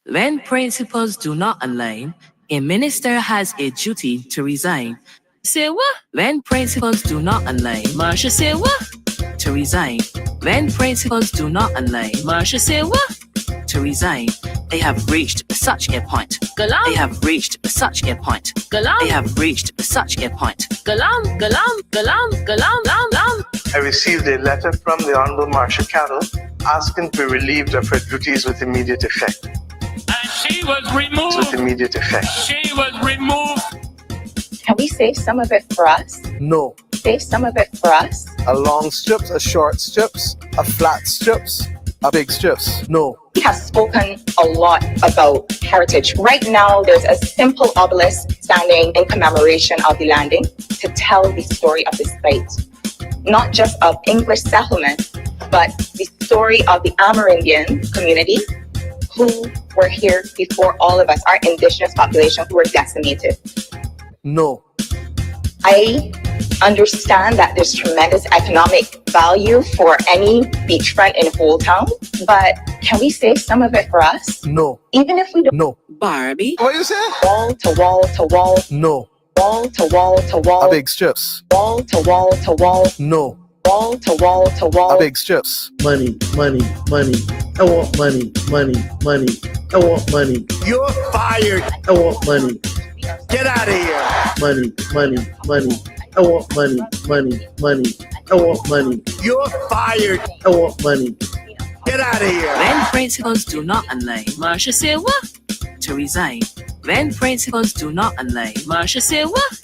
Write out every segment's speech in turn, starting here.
When principals do not align, a minister has a duty to resign. Say what? When principals do not align, Marsha say what? To resign. When principals do not align, Marsha say what? To resign. They have reached such a point. Galam. They have reached such a point. Galam. They have reached such a point. Galam, galam, galam, galam, galam, galam. I received a letter from the Honourable Marsha Carroll asking to be relieved of her duties with immediate effect. And she was removed. With immediate effect. She was removed. Can we save some of it for us? No. Save some of it for us? A long strips, a short strips, a flat strips, a big strips. No. We have spoken a lot about heritage. Right now, there's a simple obelisk standing in commemoration of the landing to tell the story of this site. Not just of English settlement, but the story of the Amerindian community who were here before all of us, our indigenous population who were decimated. No. I understand that there's tremendous economic value for any beachfront in Holetown, but can we save some of it for us? No. Even if we don't. No. Barbie. What you say? Wall to wall to wall. No. Wall to wall to wall. A big strips. Wall to wall to wall. No. Wall to wall to wall. A big strips. Money, money, money. I want money, money, money. I want money. You're fired. I want money. Get out of here. Money, money, money. I want money, money, money. I want money. You're fired. I want money. Get out of here. When principals do not align, Marsha say what? To resign. When principals do not align, Marsha say what?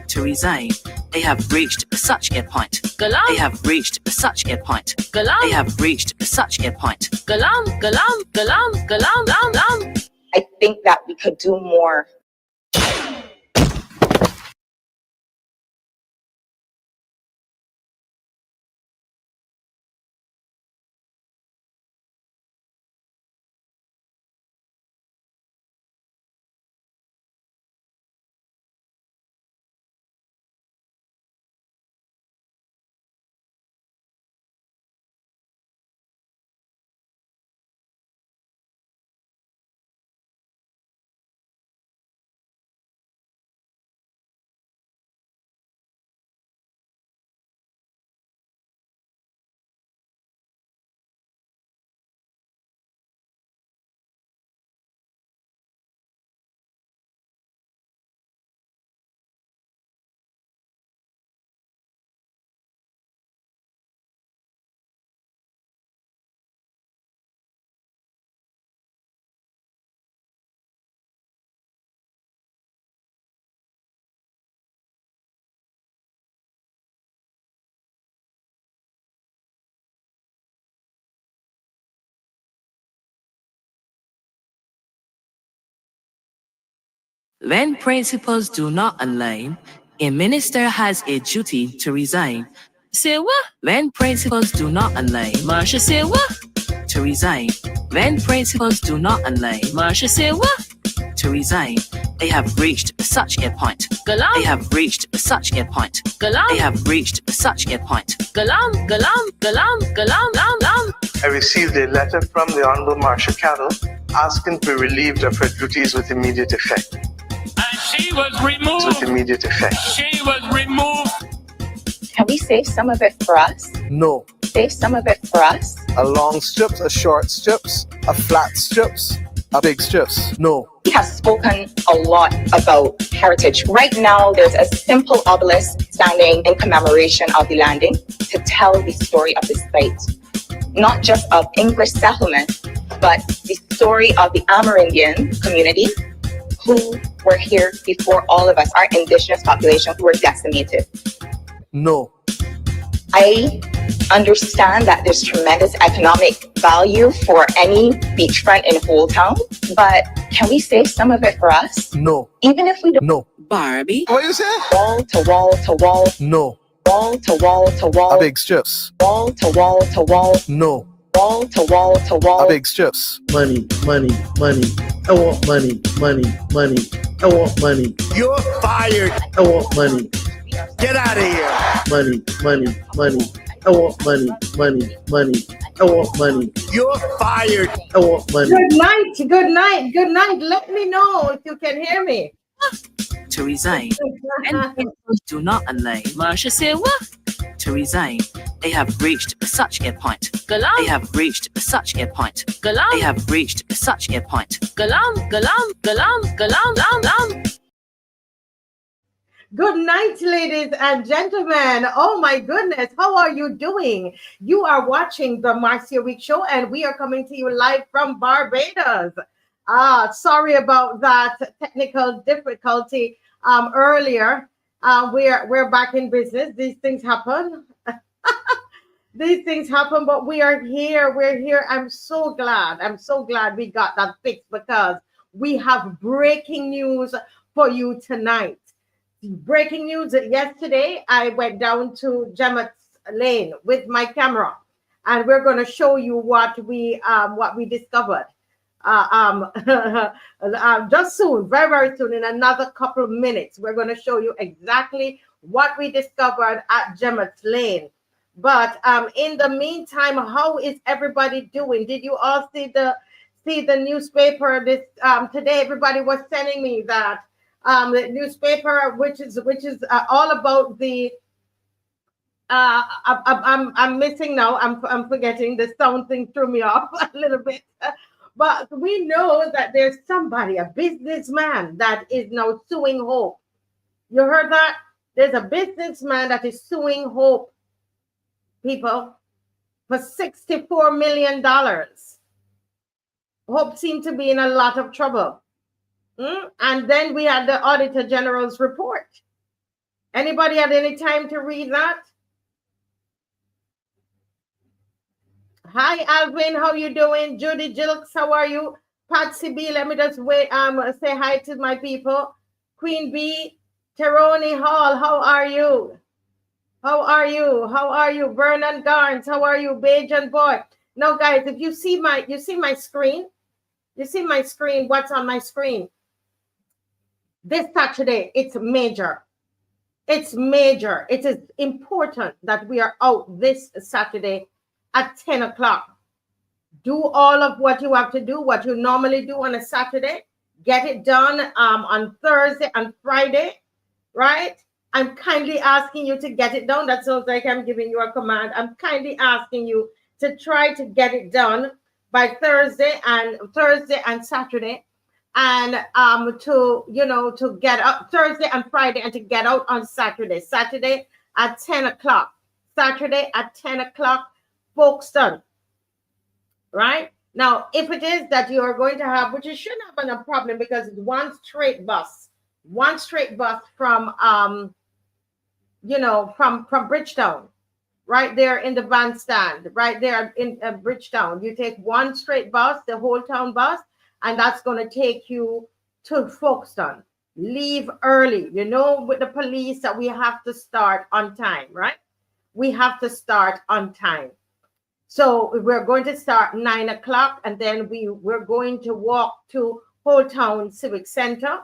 To resign. They have reached such a point. Galam. They have reached such a point. Galam. They have reached such a point. Galam, galam, galam, galam, galam, galam. I think that we could do more. When principals do not align, a minister has a duty to resign. Say what? When principals do not align, Marsha say what? To resign. When principals do not align, Marsha say what? To resign. They have reached such a point. Galam. They have reached such a point. Galam. They have reached such a point. Galam, galam, galam, galam, galam, galam. I received a letter from the Honourable Marsha Carroll asking to be relieved of her duties with immediate effect. And she was removed. With immediate effect. She was removed. Can we save some of it for us? No. Save some of it for us? A long strips, a short strips, a flat strips, a big strips. No. We have spoken a lot about heritage. Right now, there's a simple obelisk standing in commemoration of the landing to tell the story of this site. Not just of English settlement, but the story of the Amerindian community who were here before all of us, our indigenous population who were decimated. No. I understand that there's tremendous economic value for any beachfront in Holetown, but can we save some of it for us? No. Even if we don't. No. Barbie. What you say? Wall to wall to wall. No. Wall to wall to wall. A big strips. Wall to wall to wall. No. Wall to wall to wall. A big strips. Money, money, money. I want money, money, money. I want money. You're fired. I want money. Get out of here. Money, money, money. I want money, money, money. I want money. You're fired. I want money. Good night, good night, good night. Let me know if you can hear me. To resign. When principals do not align, Marsha say what? To resign. They have reached such a point. Galam. They have reached such a point. Galam. They have reached such a point. Galam, galam, galam, galam, lam, lam. Good night, ladies and gentlemen. Oh my goodness, how are you doing? You are watching the Marcia Week Show, and we are coming to you live from Barbados. Sorry about that technical difficulty earlier. We're back in business. These things happen. These things happen, but we are here. We're here. I'm so glad. I'm so glad we got that fixed, because we have breaking news for you tonight. Breaking news that yesterday I went down to Jemmots Lane with my camera, and we're going to show you what we discovered. Just soon, very, very soon, in another couple of minutes, we're going to show you exactly what we discovered at Jemmots Lane. But in the meantime, how is everybody doing? Did you all see the newspaper this today? Everybody was sending me that the newspaper, which is all about the I'm missing now. I'm forgetting. The sound thing threw me off a little bit. But we know that there's somebody, a businessman, that is now suing Hope. You heard that? There's a businessman that is suing Hope, people, for $64 million. Hope seemed to be in a lot of trouble. And then we had the Auditor General's report. Anybody had any time to read that? Hi, Alvin, how you doing? Judy Jilks, how are you? Patsy B, let me just wait. Say hi to my people. Queen B, Teroni Hall, how are you? How are you? How are you? Vernon Garnes, how are you? Bajan Boy. Now, guys, if you see my screen, what's on my screen? This Saturday, it's major. It's major. It is important that we are out this Saturday at 10 o'clock. Do all of what you have to do, what you normally do on a Saturday. Get it done on Thursday and Friday, right? I'm kindly asking you to get it done. That sounds like I'm giving you a command. I'm kindly asking you to try to get it done by Thursday and Saturday, and to get out Thursday and Friday, and to get out on Saturday. Saturday at 10 o'clock. Saturday at 10 o'clock. Folkestone, right? Now, if it is that you are going to have, which you shouldn't have a problem, because it's one straight bus from from Bridgetown, right there in the bandstand, right there in Bridgetown. You take one straight bus, the Holetown bus, and that's going to take you to Folkestone. Leave early, with the police, that we have to start on time, right? We have to start on time. So we're going to start 9 o'clock, and then we're going to walk to Holetown Civic Center.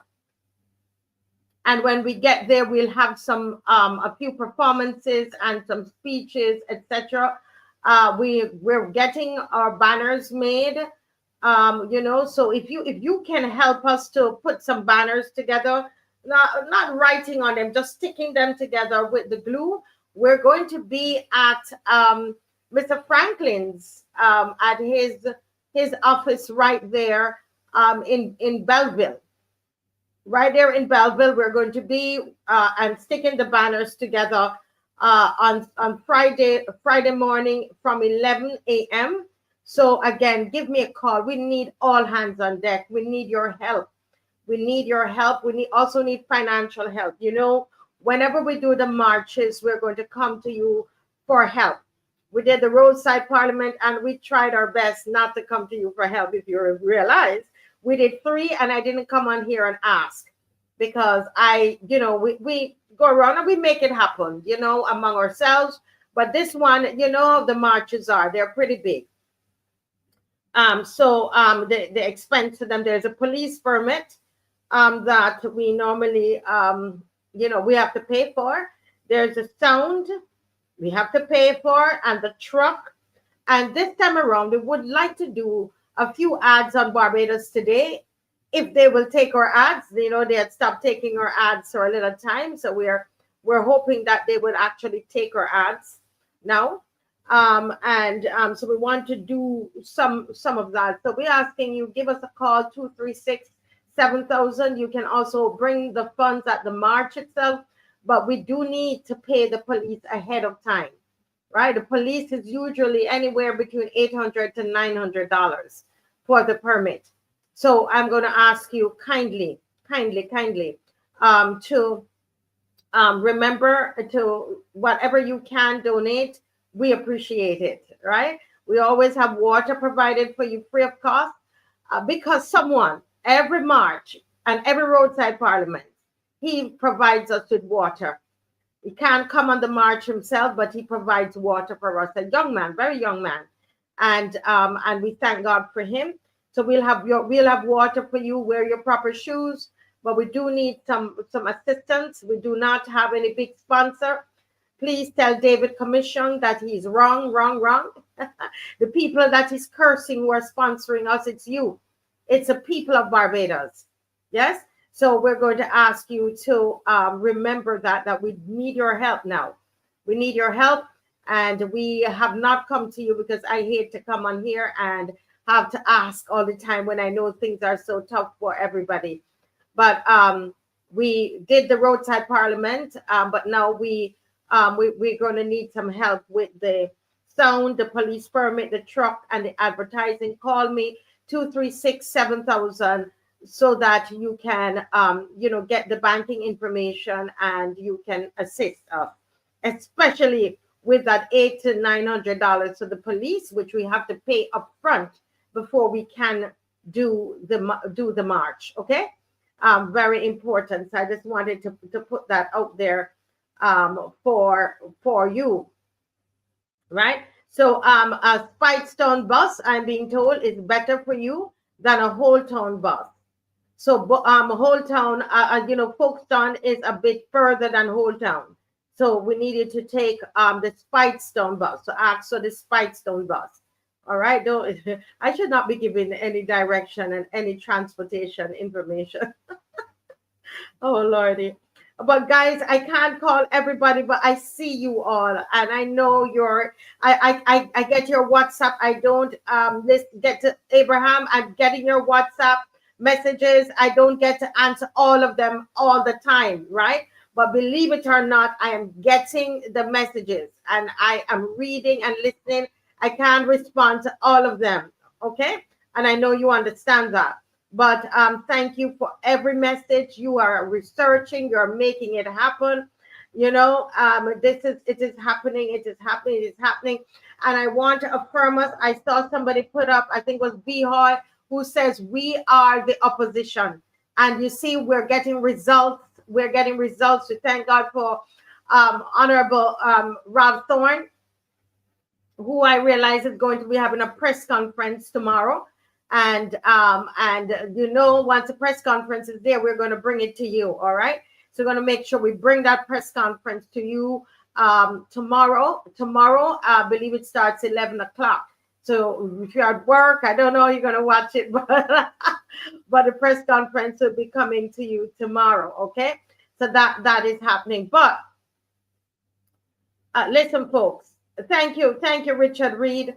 And when we get there, we'll have some a few performances and some speeches, etc. We're getting our banners made, So if you can help us to put some banners together, not writing on them, just sticking them together with the glue. We're going to be at Mr. Franklin's at his office right there in Belleville. Right there in Belleville, we're going to be and sticking the banners together on Friday morning from 11 a.m. So again, give me a call. We need all hands on deck. We need your help. We need your help. We also need financial help. Whenever we do the marches, we're going to come to you for help. We did the roadside parliament, and we tried our best not to come to you for help. If you realize, we did 3, and I didn't come on here and ask, because we go around and we make it happen, among ourselves. But this one, the marches they're pretty big. The expense to them, there's a police permit that we normally, we have to pay for. There's a sound. we have to pay for, and the truck. And this time around, we would like to do a few ads on Barbados Today. If they will take our ads, you know, they had stopped taking our ads for a little time. So we're hoping that they would actually take our ads now. So we want to do some of that. So we're asking you, give us a call, 236-7000. You can also bring the funds at the march itself, but we do need to pay the police ahead of time, right? The police is usually anywhere between $800 to $900 for the permit. So I'm going to ask you kindly, to remember to whatever you can donate. We appreciate it, right? We always have water provided for you free of cost because someone, every march and every roadside parliament, he provides us with water. He can't come on the march himself, but he provides water for us. A young man, very young man. And we thank God for him. So we'll have water for you, wear your proper shoes, but we do need some assistance. We do not have any big sponsor. Please tell David Commission that he's wrong. The people that he's cursing who are sponsoring us, it's you. It's the people of Barbados. Yes? So we're going to ask you to remember that we need your help now. We need your help, and we have not come to you because I hate to come on here and have to ask all the time when I know things are so tough for everybody. But we did the roadside parliament, but now we're going to need some help with the sound, the police permit, the truck, and the advertising. Call me 236-7000 so that you can, get the banking information and you can assist us, especially with that $800 to $900 to the police, which we have to pay up front before we can do the march. Okay, very important. So I just wanted to put that out there for you, right? So a Folkestone bus, I'm being told, is better for you than a Holetown bus. So Holetown, Folkestone is a bit further than Holetown. So we needed to take the Folkestone bus. So ask for the Folkestone bus. All right, I should not be giving any direction and any transportation information. Oh Lordy. But guys, I can't call everybody, but I see you all, and I know I get your WhatsApp. I don't get to Abraham. I'm getting your WhatsApp messages. I don't get to answer all of them all the time, right? But believe it or not, I am getting the messages, and I am reading and listening. I can't respond to all of them, okay? And I know you understand that. But thank you for every message. You are researching. You're making it happen. It is happening. And I want to affirm us. I saw somebody put up, I think it was B-Hoy, who says we are the opposition. And you see, we're getting results. We thank God for Honorable Rob Thorne, who I realize is going to be having a press conference tomorrow. And once the press conference is there, we're going to bring it to you. All right. So we're going to make sure we bring that press conference to you tomorrow. I believe it starts 11 o'clock. So if you're at work, I don't know, you're going to watch it, but the press conference will be coming to you tomorrow. Okay. So that is happening. But listen, folks, thank you, Richard Reed.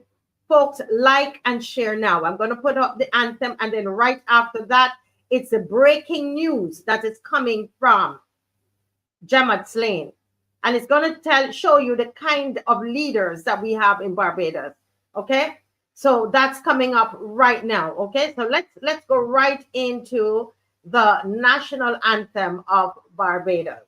Folks, like and share now. I'm going to put up the anthem, and then right after that, it's a breaking news that is coming from Jemmots Lane. And it's going to show you the kind of leaders that we have in Barbados. Okay? So that's coming up right now. Okay? So let's go right into the national anthem of Barbados.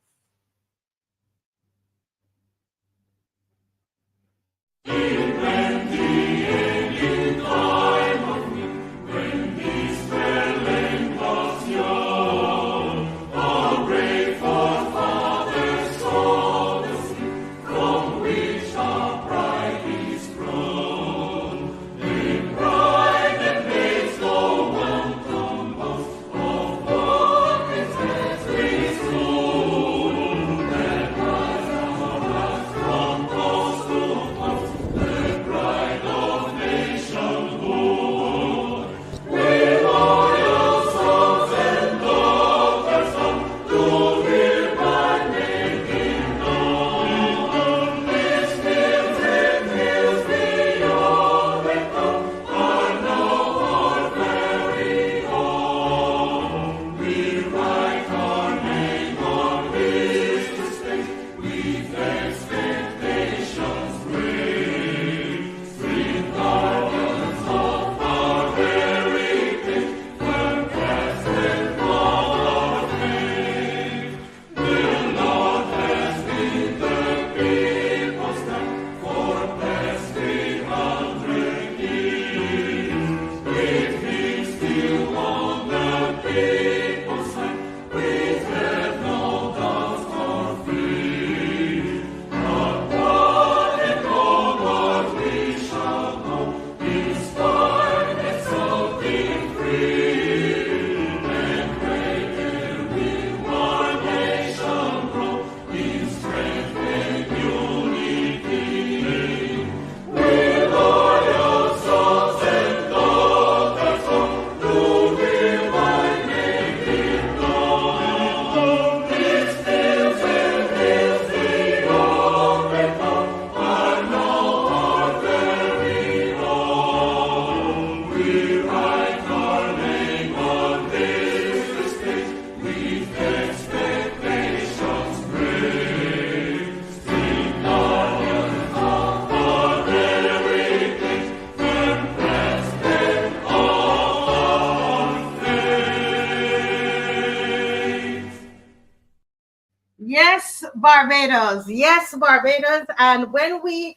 Yes, Barbados. Yes, Barbados. And when we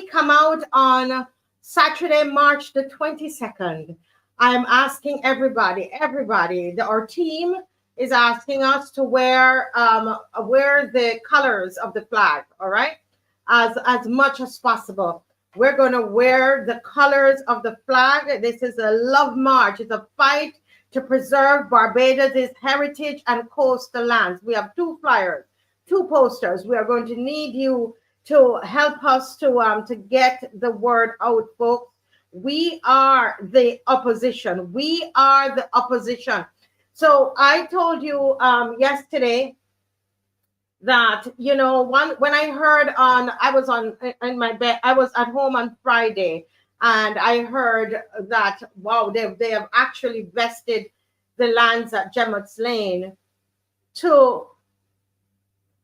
come out on Saturday, March the 22nd, I'm asking everybody, our team is asking us to wear the colors of the flag, all right? As much as possible. We're going to wear the colors of the flag. This is a love march. It's a fight to preserve Barbados' heritage and coastal lands. We have 2 flyers, 2 posters. We are going to need you to help us to get the word out, folks. We are the opposition. We are the opposition. So I told you yesterday that, you know, when I heard I was in my bed, I was at home on Friday, and I heard that, wow, they have actually vested the lands at Jemmots Lane to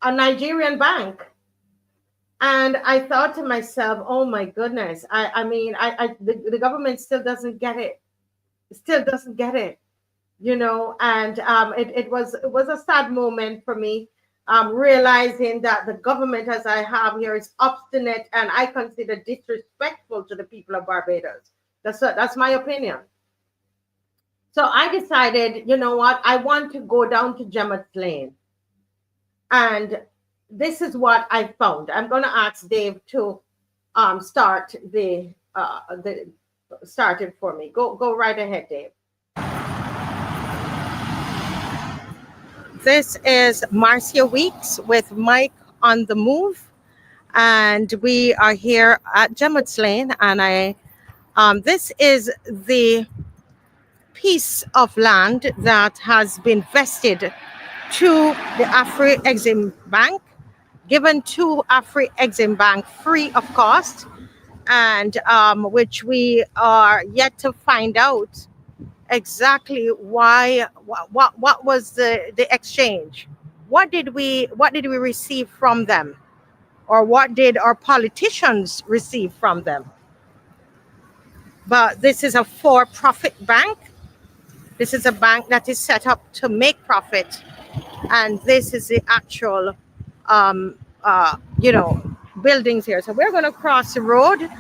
a Nigerian bank. And I thought to myself, oh my goodness, the government still doesn't get it. Still doesn't get it, you know, and it was a sad moment for me, realizing that the government, as I have here, is obstinate and I consider disrespectful to the people of Barbados. That's my opinion. So I decided, you know what, I want to go down to Jemmots Lane. And this is what I found. I'm going to ask Dave to start it for me. Go right ahead, Dave. This is Marcia Weeks with Mike on the Move, and we are here at Jemmots Lane, and this is the piece of land that has been vested to the Afri-Exim Bank, given to Afri-Exim Bank free of cost, and which we are yet to find out exactly why. What was the exchange? What did we receive from them, or what did our politicians receive from them? But this is a for-profit bank. This is a bank that is set up to make profit, and this is the actual buildings here. So we're going to cross the road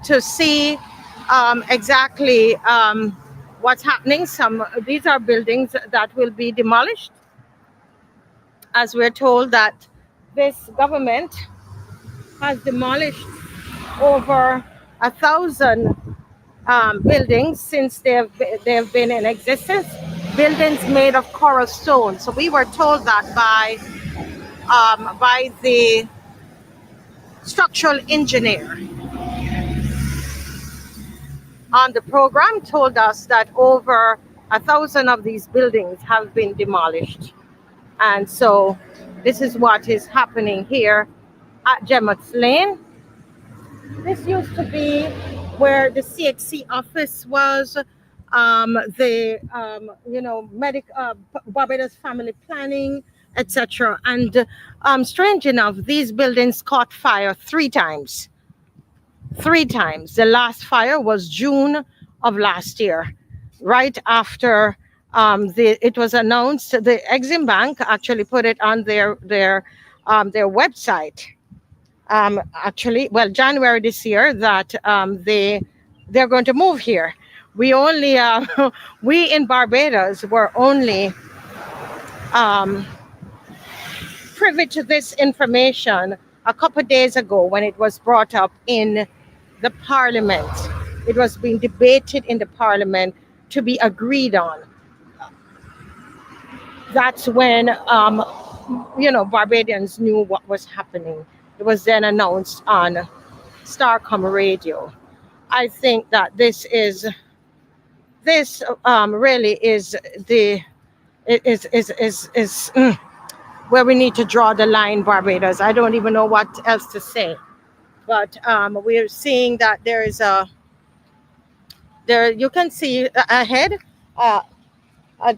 to see exactly what's happening. These are buildings that will be demolished, as we're told that this government has demolished over 1,000 buildings since they've been in existence. Buildings made of coral stone. So we were told that by the structural engineer on the program, told us that over 1,000 of these buildings have been demolished. And so this is what is happening here at Jemmots Lane. This used to be where the CHC office was, Barbados family planning, etc. And strange enough, these buildings caught fire 3 times. 3 times. The last fire was June of last year, right after it was announced. The Exim Bank actually put it on their website. January this year, that they're going to move here. We only we in Barbados were only privy to this information a couple of days ago when it was brought up in the Parliament. It was being debated in the Parliament to be agreed on. That's when Barbadians knew what was happening. It was then announced on Starcom radio. I think that this really is where we need to draw the line, Barbados. I don't even know what else to say. But we're seeing that there is you can see ahead. I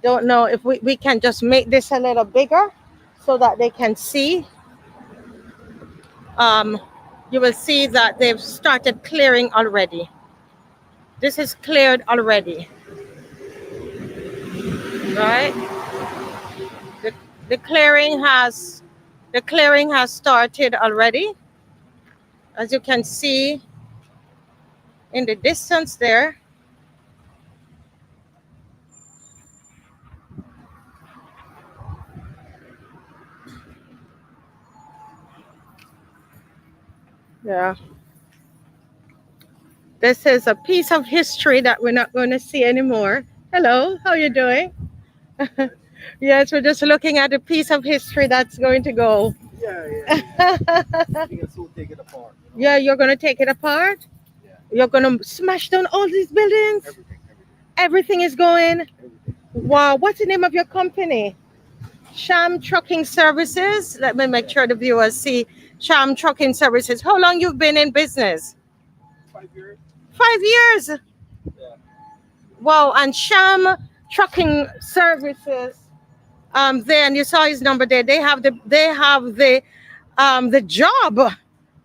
don't know if we can just make this a little bigger so that they can see. You will see that they've started clearing already. This is cleared already, right? The clearing has The clearing has started already, as you can see in the distance there. Yeah. This is a piece of history that we're not going to see anymore. Hello, how are you doing? Yes, we're just looking at a piece of history that's going to go. Yeah. You can still take it apart. Yeah, you're going to take it apart? Yeah. You're going to smash down all these buildings? Everything is going? Everything. Wow, what's the name of your company? Sham Trucking Services. Let me make sure the viewers see Sham Trucking Services. How long you've been in business? 5 years. 5 years. Yeah. Wow, and Sham Trucking Services. There, and you saw his number there. They have the job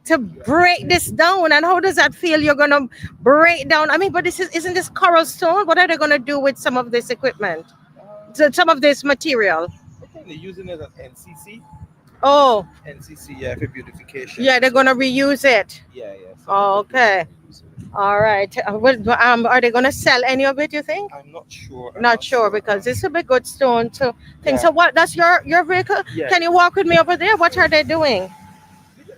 to break this down. And how does that feel? You're gonna break down. I mean, but isn't this coral stone? What are they gonna do with some of this equipment? Some of this material? I think they're using it as NCC. Oh. NCC, yeah, for beautification. Yeah, they're gonna reuse it. Yeah. Oh, okay. All right. Are they gonna sell any of it, you think? I'm not sure. Not sure because this will be good stone to think. Yeah. So what? That's your vehicle? Yeah. Can you walk with me over there? What are they doing?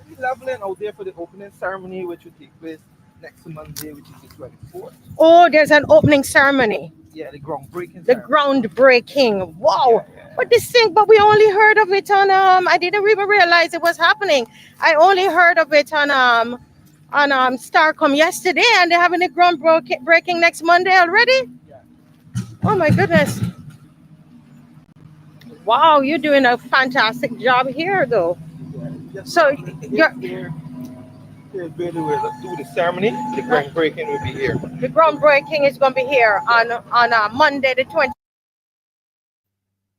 We're leveling out there for the opening ceremony, which will take place next Monday, which is the 24th. Oh, there's an opening ceremony. Yeah, the groundbreaking. The groundbreaking. Wow. Yeah. But we only heard of it on I didn't even realize it was happening. I only heard of it on Starcom yesterday, and they're having a groundbreaking next Monday already. Yeah. Oh my goodness. Wow, you're doing a fantastic job here though. Yeah. So you're here where they will do the ceremony. The groundbreaking will be here. the groundbreaking is going to be here on Monday the 20th.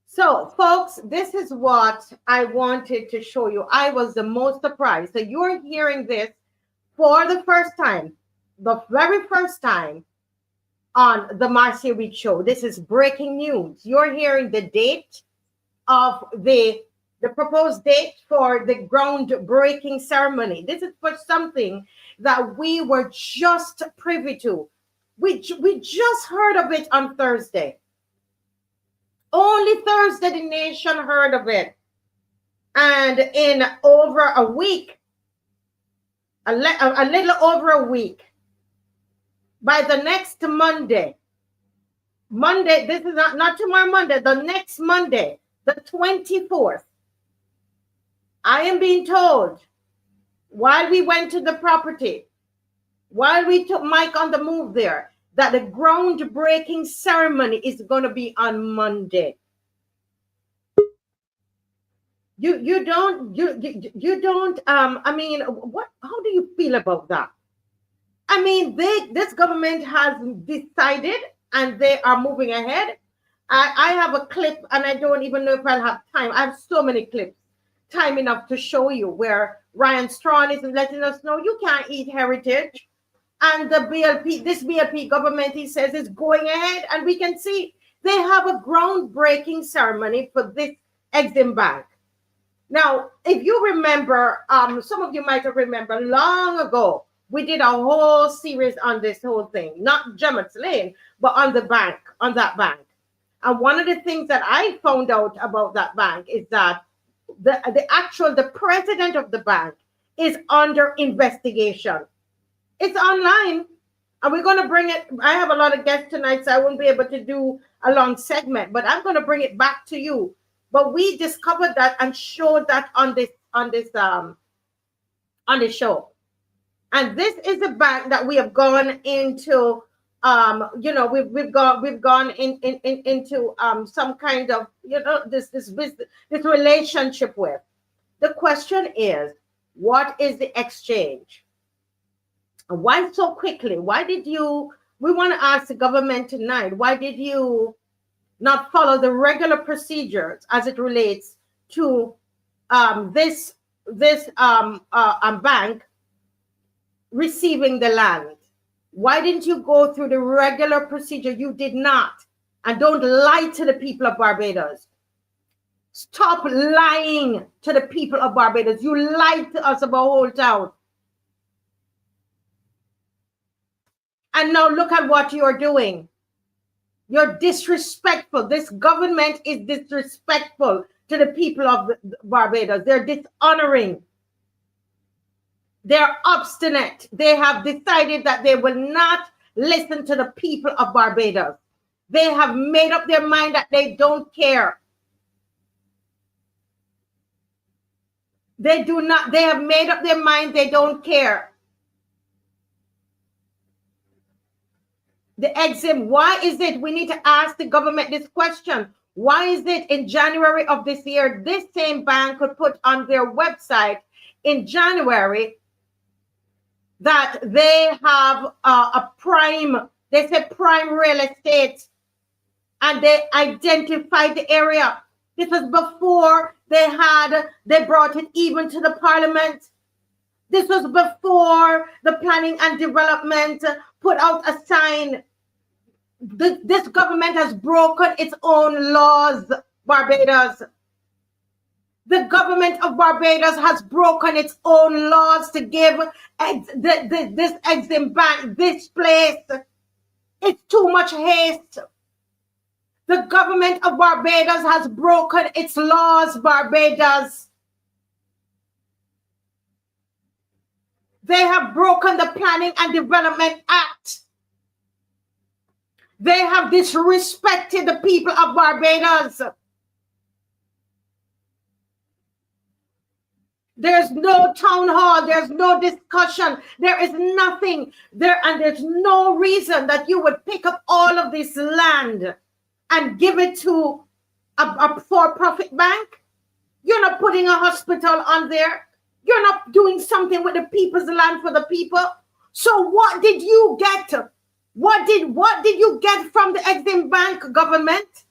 So, folks, this is what I wanted to show you. I was the most surprised. So you're hearing this for the first time, the very first time on the Marcia Week show. This is breaking news. You're hearing the date of the proposed date for the groundbreaking ceremony. This is for something that we were just privy to. We just heard of it on Thursday. Only Thursday the nation heard of it. And in over a week, a little over a week, by the next Monday, this is not tomorrow Monday, the next Monday, the 24th, I am being told, while we went to the property, while we took Mike on the move there, that the groundbreaking ceremony is going to be on Monday. You don't I mean, how do you feel about that? I mean, this government has decided and they are moving ahead. I have a clip, and I don't even know if I'll have time. I have so many clips, time enough to show you, where Ryan Strawn is letting us know you can't eat heritage. And the this BLP government, he says, is going ahead, and we can see they have a groundbreaking ceremony for this Exim Bank. Now, if you remember, some of you might have remembered long ago, we did a whole series on this whole thing, not Jemmots Lane, but on the bank, on that bank. And one of the things that I found out about that bank is that the president of the bank is under investigation. It's online, and we're going to bring it. I have a lot of guests tonight, so I won't be able to do a long segment, but I'm going to bring it back to you. But we discovered that and showed that on the show. And this is a bank that we have gone into. We've gone into some kind of this relationship with. The question is, what is the exchange? Why so quickly? Why did you? We want to ask the government tonight. Why did you not follow the regular procedures as it relates to this bank receiving the land? Why didn't you go through the regular procedure? You did not. And don't lie to the people of Barbados. Stop lying to the people of Barbados. You lied to us about Holetown. And now look at what you're doing. You're disrespectful. This government is disrespectful to the people of Barbados. They're dishonoring. They're obstinate. They have decided that they will not listen to the people of Barbados. They have made up their mind that they don't care. They do not. They have made up their mind they don't care. The exempt, why is it, we need to ask the government this question. Why is it in January of this year, this same bank could put on their website in January that they have a prime, they say prime real estate, and they identified the area. This was before they brought it even to the parliament. This was before the planning and development put out a sign. This government has broken its own laws, Barbados. The government of Barbados has broken its own laws to give this Exim Bank this place. It's too much haste. The government of Barbados has broken its laws, Barbados. They have broken the Planning and Development Act. They have disrespected the people of Barbados. There's no town hall. There's no discussion. There is nothing there, and there's no reason that you would pick up all of this land and give it to a for-profit bank. You're not putting a hospital on there. You're not doing something with the people's land for the people. So what did you get? What did you get from the Exim Bank government?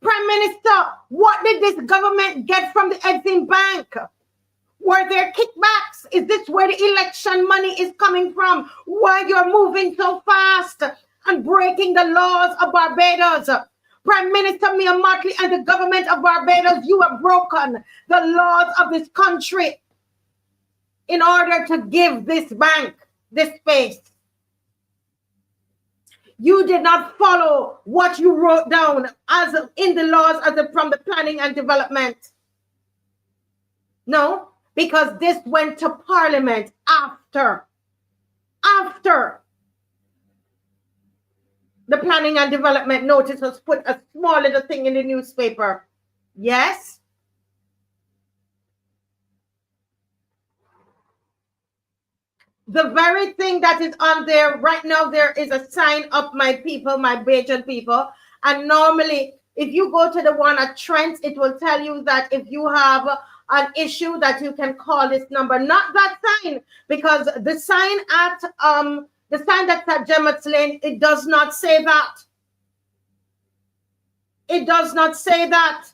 Prime Minister, what did this government get from the Exim Bank? Were there kickbacks? Is this where the election money is coming from? Why you're moving so fast and breaking the laws of Barbados? Prime Minister Mia Mottley and the government of Barbados, you have broken the laws of this country in order to give this bank this space. You did not follow what you wrote down as in the laws from the planning and development. No, because this went to Parliament after the planning and development notice was put, a small little thing in the newspaper. Yes. The very thing that is on there right now, there is a sign up, my people, my Bajan people. And normally, if you go to the one at Trent, it will tell you that if you have an issue that you can call this number. Not that sign, because the sign that's at Jemmots Lane, it does not say that. It does not say that.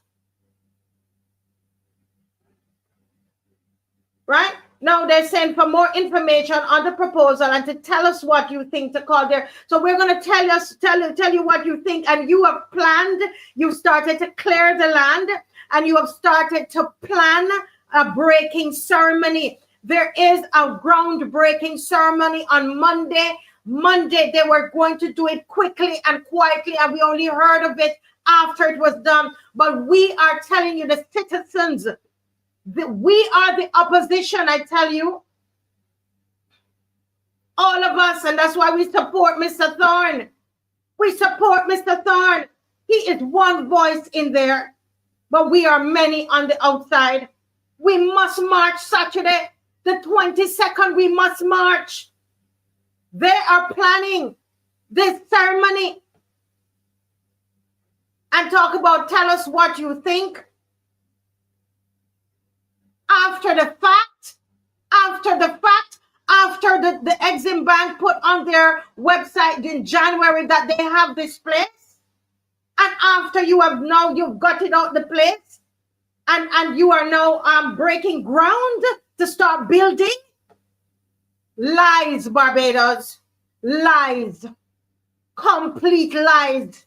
Right? Now they're saying for more information on the proposal and to tell us what you think to call there. So we're going to tell you what you think, and you have planned, you started to clear the land, and you have started to plan a breaking ceremony. There is a groundbreaking ceremony on Monday. Monday, they were going to do it quickly and quietly, and we only heard of it after it was done. But we are telling you, the citizens, we are the opposition, I tell you. All of us, and that's why we support Mr. Thorne. We support Mr. Thorne. He is one voice in there, but we are many on the outside. We must march Saturday, the 22nd, we must march. They are planning this ceremony and talk about, tell us what you think. After the fact, after the Exim Bank put on their website in January that they have this place, and after you've got it out the place, and you are now breaking ground to start building. Lies, Barbados. Lies. Complete lies.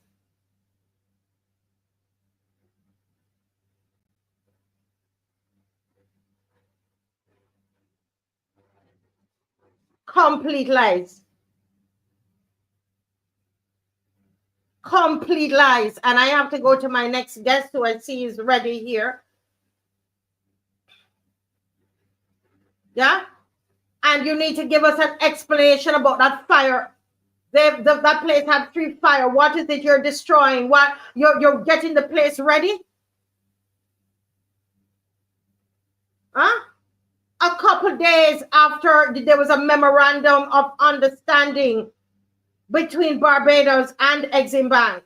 Complete lies. Complete lies. And I have to go to my next guest, who I see is ready here. Yeah? And you need to give us an explanation about that fire. That place had 3 fire. What is it you're destroying? What you're getting the place ready? Huh? A couple days after there was a memorandum of understanding between Barbados and Exim Bank,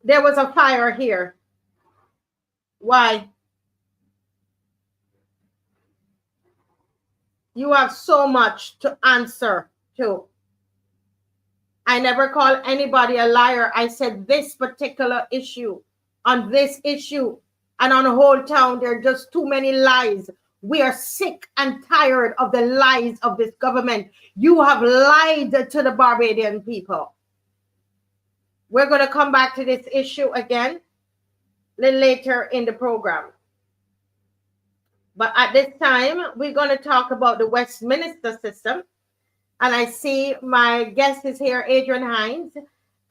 there was a fire here. Why? You have so much to answer to. I never call anybody a liar. I said this particular issue, on this issue, and on Holetown, there are just too many lies. We are sick and tired of the lies of this government. You have lied to the Barbadian people. We're going to come back to this issue again a little later in the program. But at this time, we're going to talk about the Westminster system. And I see my guest is here, Adrian Hinds.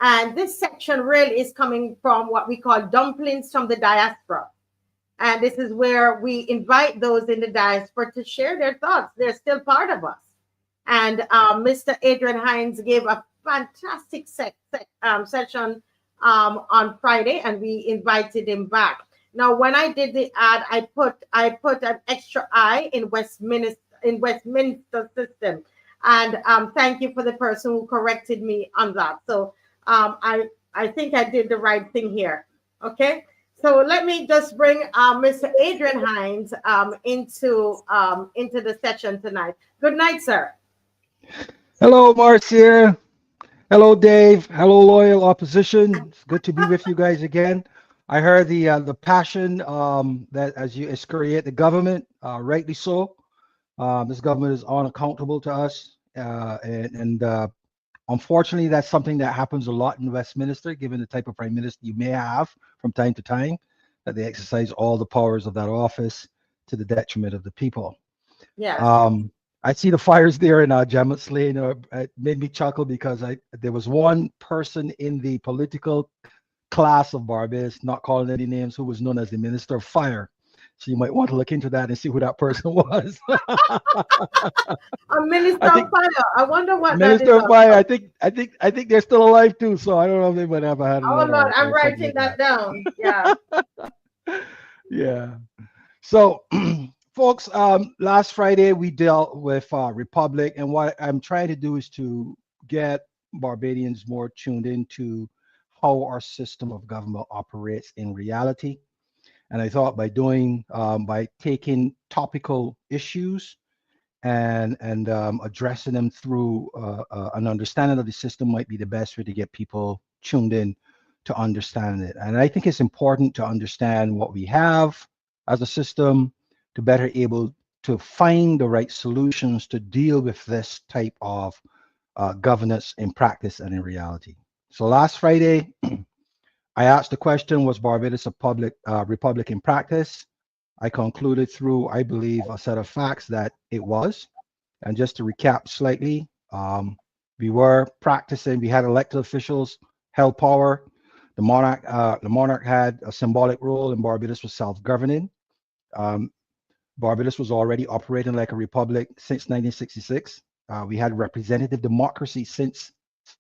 And this section really is coming from what we call Dumplings from the Diaspora. And this is where we invite those in the diaspora to share their thoughts. They're still part of us. And Mr. Adrian Hinds gave a fantastic session on Friday, and we invited him back. Now, when I did the ad, I put an extra I in Westminster system. And thank you for the person who corrected me on that. So I think I did the right thing here. Okay. So let me just bring Mr. Adrian Hinds into the session tonight. Good night, sir. Hello, Marcia. Hello, Dave. Hello, loyal opposition. It's good to be with you guys again. I heard the passion that as you excoriate the government, rightly so. This government is unaccountable to us, and unfortunately, that's something that happens a lot in Westminster, given the type of prime minister you may have from time to time, that they exercise all the powers of that office to the detriment of the people. Yeah. I see the fires there in Jemmots Lane. It made me chuckle because there was one person in the political class of Barbados, not calling any names, who was known as the Minister of Fire. So you might want to look into that and see who that person was. A Minister of Fire. I wonder what Minister of Fire. I think they're still alive too. So I don't know if they might have had. Oh Lord, I'm writing that down. Yeah. Yeah. So, folks, last Friday we dealt with Republic, and what I'm trying to do is to get Barbadians more tuned into how our system of government operates in reality. And I thought by taking topical issues and addressing them through an understanding of the system might be the best way to get people tuned in to understand it. And I think it's important to understand what we have as a system to better able to find the right solutions to deal with this type of governance in practice and in reality. So last Friday, I asked the question, was Barbados a republic in practice? I concluded through, I believe, a set of facts that it was. And just to recap slightly, we were practicing, we had elected officials, held power. The monarch had a symbolic role, and Barbados was self-governing. Barbados was already operating like a republic since 1966. We had representative democracy since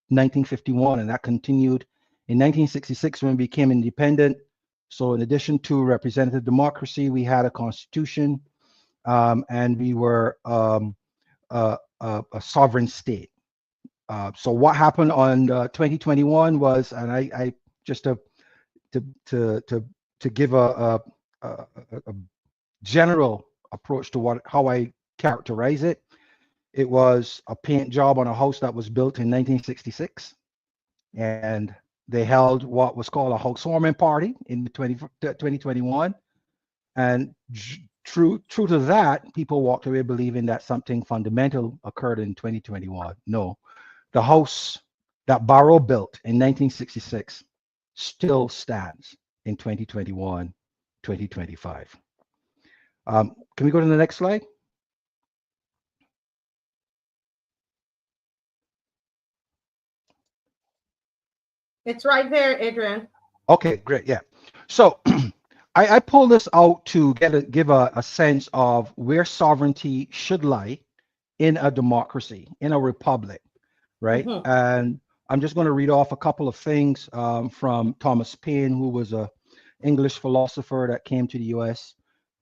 1951, and that continued in 1966 when we became independent. So in addition to representative democracy, we had a constitution, and we were a sovereign state. So what happened on 2021 was, and I just to give a general approach to how I characterize it, it was a paint job on a house that was built in 1966, and they held what was called a housewarming party in 2021. And true to that, people walked away believing that something fundamental occurred in 2021. No, the house that Barrow built in 1966 still stands in 2021, 2025. Can we go to the next slide? It's right there, Adrian. Okay, great. Yeah. So I pulled this out to give a sense of where sovereignty should lie in a democracy, in a republic, right? Mm-hmm. And I'm just going to read off a couple of things from Thomas Paine, who was a English philosopher that came to the US,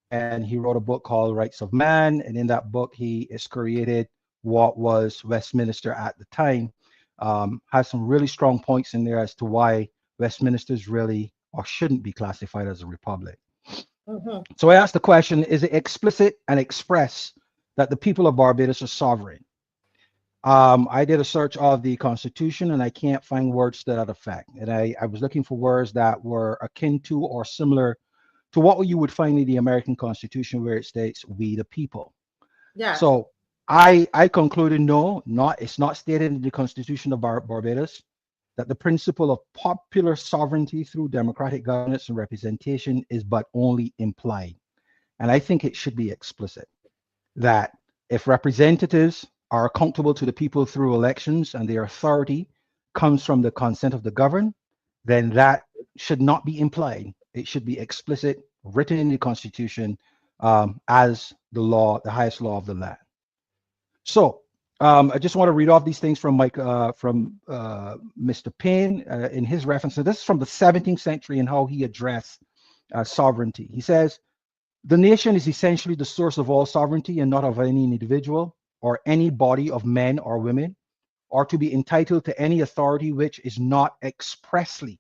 and he wrote a book called Rights of Man. And in that book, he excoriated what was Westminster at the time. Has some really strong points in there as to why Westminster is really or shouldn't be classified as a republic. Mm-hmm. So I asked the question, is it explicit and express that the people of Barbados are sovereign? I did a search of the Constitution and I can't find words to that effect. And I was looking for words that were akin to or similar to what you would find in the American Constitution, where it states, we the people. Yeah. So I concluded, no, it's not stated in the Constitution of Barbados that the principle of popular sovereignty through democratic governance and representation is but only implied. And I think it should be explicit that if representatives are accountable to the people through elections and their authority comes from the consent of the governed, then that should not be implied. It should be explicit, written in the Constitution as the law, the highest law of the land. So I just want to read off these things from Mr. Paine in his reference. So this is from the 17th century and how he addressed sovereignty. He says, the nation is essentially the source of all sovereignty and not of any individual or any body of men or women, or to be entitled to any authority which is not expressly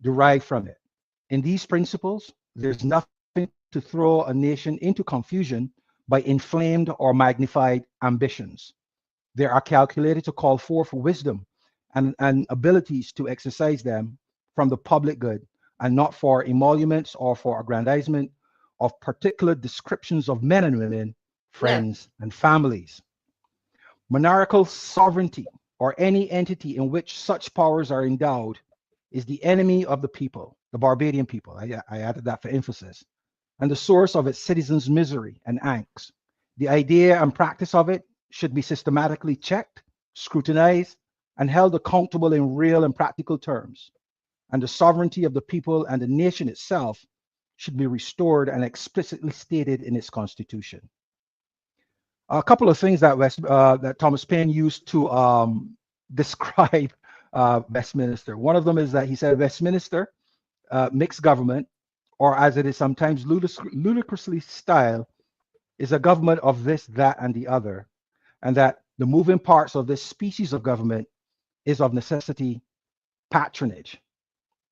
derived from it. In these principles, there's nothing to throw a nation into confusion by inflamed or magnified ambitions. They are calculated to call forth wisdom and abilities to exercise them from the public good, and not for emoluments or for aggrandizement of particular descriptions of men and women, friends and families. Monarchical sovereignty, or any entity in which such powers are endowed, is the enemy of the people, the Barbadian people. I added that for emphasis, and the source of its citizens' misery and angst. The idea and practice of it should be systematically checked, scrutinized, and held accountable in real and practical terms. And the sovereignty of the people and the nation itself should be restored and explicitly stated in its constitution. A couple of things that that Thomas Paine used to describe Westminster. One of them is that he said Westminster mixed government, or as it is sometimes ludicrously styled, is a government of this, that, and the other, and that the moving parts of this species of government is of necessity patronage.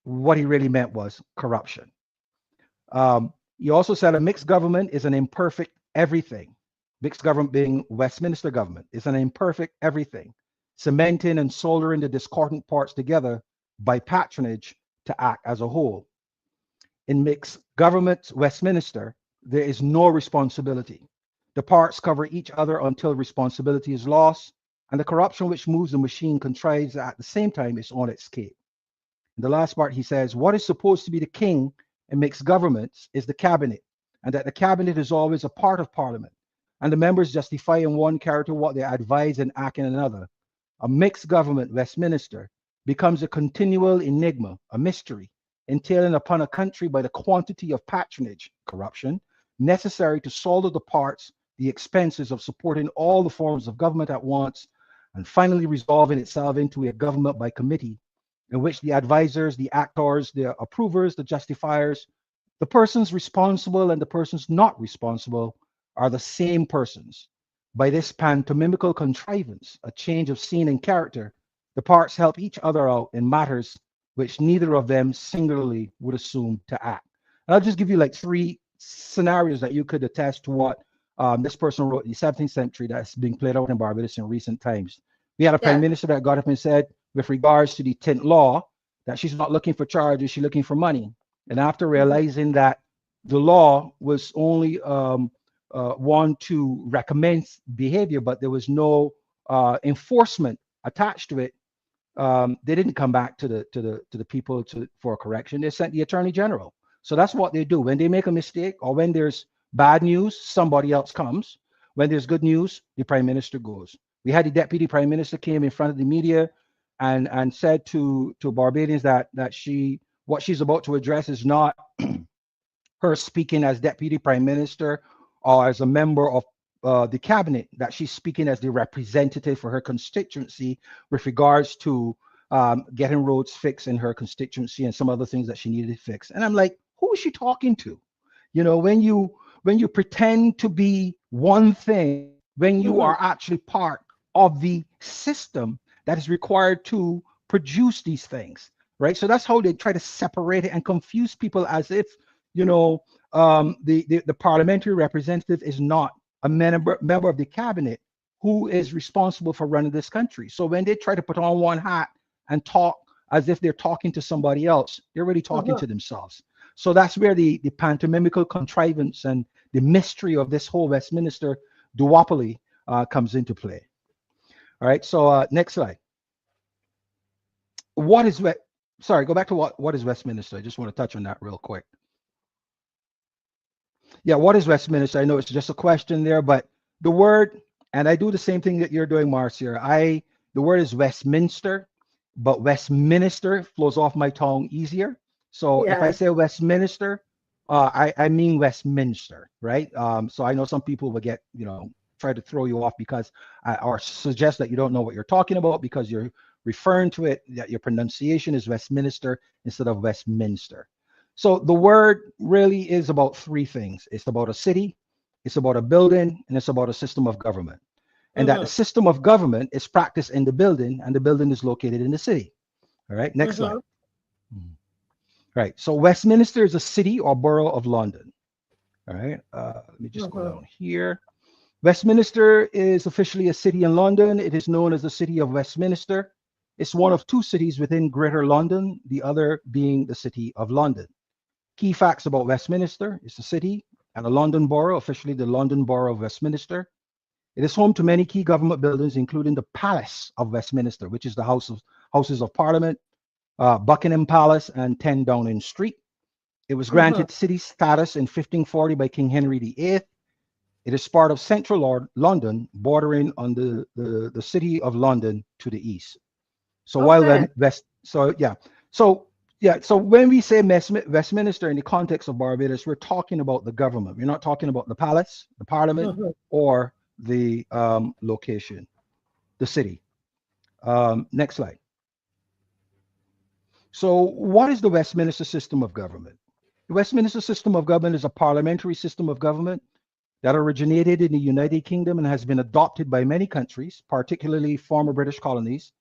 What he really meant was corruption. He also said a mixed government is an imperfect everything. Mixed government being Westminster government is an imperfect everything, cementing and soldering the discordant parts together by patronage to act as a whole. In mixed government Westminster, there is no responsibility. The parts cover each other until responsibility is lost, and the corruption which moves the machine contrives at the same time its own escape. In the last part, he says, what is supposed to be the king in mixed governments is the cabinet, and that the cabinet is always a part of parliament, and the members justify in one character what they advise and act in another. A mixed government, Westminster, becomes a continual enigma, a mystery, entailing upon a country by the quantity of patronage, corruption, necessary to solder the parts, the expenses of supporting all the forms of government at once, and finally resolving itself into a government by committee, in which the advisors, the actors, the approvers, the justifiers, the persons responsible and the persons not responsible are the same persons. By this pantomimical contrivance, a change of scene and character, the parts help each other out in matters which neither of them singularly would assume to act. And I'll just give you like 3 scenarios that you could attest to what this person wrote in the 17th century that's being played out in Barbados in recent times. We had a prime minister that got up and said, with regards to the tint law, that she's not looking for charges, she's looking for money. And after realizing that the law was only one to recommend behavior, but there was no enforcement attached to it, they didn't come back to the people for a correction. They sent the attorney general. So that's what they do. When they make a mistake or when there's bad news, somebody else comes. When there's good news, the prime minister goes. We had the deputy prime minister came in front of the media and said to Barbadians that what she's about to address is not her speaking as deputy prime minister or as a member of the cabinet, that she's speaking as the representative for her constituency with regards to getting roads fixed in her constituency and some other things that she needed fixed. And I'm like, who is she talking to? You know, when you pretend to be one thing, when you are actually part of the system that is required to produce these things, right? So that's how they try to separate it and confuse people, as if, you know, the parliamentary representative is not a member of the cabinet who is responsible for running this country. So when they try to put on one hat and talk as if they're talking to somebody else, they're really talking to themselves. So that's where the pantomimical contrivance and the mystery of this whole Westminster duopoly comes into play. All right, so next slide. Sorry, go back to what is Westminster? I just want to touch on that real quick. Yeah, what is Westminster? I know it's just a question there, but the word, and I do the same thing that you're doing, Marcia. The word is Westminster, but Westminster flows off my tongue easier. So if I say Westminster, I mean Westminster, right? So I know some people will get, you know, try to throw you off because or suggest that you don't know what you're talking about because you're referring to it, that your pronunciation is Westminster instead of Westminster. So the word really is about three things. It's about a city, it's about a building, and it's about a system of government. And that the system of government is practiced in the building, and the building is located in the city. All right, next slide. Right, so Westminster is a city or borough of London. All right, let me just go down here. Westminster is officially a city in London. It is known as the City of Westminster. It's one of two cities within Greater London, the other being the City of London. Key facts about Westminster: it's a city and a London borough, officially the London Borough of Westminster. It is home to many key government buildings, including the Palace of Westminster, which is the Houses of Parliament, Buckingham Palace, and 10 Downing Street. It was granted city status in 1540 by King Henry VIII. It is part of central London, bordering on the City of London to the east. So so when we say Westminster in the context of Barbados, we're talking about the government. We're not talking about the palace, the parliament, or the location, the city. Next slide. So what is the Westminster system of government? The Westminster system of government is a parliamentary system of government that originated in the United Kingdom and has been adopted by many countries, particularly former British colonies.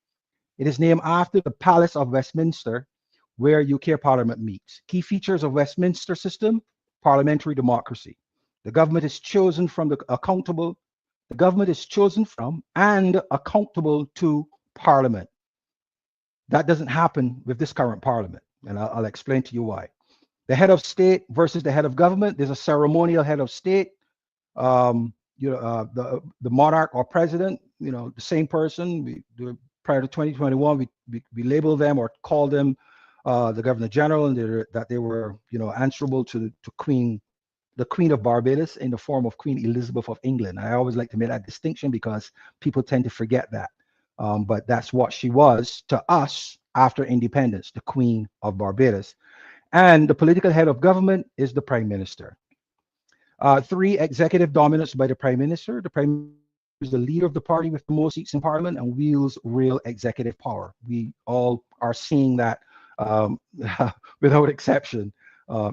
It is named after the Palace of Westminster, where UK Parliament meets. Key features of Westminster system: parliamentary democracy. The government is chosen from and accountable to Parliament. That doesn't happen with this current Parliament, and I'll explain to you why. The head of state versus the head of government. There's a ceremonial head of state. The monarch or president, you know, the same person. Prior to 2021, we labeled them or called them the Governor General, and that they were, you know, answerable to the Queen of Barbados in the form of Queen Elizabeth of England. I always like to make that distinction because people tend to forget that. But that's what she was to us after independence, the Queen of Barbados. And the political head of government is the Prime Minister. 3, executive dominance by the Prime Minister. The Prime Minister is the leader of the party with the most seats in Parliament and wields real executive power. We all are seeing that without exception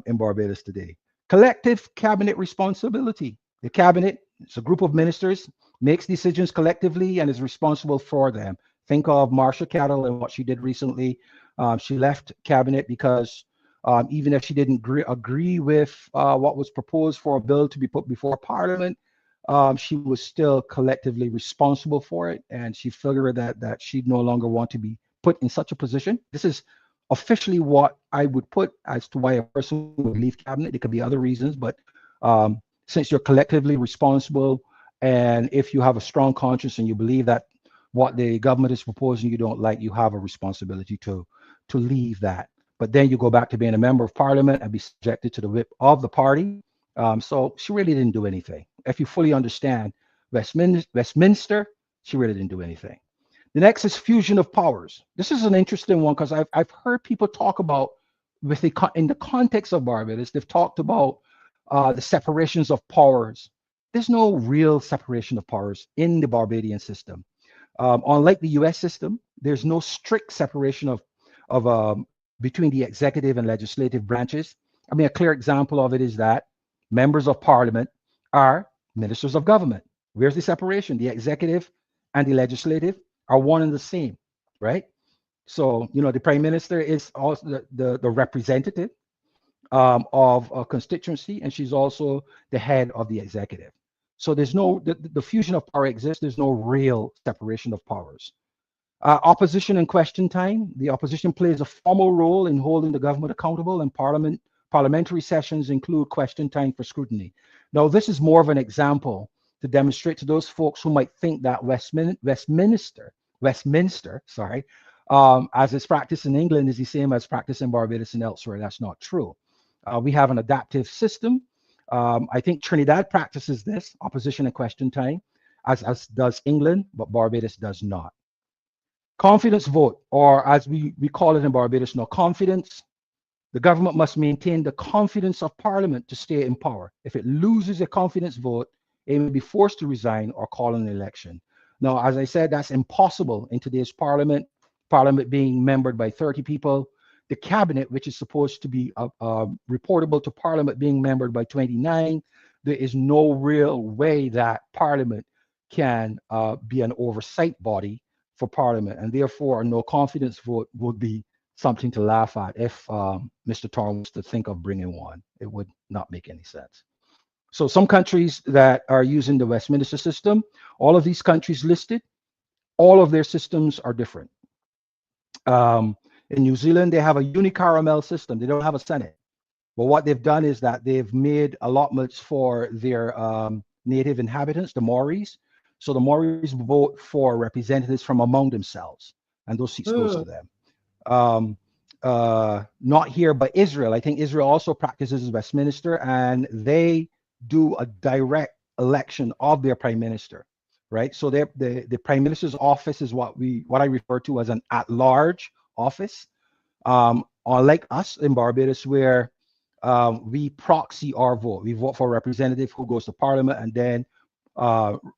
in Barbados today. Collective cabinet responsibility. The cabinet, it's a group of ministers, makes decisions collectively and is responsible for them. Think of Marcia Cattle and what she did recently. She left cabinet because even if she didn't agree with what was proposed for a bill to be put before Parliament, she was still collectively responsible for it, and she figured that she'd no longer want to be put in such a position. This is officially what I would put as to why a person would leave cabinet. There could be other reasons, but since you're collectively responsible, and if you have a strong conscience and you believe that what the government is proposing you don't like, you have a responsibility to leave that. But then you go back to being a member of Parliament and be subjected to the whip of the party. So she really didn't do anything. If you fully understand Westminster, she really didn't do anything. The next is fusion of powers. This is an interesting one because I've heard people talk about in the context of Barbados, they've talked about the separations of powers. There's no real separation of powers in the Barbadian system. Unlike the US system, there's no strict separation of between the executive and legislative branches. I mean, a clear example of it is that members of parliament are ministers of government. Where's the separation? The executive and the legislative are one and the same, right? So, you know, the prime minister is also the representative of a constituency, and she's also the head of the executive. So there's no, the fusion of power exists. There's no real separation of powers. Opposition and question time. The opposition plays a formal role in holding the government accountable, and parliamentary sessions include question time for scrutiny. Now, this is more of an example to demonstrate to those folks who might think that Westminster, as is practiced in England, is the same as practice in Barbados and elsewhere. That's not true. We have an adaptive system. I think Trinidad practices this, opposition and question time, as does England, but Barbados does not. Confidence vote, or as we call it in Barbados now, confidence. The government must maintain the confidence of Parliament to stay in power. If it loses a confidence vote, it may be forced to resign or call an election. Now, as I said, that's impossible in today's Parliament being membered by 30 people. The cabinet, which is supposed to be reportable to Parliament, being membered by 29, there is no real way that Parliament can be an oversight body for Parliament, and therefore a no confidence vote would be something to laugh at if Mr. Torn was to think of bringing one. It would not make any sense. So some countries that are using the Westminster system, all of these countries listed, all of their systems are different. In New Zealand, they have a unicameral system. They don't have a Senate. But what they've done is that they've made allotments for their native inhabitants, the Maoris. So the Maoris vote for representatives from among themselves, and those seats go to them. Not here, but Israel. I think Israel also practices Westminster, and they do a direct election of their prime minister, right? So the prime minister's office is what I refer to as an at-large office. Unlike us in Barbados, where we proxy our vote. We vote for a representative who goes to Parliament and then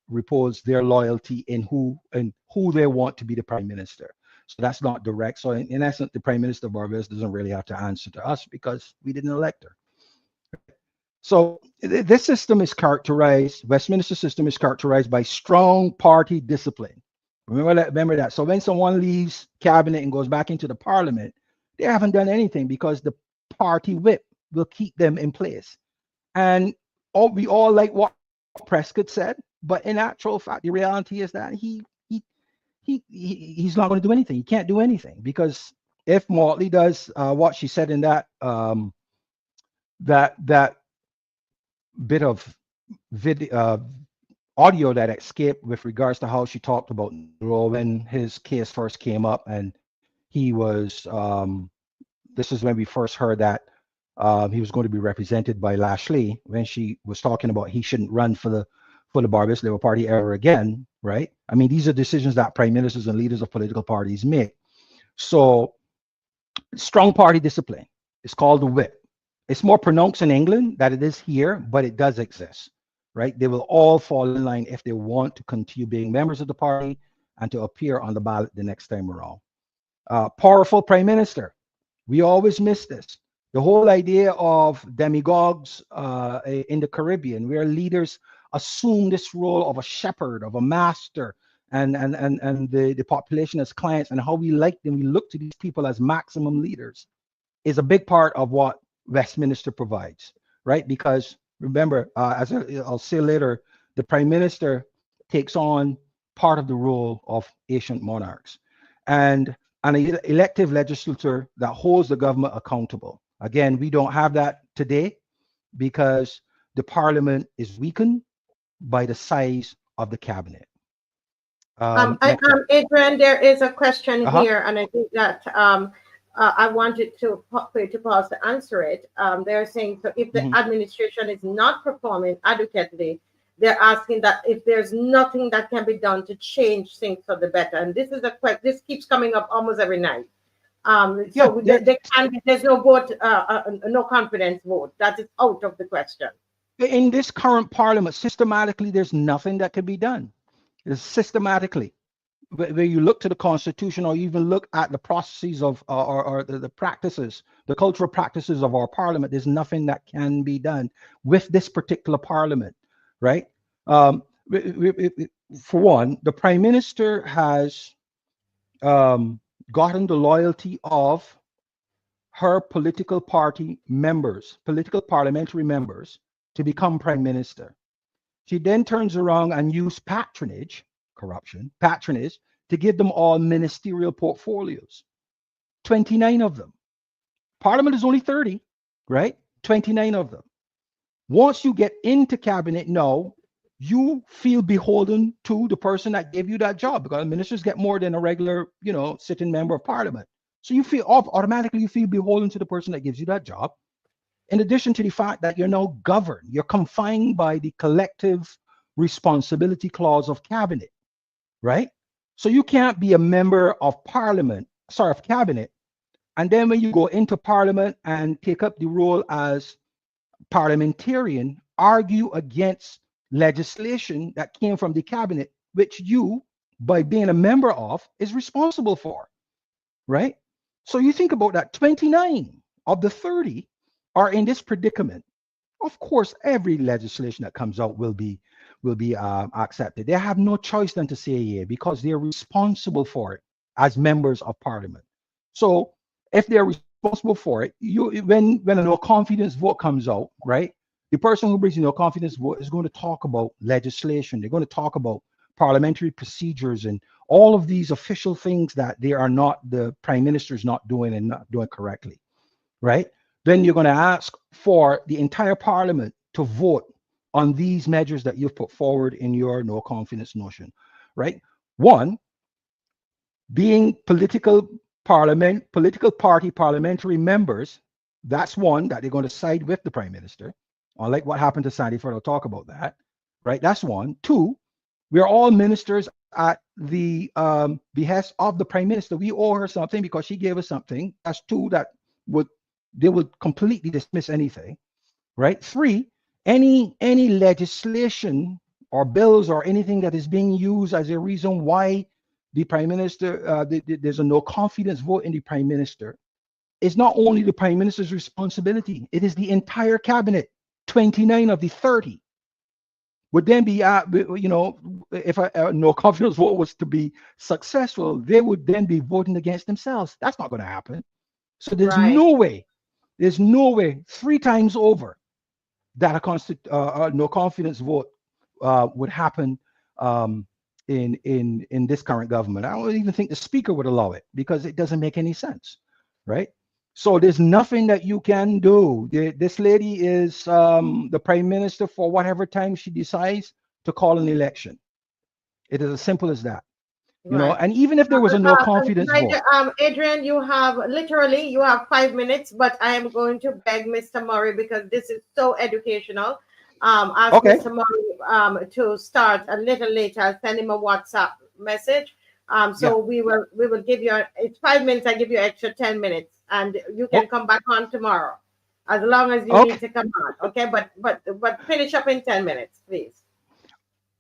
repose their loyalty in who they want to be the prime minister. So that's not direct. So in essence, the prime minister of Barbados doesn't really have to answer to us because we didn't elect her. So this system is characterized, Westminster system is characterized by strong party discipline. Remember that. So when someone leaves cabinet and goes back into the Parliament, they haven't done anything because the party whip will keep them in place. And we all like what Prescott said, but in actual fact, the reality is that he's not going to do anything. He can't do anything, because if Mottley does what she said in that that bit of video audio that escaped with regards to how she talked about when his case first came up, and he was this is when we first heard that he was going to be represented by Lashley, when she was talking about he shouldn't run for the Barbados Labour Party ever again, right? I mean, these are decisions that prime ministers and leaders of political parties make. So strong party discipline is called the whip. It's more pronounced in England than it is here, but it does exist, right? They will all fall in line if they want to continue being members of the party and to appear on the ballot the next time around. Powerful prime minister. We always miss this. The whole idea of demagogues in the Caribbean, where leaders assume this role of a shepherd, of a master, and the population as clients, and how we like them, we look to these people as maximum leaders, is a big part of what Westminster provides, right? Because remember, as I'll say later, the prime minister takes on part of the role of ancient monarchs, and an elective legislature that holds the government accountable. Again, we don't have that today because the parliament is weakened by the size of the cabinet. Adrian, there is a question here, and I think that I wanted to pause to answer it. They're saying, so if the administration is not performing adequately, they're asking that if there's nothing that can be done to change things for the better. And this is this keeps coming up almost every night. There's no vote, no confidence vote. That is out of the question. In this current parliament, systematically, there's nothing that can be done. It's systematically, where you look to the constitution or even look at the processes of or the practices, the cultural practices of our parliament, there's nothing that can be done with this particular parliament, right? For one, the prime minister has gotten the loyalty of her political party members, political parliamentary members, to become prime minister. She then turns around and uses patronage, patronage, to give them all ministerial portfolios. 29 of them. Parliament is only 30, right? 29 of them. Once you get into cabinet, no, you feel beholden to the person that gave you that job, because ministers get more than a regular, sitting member of parliament. So you feel automatically you feel beholden to the person that gives you that job. In addition to the fact that you're now governed, you're confined by the collective responsibility clause of cabinet, right? So you can't be a member of cabinet, and then when you go into parliament and take up the role as parliamentarian, argue against legislation that came from the cabinet, which you, by being a member of, is responsible for, right? So you think about that, 29 of the 30 are in this predicament. Of course, every legislation that comes out will be accepted. They have no choice than to say yeah, because they're responsible for it as members of parliament. So if they're responsible for it, when a no confidence vote comes out, right? The person who brings no confidence vote is going to talk about legislation. They're going to talk about parliamentary procedures and all of these official things that the prime minister is not doing and not doing correctly, right? Then you're going to ask for the entire parliament to vote on these measures that you've put forward in your no confidence motion, right? One, being political party parliamentary members, that's one that they're going to side with the prime minister. Unlike what happened to Sandy Ford, I'll talk about that, right? That's one. Two, we're all ministers at the behest of the prime minister. We owe her something because she gave us something. That's two that they would completely dismiss anything, right? Three, any legislation or bills or anything that is being used as a reason why the prime minister, there's a no confidence vote in the prime minister, is not only the prime minister's responsibility, it is the entire cabinet. 29 of the 30 would then be, if a no confidence vote was to be successful, they would then be voting against themselves. That's not going to happen. So there's no way 3 times over that a no confidence vote would happen in this current government. I don't even think the speaker would allow it because it doesn't make any sense, right? So there's nothing that you can do. This lady is the prime minister for whatever time she decides to call an election. It is as simple as that. You know, and even if there was a no confidence vote. Adrian, you have 5 minutes, but I am going to beg Mr. Murray, because this is so educational. Ask Mr. Murray to start a little later. Send him a WhatsApp message. We will give you it's 5 minutes. I give you extra 10 minutes, and you can come back on tomorrow, as long as you need to come on. Okay, but finish up in 10 minutes, please.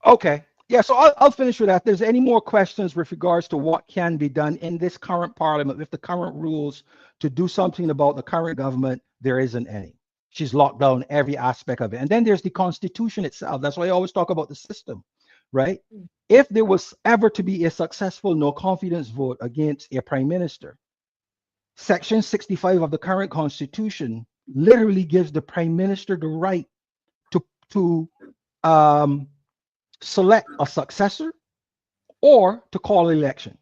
Okay. Yeah, so I'll finish with that. If there's any more questions with regards to what can be done in this current parliament with the current rules to do something about the current government, there isn't any. She's locked down every aspect of it. And then there's the constitution itself. That's why I always talk about the system, right? If there was ever to be a successful no confidence vote against a prime minister, Section 65 of the current constitution literally gives the prime minister the right to select a successor or to call an election,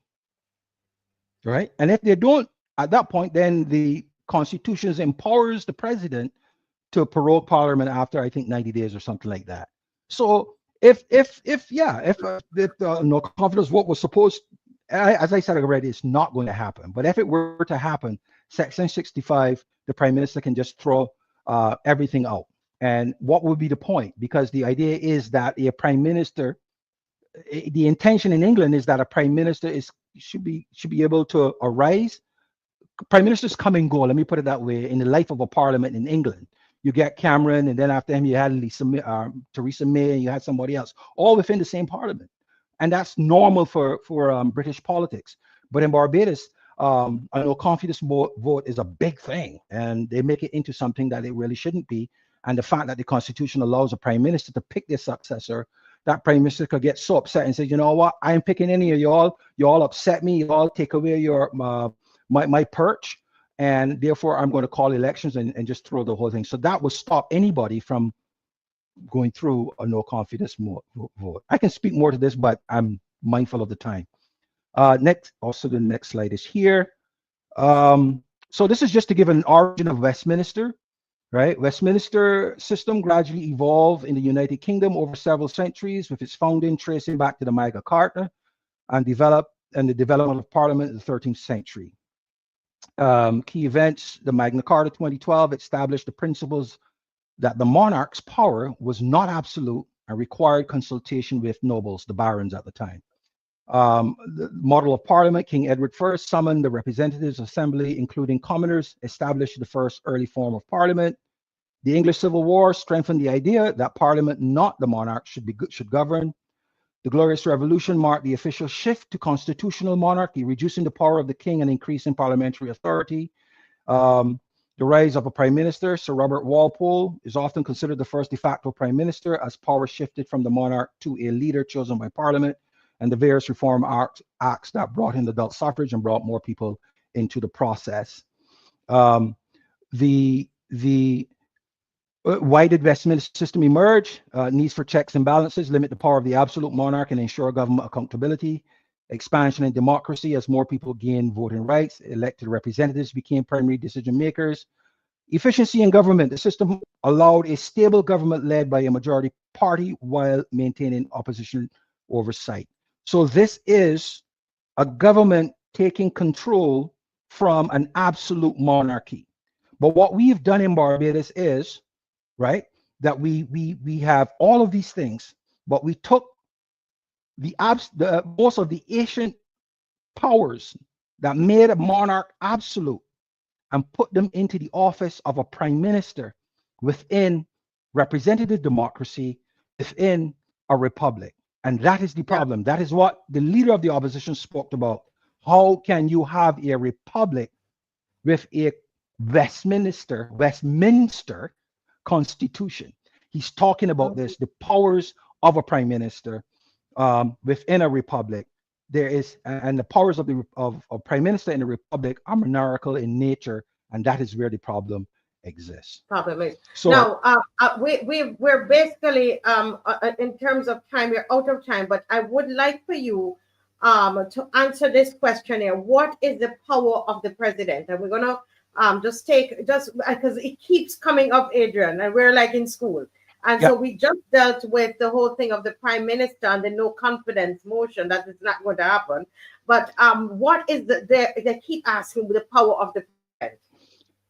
right? And if they don't, at that point, then the constitution empowers the president to prorogue parliament after, I think, 90 days or something like that. So if the no confidence vote was supposed, as I said already, it's not going to happen. But if it were to happen, Section 65, the prime minister can just throw everything out And what would be the point? Because the idea is that a prime minister, the intention in England is that a prime minister should be able to arise. Prime ministers come and go, let me put it that way, in the life of a parliament in England. You get Cameron, and then after him you had Theresa May, and you had somebody else, all within the same parliament. And that's normal for British politics. But in Barbados, I know confidence vote is a big thing, and they make it into something that it really shouldn't be. And the fact that the Constitution allows a prime minister to pick their successor, that prime minister could get so upset and say, you know what, I ain't picking any of y'all. Y'all upset me. Y'all take away your my perch, and therefore I'm going to call elections and just throw the whole thing. So that would stop anybody from going through a no confidence vote. I can speak more to this, but I'm mindful of the time. Next, also the next slide is here. So this is just to give an origin of Westminster, right? Westminster system gradually evolved in the United Kingdom over several centuries, with its founding tracing back to the Magna Carta and the development of Parliament in the 13th century. Key events: the Magna Carta 2012 established the principles that the monarch's power was not absolute and required consultation with nobles, the barons at the time. The model of Parliament, King Edward I summoned the Representatives Assembly, including commoners, established the first early form of Parliament. The English Civil War strengthened the idea that Parliament, not the monarch, should govern. The Glorious Revolution marked the official shift to constitutional monarchy, reducing the power of the king and increasing parliamentary authority. The rise of a prime minister, Sir Robert Walpole, is often considered the first de facto prime minister, as power shifted from the monarch to a leader chosen by Parliament, and the various reform acts that brought in adult suffrage and brought more people into the process. Why did Westminster system emerge? Needs for checks and balances, limit the power of the absolute monarch and ensure government accountability. Expansion in democracy as more people gained voting rights. Elected representatives became primary decision makers. Efficiency in government. The system allowed a stable government led by a majority party while maintaining opposition oversight. So this is a government taking control from an absolute monarchy. But what we've done in Barbados is, right, that we have all of these things, but we took most of the ancient powers that made a monarch absolute and put them into the office of a prime minister within representative democracy, within a republic. And that is the problem. That is what the leader of the opposition spoke about. How can you have a republic with a Westminster constitution? He's talking about this, the powers of a prime minister within a republic. There is, and the powers of the prime minister in a republic are monarchical in nature, and that is where the problem exists. So now we're basically in terms of time, we're out of time, but I would like for you to answer this question here. What is the power of the president? And we're gonna just because it keeps coming up, Adrian, and we're like in school. And so we just dealt with the whole thing of the prime minister and the no confidence motion that is not going to happen. But what is they keep asking the power of the president?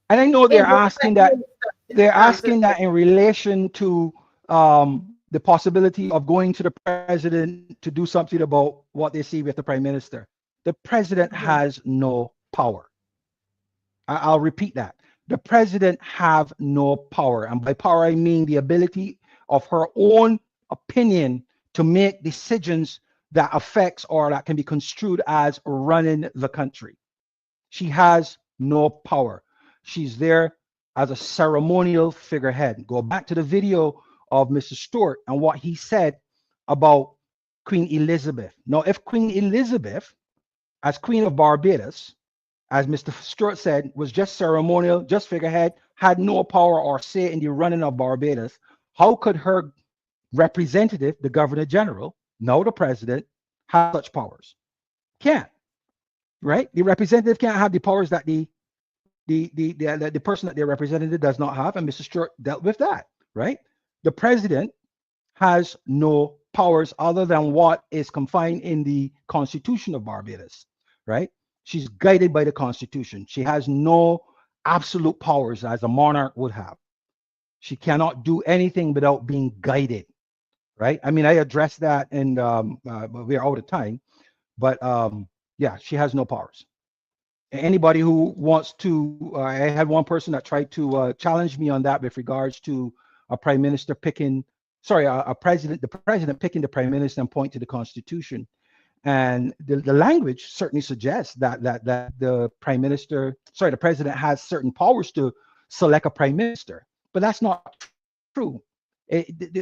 And I know they're asking that in relation to the possibility of going to the president to do something about what they see with the prime minister. The president has no power. I'll repeat that. The president have no power. And by power, I mean the ability of her own opinion to make decisions that affects or that can be construed as running the country. She has no power. She's there as a ceremonial figurehead. Go back to the video of Mr. Stewart and what he said about Queen Elizabeth. Now, if Queen Elizabeth, as Queen of Barbados, as Mr. Stewart said, was just ceremonial, just figurehead, had no power or say in the running of Barbados, how could her representative, the Governor General, now the president, have such powers? Can't, right? The representative can't have the powers that the person that their representative does not have, and Mr. Stewart dealt with that, right? The president has no powers other than what is confined in the Constitution of Barbados, right? She's guided by the Constitution. She has no absolute powers as a monarch would have. She cannot do anything without being guided, right? I mean, I addressed that, and we're out of time, but yeah, she has no powers. Anybody who wants to, I had one person that tried to challenge me on that with regards to a prime minister picking, sorry, the president picking the prime minister and point to the Constitution. And the language certainly suggests that the prime minister, sorry, the president has certain powers to select a prime minister, but that's not true.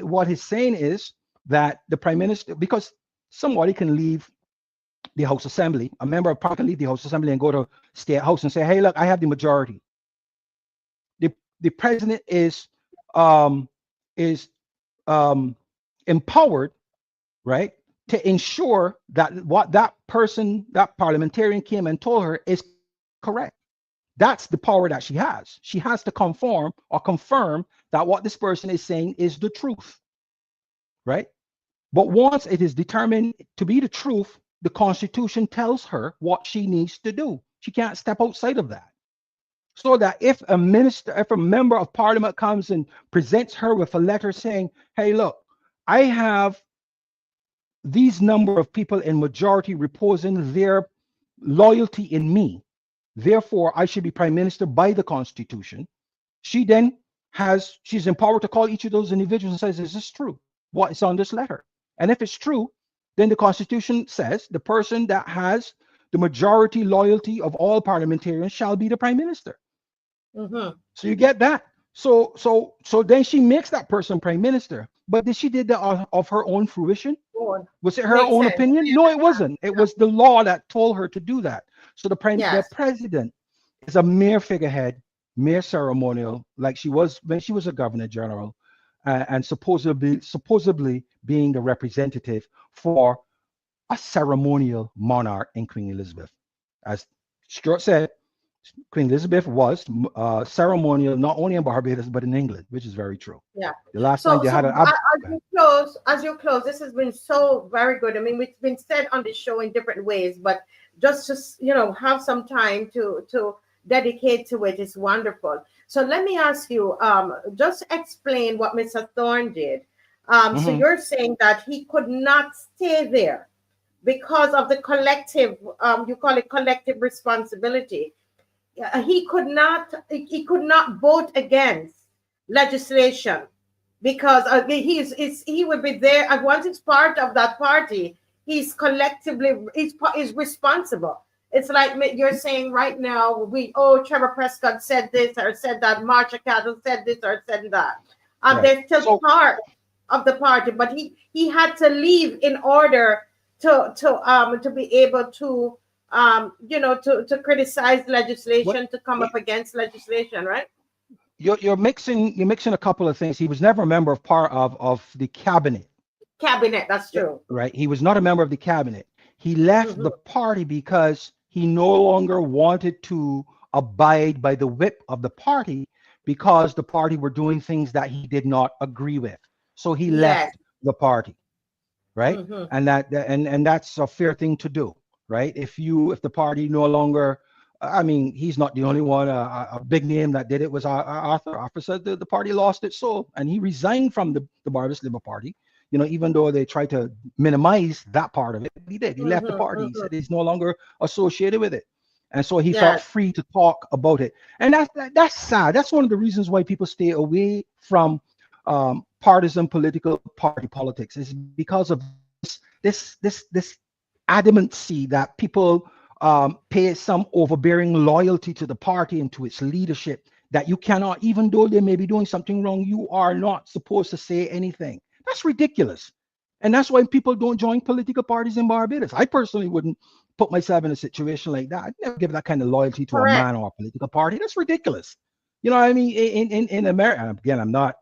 What he's saying is that the prime minister, because somebody can leave the House Assembly, a member of Parliament can leave the House Assembly and go to State House and say, hey, look, I have the majority. The president is empowered, right, to ensure that what that person, that parliamentarian came and told her is correct. That's the power that she has. She has to conform or confirm that what this person is saying is the truth, right? But once it is determined to be the truth, the Constitution tells her what she needs to do. She can't step outside of that. So that if a minister, if a member of Parliament comes and presents her with a letter saying, hey, look, I have these number of people in majority reposing their loyalty in me, therefore I should be prime minister by the Constitution, she then she's empowered to call each of those individuals and says, is this true? What is on this letter? And if it's true, then the Constitution says the person that has the majority loyalty of all parliamentarians shall be the prime minister. So you get that. So then she makes that person prime minister. But did she did that of her own fruition? Was it her own opinion? No, it wasn't. It was the law that told her to do that. So the president is a mere figurehead, mere ceremonial, like she was when she was a governor general, and supposedly being the representative for a ceremonial monarch in Queen Elizabeth. As Stuart said, Queen Elizabeth was ceremonial not only in Barbados but in England, which is very true. Yeah. The last time they had an as you close, this has been so very good. I mean, it's been said on the show in different ways, but just to have some time to dedicate to it is wonderful. So let me ask you, just explain what Mr. Thorne did. So you're saying that he could not stay there because of the collective, you call it collective responsibility. He could not vote against legislation because he would be there, and once he's part of that party, he's collectively is responsible. It's like you're saying right now, Trevor Prescott said this or said that, Marsha Cattle said this or said that. They're still part of the party, but he had to leave in order to be able to to criticize legislation, to come up against legislation, right? You're mixing a couple of things. He was never a member of the cabinet. Cabinet, that's true. Right. He was not a member of the cabinet. He left the party because he no longer wanted to abide by the whip of the party because the party were doing things that he did not agree with. So he left the party. Right. And that's a fair thing to do. Right. If the party no longer, I mean, he's not the only one. A big name that did it was Arthur. Arthur said the party lost its soul, and he resigned from the Barbados Labour Party. Even though they tried to minimize that part of it, he did. He left the party. He said he's no longer associated with it, and so he felt free to talk about it. And that's sad. That's one of the reasons why people stay away from partisan political party politics, is because of this adamancy that people pay some overbearing loyalty to the party and to its leadership, that you cannot, even though they may be doing something wrong, you are not supposed to say anything. That's ridiculous. And that's why people don't join political parties in Barbados. I personally wouldn't put myself in a situation like that. I'd never give that kind of loyalty to a man or a political party. That's ridiculous. You know what I mean? In America, again, I'm not,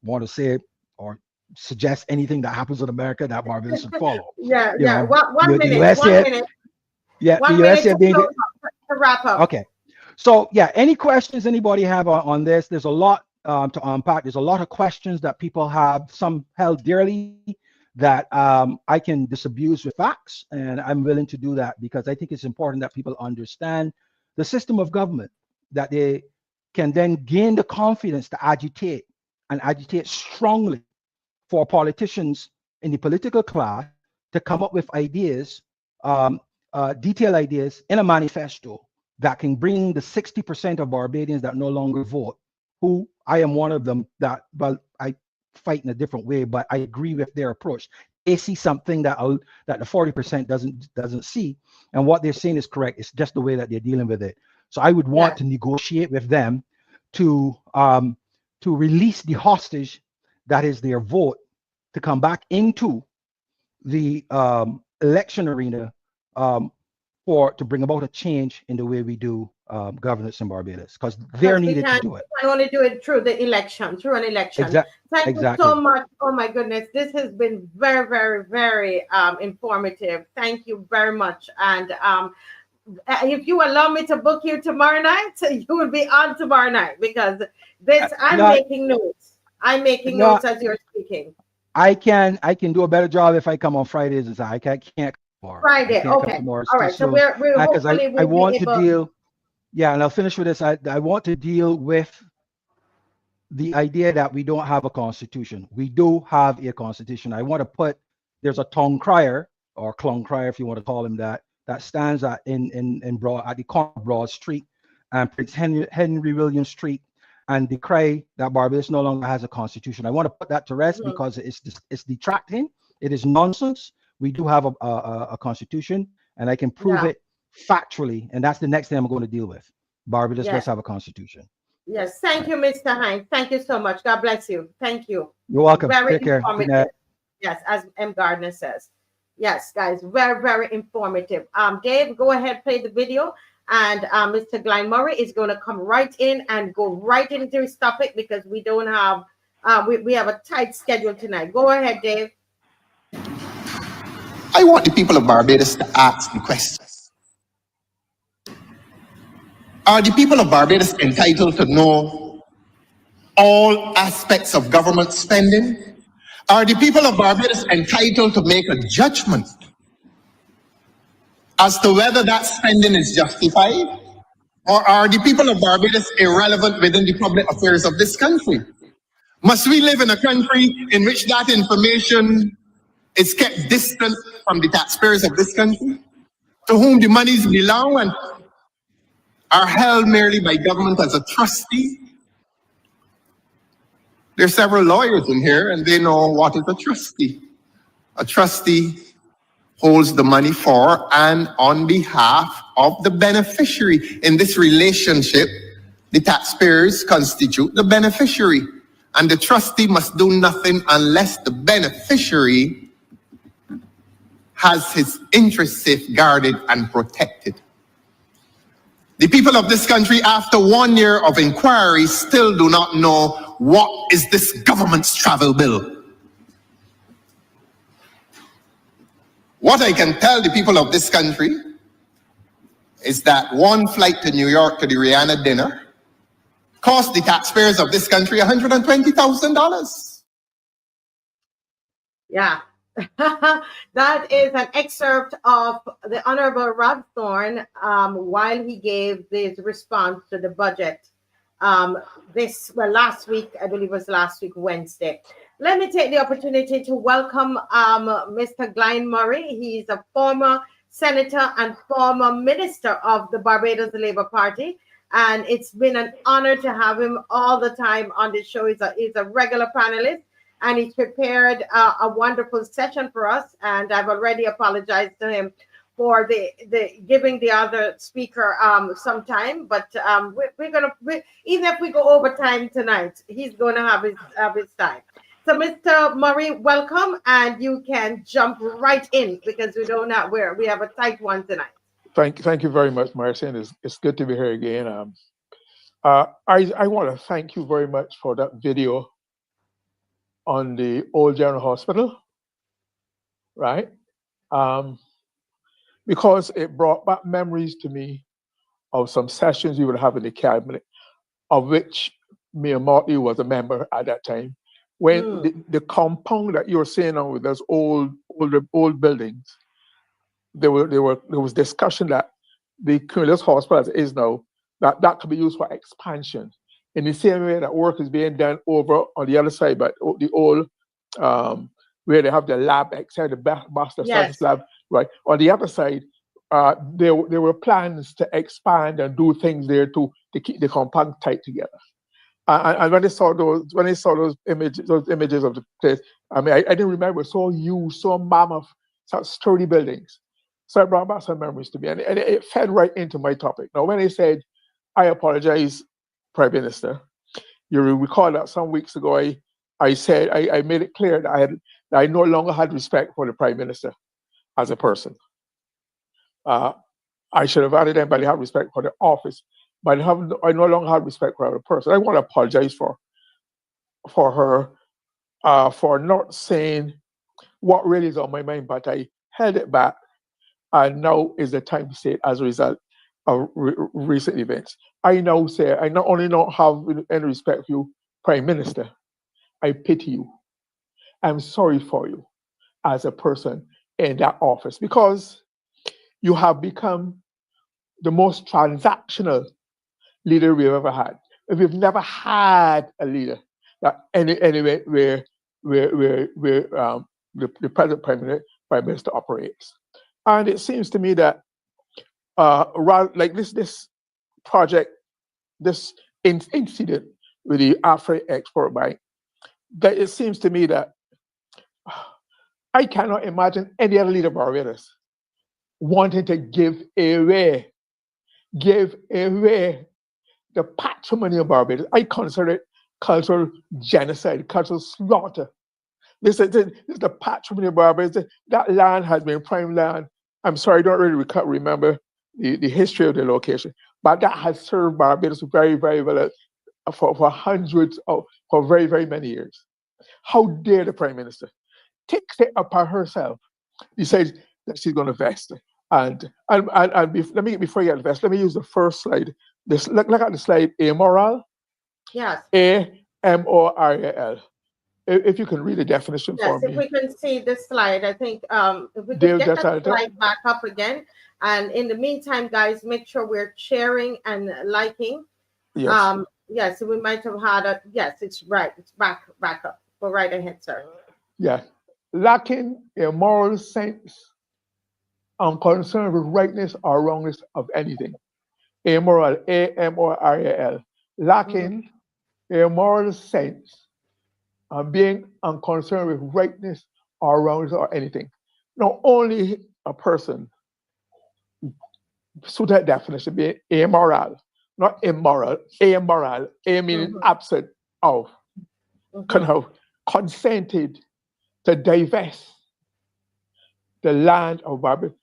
want to say or suggest anything that happens in America that Barbados should follow. One minute. Yeah, one the US minute to wrap up. Okay. So any questions anybody have on this? There's a lot to unpack. There's a lot of questions that people have, some held dearly, that I can disabuse with facts, and I'm willing to do that because I think it's important that people understand the system of government that they can then gain the confidence to agitate and agitate strongly for politicians in the political class to come up with ideas, detailed ideas in a manifesto that can bring the 60% of Barbadians that no longer vote, who I am one of them, that, well, I fight in a different way, but I agree with their approach. They see something that the 40% doesn't see, and what they're saying is correct. It's just the way that they're dealing with it. So I would want to negotiate with them to release the hostage that is their vote, to come back into the election arena to bring about a change in the way we do governance in Barbados, because they're needed to do it. I want to do it through the election, through an election. Thank you so much. Oh my goodness, this has been very, very, very informative. Thank you very much. And if you allow me to book you tomorrow night, you will be on tomorrow night, because this I'm making notes. I'm making notes as you're speaking. I can do a better job if I come on Fridays. And I can't. Friday, okay. All right, so we're hopefully I want to deal. Yeah, and I'll finish with this. I want to deal with the idea that we don't have a constitution. We do have a constitution. I want to put, there's a tongue crier, or clung crier, if you want to call him that stands at the corner of Broad Street and Prince Henry William Street, and decry that Barbados no longer has a constitution. I want to put that to rest because it's detracting. It is nonsense. We do have a constitution, and I can prove it factually, and that's the next thing I'm going to deal with. Barbados does have a constitution. Yes, thank you, Mr. Hines. Thank you so much. God bless you. Thank you. You're welcome. Very Take care. informative. Yes, as M. Gardner says. Yes, guys, very, very informative. Dave, go ahead, play the video, and Mr. GLYNE Murray is going to come right in and go right into his topic, because we don't have we have a tight schedule tonight. Go ahead, Dave. I want the people of Barbados to ask the question. Are the people of Barbados entitled to know all aspects of government spending? Are the people of Barbados entitled to make a judgment as to whether that spending is justified? Or are the people of Barbados irrelevant within the public affairs of this country? Must we live in a country in which that information is kept distant from the taxpayers of this country, to whom the monies belong and are held merely by government as a trustee? There are several lawyers in here, and they know what is a trustee. A trustee holds the money for and on behalf of the beneficiary. In this relationship, the taxpayers constitute the beneficiary, and the trustee must do nothing unless the beneficiary has his interests safeguarded and protected. The people of this country, after 1 year of inquiry, still do not know what is this government's travel bill. What I can tell the people of this country is that one flight to New York to the Rihanna dinner cost the taxpayers of this country $120,000. Yeah. That is an excerpt of the Honorable Rod Thorne while he gave his response to the budget last week, I believe it was last week, Wednesday. Let me take the opportunity to welcome Mr. GLYNE Murray. He's a former senator and former minister of the Barbados Labour Party, and it's been an honor to have him all the time on the show. He's a regular panelist, and he's prepared a wonderful session for us. And I've already apologized to him for the giving the other speaker some time, but we're gonna even if we go over time tonight, he's gonna have his time. So, Mr. Murray, welcome, and you can jump right in because we have a tight one tonight. Thank you very much, Marcin. It's good to be here again. I want to thank you very much for that video on the Old General Hospital, right? Because it brought back memories to me of some sessions we would have in the cabinet, of which me and Mottley was a member at that time. When the compound that you're seeing now with those old buildings, there was discussion that the Cumulus Hospital as it is now, that could be used for expansion. in the same way that work is being done over on the other side, but the old where they have the lab outside the master science lab, right? On the other side, there were plans to expand and do things there to keep the compound tight together. And when I saw those images of the place, I mean, I didn't remember so huge, so mammoth, such sturdy buildings. So it brought back some memories to me, and it fed right into my topic. Now, when I said, I apologize, Prime Minister, you recall that some weeks ago I said I made it clear that I no longer had respect for the Prime Minister as a person. I should have added them, but I have respect for the office. But I no longer have respect for the person. I want to apologize for her for not saying what really is on my mind, but I held it back, and now is the time to say it as a result of recent events. I now say I not only don't have any respect for you, Prime Minister, I pity you. I'm sorry for you as a person in that office, because you have become the most transactional leader we've ever had. We've never had a leader that anyway where the present Prime Minister operates. And it seems to me that rather like this project, this incident with the Afri Export Bank, that it seems to me that I cannot imagine any other leader of Barbados wanting to give away the patrimony of Barbados. I consider it cultural genocide, cultural slaughter. This is the patrimony of Barbados. That land has been prime land. I'm sorry, I don't really remember the history of the location, but that has served Barbados very, very well for very, very many years. How dare the Prime Minister takes it upon herself, decides that she's going to vest. And before you get vest, let me use the first slide. Look at the slide, amoral. Yes. A-M-O-R-A-L. If you can read the definition for me. Yes, if we can see the slide, I think if we can get that slide back up again. And in the meantime, guys, make sure we're sharing and liking. Yes. Yes, we might have had a, yes, it's right. It's back up. Go right ahead, sir. Yeah. Lacking a moral sense and concern with rightness or wrongness of anything. Amoral, A-M-O-R-A-L. Lacking a moral sense and being unconcerned with rightness or wrongness or anything. Not only a person, so that definition be amoral, not immoral, amoral, a meaning absent of, kind of consented to divest the land of Barbados,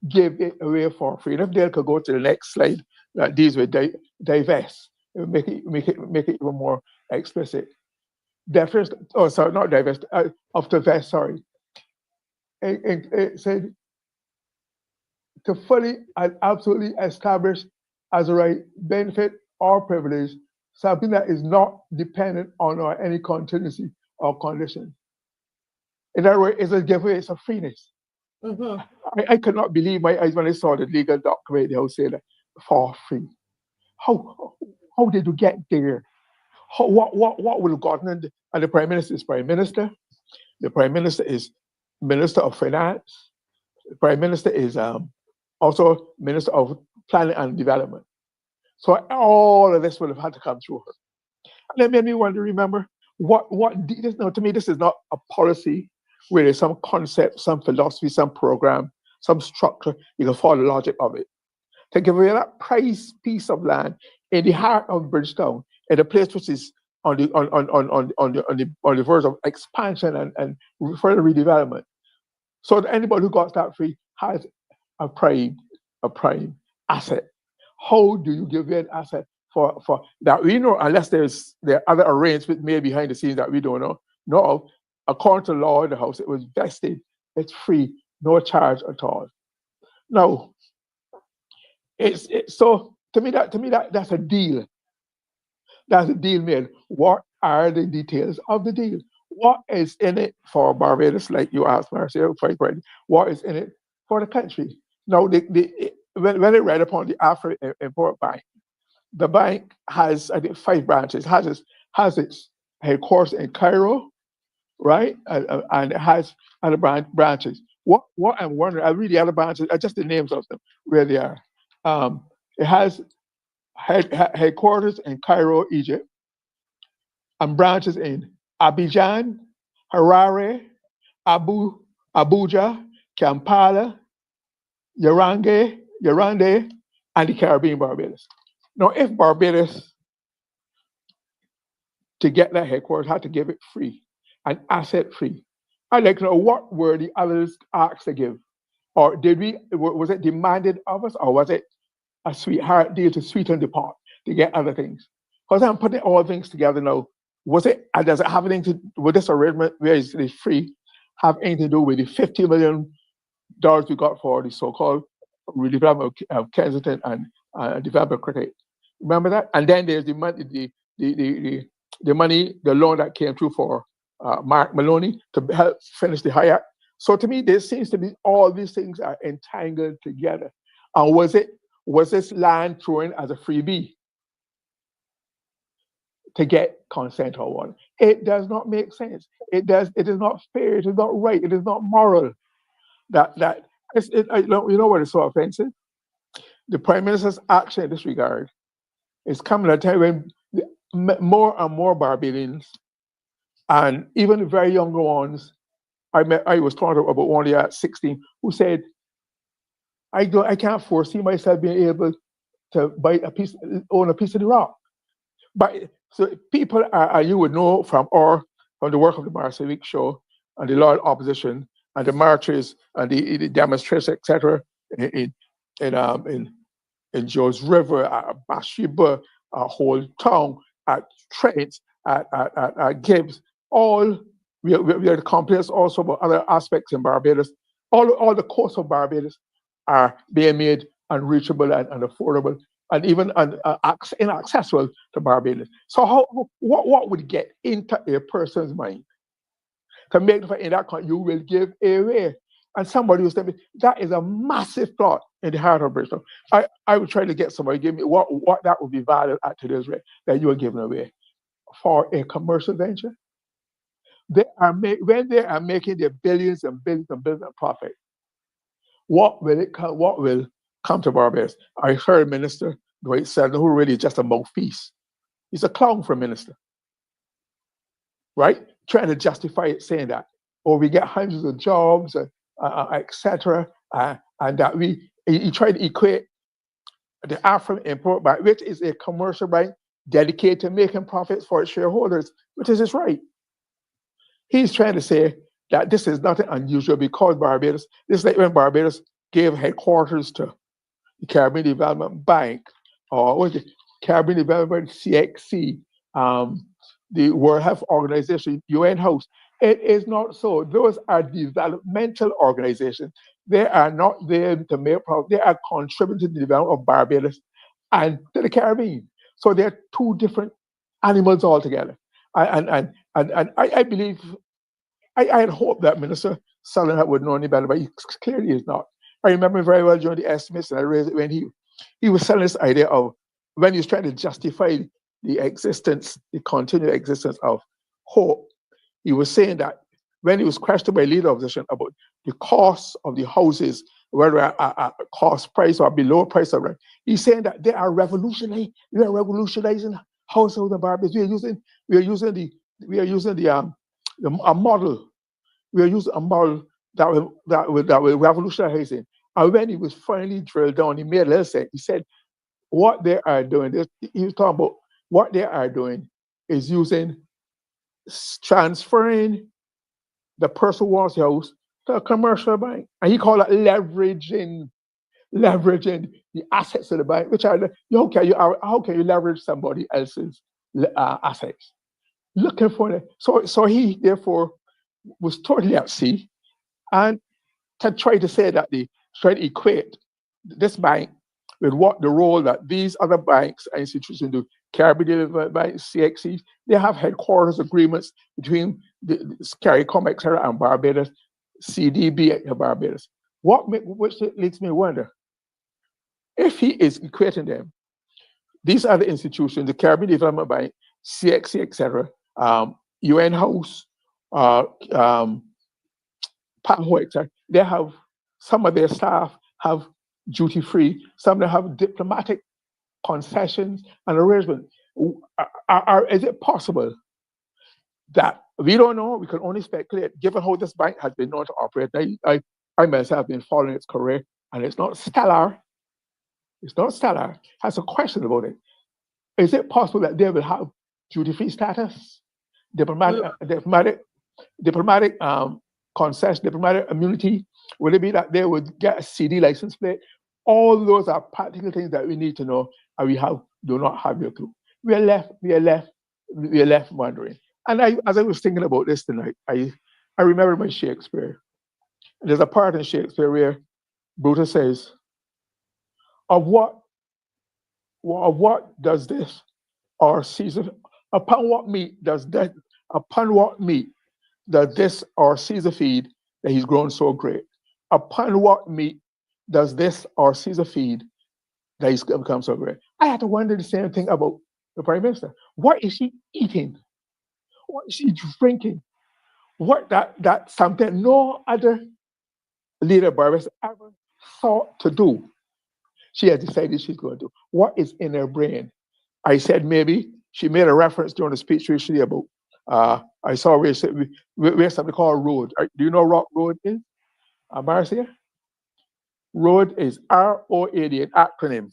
give it away for free. And if Dale could go to the next slide that deals with divest, it would make it even more explicit. Divest, oh sorry, not divest, of the vest, sorry. It said to fully and absolutely establish as a right, benefit, or privilege something that is not dependent on or any contingency or condition. In other words, it's a giveaway, it's a freeness. I could not believe my eyes when I saw the legal document. They will say that for free. How did you get there? What would have gotten in? And the Prime Minister is Prime Minister. The Prime Minister is Minister of Finance. The Prime Minister is also Minister of Planning and Development. So all of this would have had to come through her. And that made me wonder, remember, to me, this is not a policy where there's some concept, some philosophy, some program, some structure. You can follow the logic of it. To give away that price piece of land in the heart of Bridgetown, in a place which is on the verge of expansion and further redevelopment, so that anybody who got that free has a prime asset. How do you give away an asset for that we know, unless there are other arrangements made behind the scenes that we don't know? No, according to law in the house, it was vested, it's free, no charge at all. Now, so to me that's a deal. That's a deal made. What are the details of the deal? What is in it for Barbados, like you asked, Marcia, what is in it for the country? Now, when I read upon the Afri Export Bank, The bank has, I think, 5 branches. Has its headquarters in Cairo, right? And it has other branches. What I'm wondering, I read the other branches, just the names of them, where they are. It has headquarters in Cairo, Egypt, and branches in Abidjan, Harare, Abuja, Kampala, Yaoundé, and the Caribbean, Barbados. Now, if Barbados, to get that headquarters, had to give it free and asset free, I'd like to know what were the others asked to give, or was it demanded of us, or was it a sweetheart deal to sweeten the pot to get other things? Because I'm putting all things together now. Does it have anything to with this arrangement where it's free? Have anything to do with the $50 million we got for the so-called redevelopment of Kensington and developer credit? Remember that? And then there's the money, the loan that came through for Mark Maloney to help finish the Hayek. So to me, there seems to be all these things are entangled together. And was this land thrown as a freebie to get consent or what? It does not make sense. It is not fair. It is not right. It is not moral. You know what is so offensive? The Prime Minister's action in this regard is coming at a time when more and more Barbadians, and even the very younger ones, I was talking about one at 16 who said, I can't foresee myself being able to own a piece of the rock. But so people are you would know from the work of the CIVIC show and the loyal opposition and the marches and the demonstrations, etc. in George River, at Bathsheba, at Holetown, at Trent, at Gibbs, all we are complaints also about other aspects in Barbados. All the coasts of Barbados are being made unreachable and affordable, and even inaccessible to Barbados. So what would get into a person's mind to make the fact in that country you will give away? And somebody was telling me that is a massive thought in the heart of Bristol. I would try to get somebody to give me what that would be valued at today's rate that you are giving away for a commercial venture. When they are making their billions and billions and billions of profit, what will come to Barbados? I heard Minister Dwight Seldon, who really is just a mouthpiece. He's a clown for a minister, right? Trying to justify it, saying that, or we get hundreds of jobs, etc., and that he tried to equate the African import bank, which is a commercial bank dedicated to making profits for its shareholders, which is his right. He's trying to say that this is nothing unusual because Barbados, this is like when Barbados gave headquarters to the Caribbean Development Bank, or what is it, Caribbean Development CXC, the World Health Organization, UN House. It is not so. Those are developmental organizations. They are not there to make profit. They are contributing to the development of Barbados and to the Caribbean. So they're two different animals altogether. And I believe, I had hoped that Minister Sullivan would know any better, but he clearly is not. I remember very well during the estimates, and I raised it when he was selling this idea of when he was trying to justify the continued existence of hope. He was saying that when he was questioned by leader opposition about the cost of the houses, whether at cost price or below price of rent, he's saying that they are revolutionizing households in Barbados. We are using a model. We are using a model that will revolutionize it. And when he was finally drilled down, he made a little sense. He said, what they are doing, he was talking about what they are doing is transferring the person who wants the house to a commercial bank. And he called it leveraging the assets of the bank, which are, how can you leverage somebody else's assets? Looking for it. So he therefore was totally at sea, and to try to say that try to equate this bank with what the role that these other banks and institutions do. Caribbean Development Bank, CXCs, they have headquarters agreements between the CARICOM, etc., and Barbados, CDB at Barbados. Which leads me to wonder, if he is equating them, these other institutions, the Caribbean Development Bank, CXC, etc., UN House, PAHO, etc., they have, some of their staff have duty-free, some of them have diplomatic concessions and arrangements. Is it possible that we don't know? We can only speculate, given how this bank has been known to operate. I myself have been following its career, and it's not stellar. It's not stellar. Has a question about it. Is it possible that they will have duty-free status, diplomatic concession, diplomatic immunity? Would it be that they would get a CD license plate? All those are practical things that we need to know, and we do not have a clue. We are left wondering. And as I was thinking about this tonight, I remember my Shakespeare. There's a part in Shakespeare where Brutus says, of what does this or Caesar, upon what meat does this or Caesar feed that he's grown so great? Upon what meat does this or Caesar feed that he's become so great? I had to wonder the same thing about the Prime Minister. What is she eating? What is she drinking? What that something no other leader Barbados ever thought to do. She has decided she's going to do. What is in her brain? I said maybe she made a reference during the speech recently about I saw where something called road. Do you know what road is? Marcia? Road is ROAD, an acronym.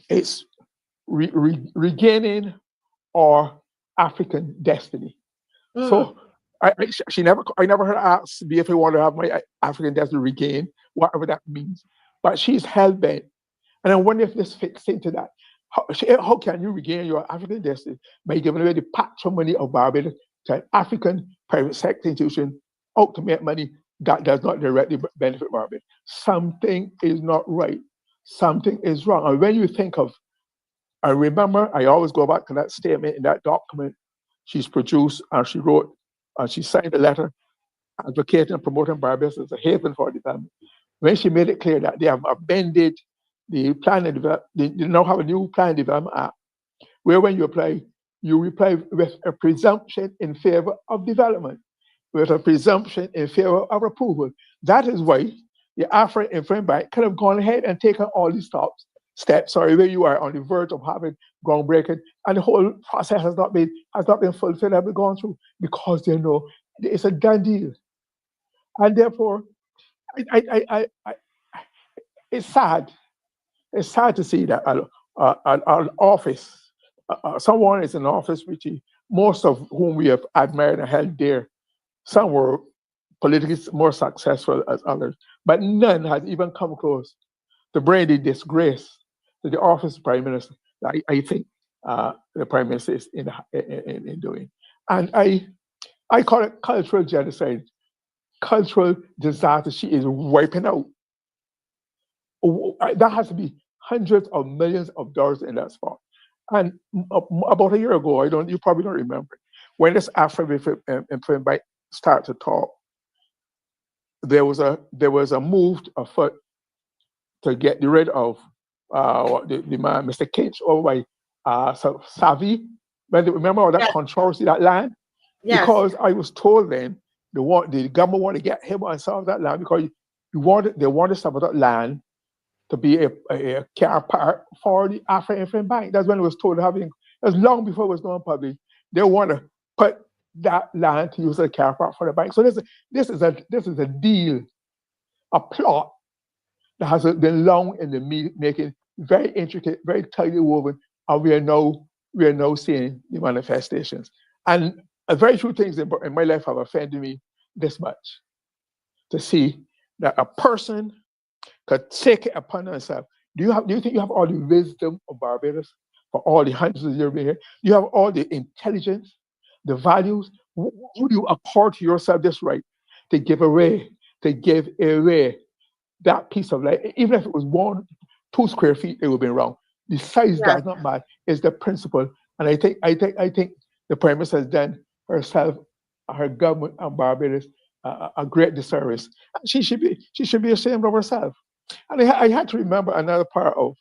It's regaining our African destiny. So I never heard her ask me if I want to have my African destiny regained, whatever that means. But she's hell-bent. And I wonder if this fits into that. How can you regain your African destiny by giving away the patrimony of Barbados to an African private sector institution out to make money that does not directly benefit Barbados? Something is not right. Something is wrong. And when you think of, I remember, I always go back to that statement in that document she's produced, and she wrote, and she signed a letter advocating and promoting Barbados as a haven for development. When she made it clear that they have amended the plan and development, they now have a new plan and development act, where when you apply with a presumption in favor of development, with a presumption in favor of approval. That is why the African Infant Bank could have gone ahead and taken all these steps, where you are on the verge of having groundbreaking, and the whole process has not been fulfilled, has been gone through, because they know it's a done deal. And therefore, it's sad. It's sad to see that an office, someone is in office which most of whom we have admired and held dear. Some were politically more successful as others, but none has even come close to bring the disgrace to the office of Prime Minister that I think the Prime Minister is in doing. And I call it cultural genocide, cultural disaster. She is wiping out. That has to be hundreds of millions of dollars in that spot. And about a year ago, you probably don't remember, when this African Infant Bank started to talk, there was a move afoot to get rid of the man, Mr. Kinch, over by CIVIC. Remember all that controversy, that land? Yes. Because I was told then the government wanted to get him on some of that land because they wanted some of that land to be a car park for the African Infant Bank. That's when it was told having. It was long before it was known public. They want to put that land to use as a car park for the bank. So this is a deal, a plot that has been long in the making, very intricate, very tightly woven, and we are now seeing the manifestations. And very few things in my life have offended me this much, to see that a person could take it upon herself. Do you think you have all the wisdom of Barbados for all the hundreds of years here? Do you have all the intelligence, the values? Would you accord to yourself this right to give away that piece of land? Even if it was 2 square feet, it would be wrong. The size does not matter. It's the principle. And I think the Prime Minister has done herself, her government, and Barbados a great disservice. She should be ashamed of herself. And I had to remember another part of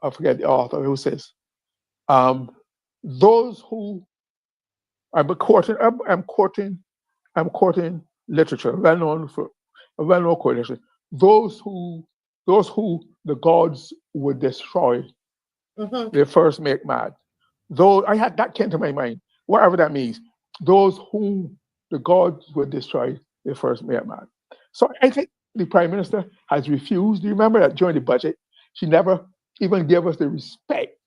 I forget the author who says, those who I'm quoting literature, well-known quote literature. Those who the gods would destroy, they first make mad. That came to my mind. Whatever that means, those whom the gods would destroy, they first make mad. So I think the Prime Minister has refused. Do you remember that during the budget, she never even gave us the respect,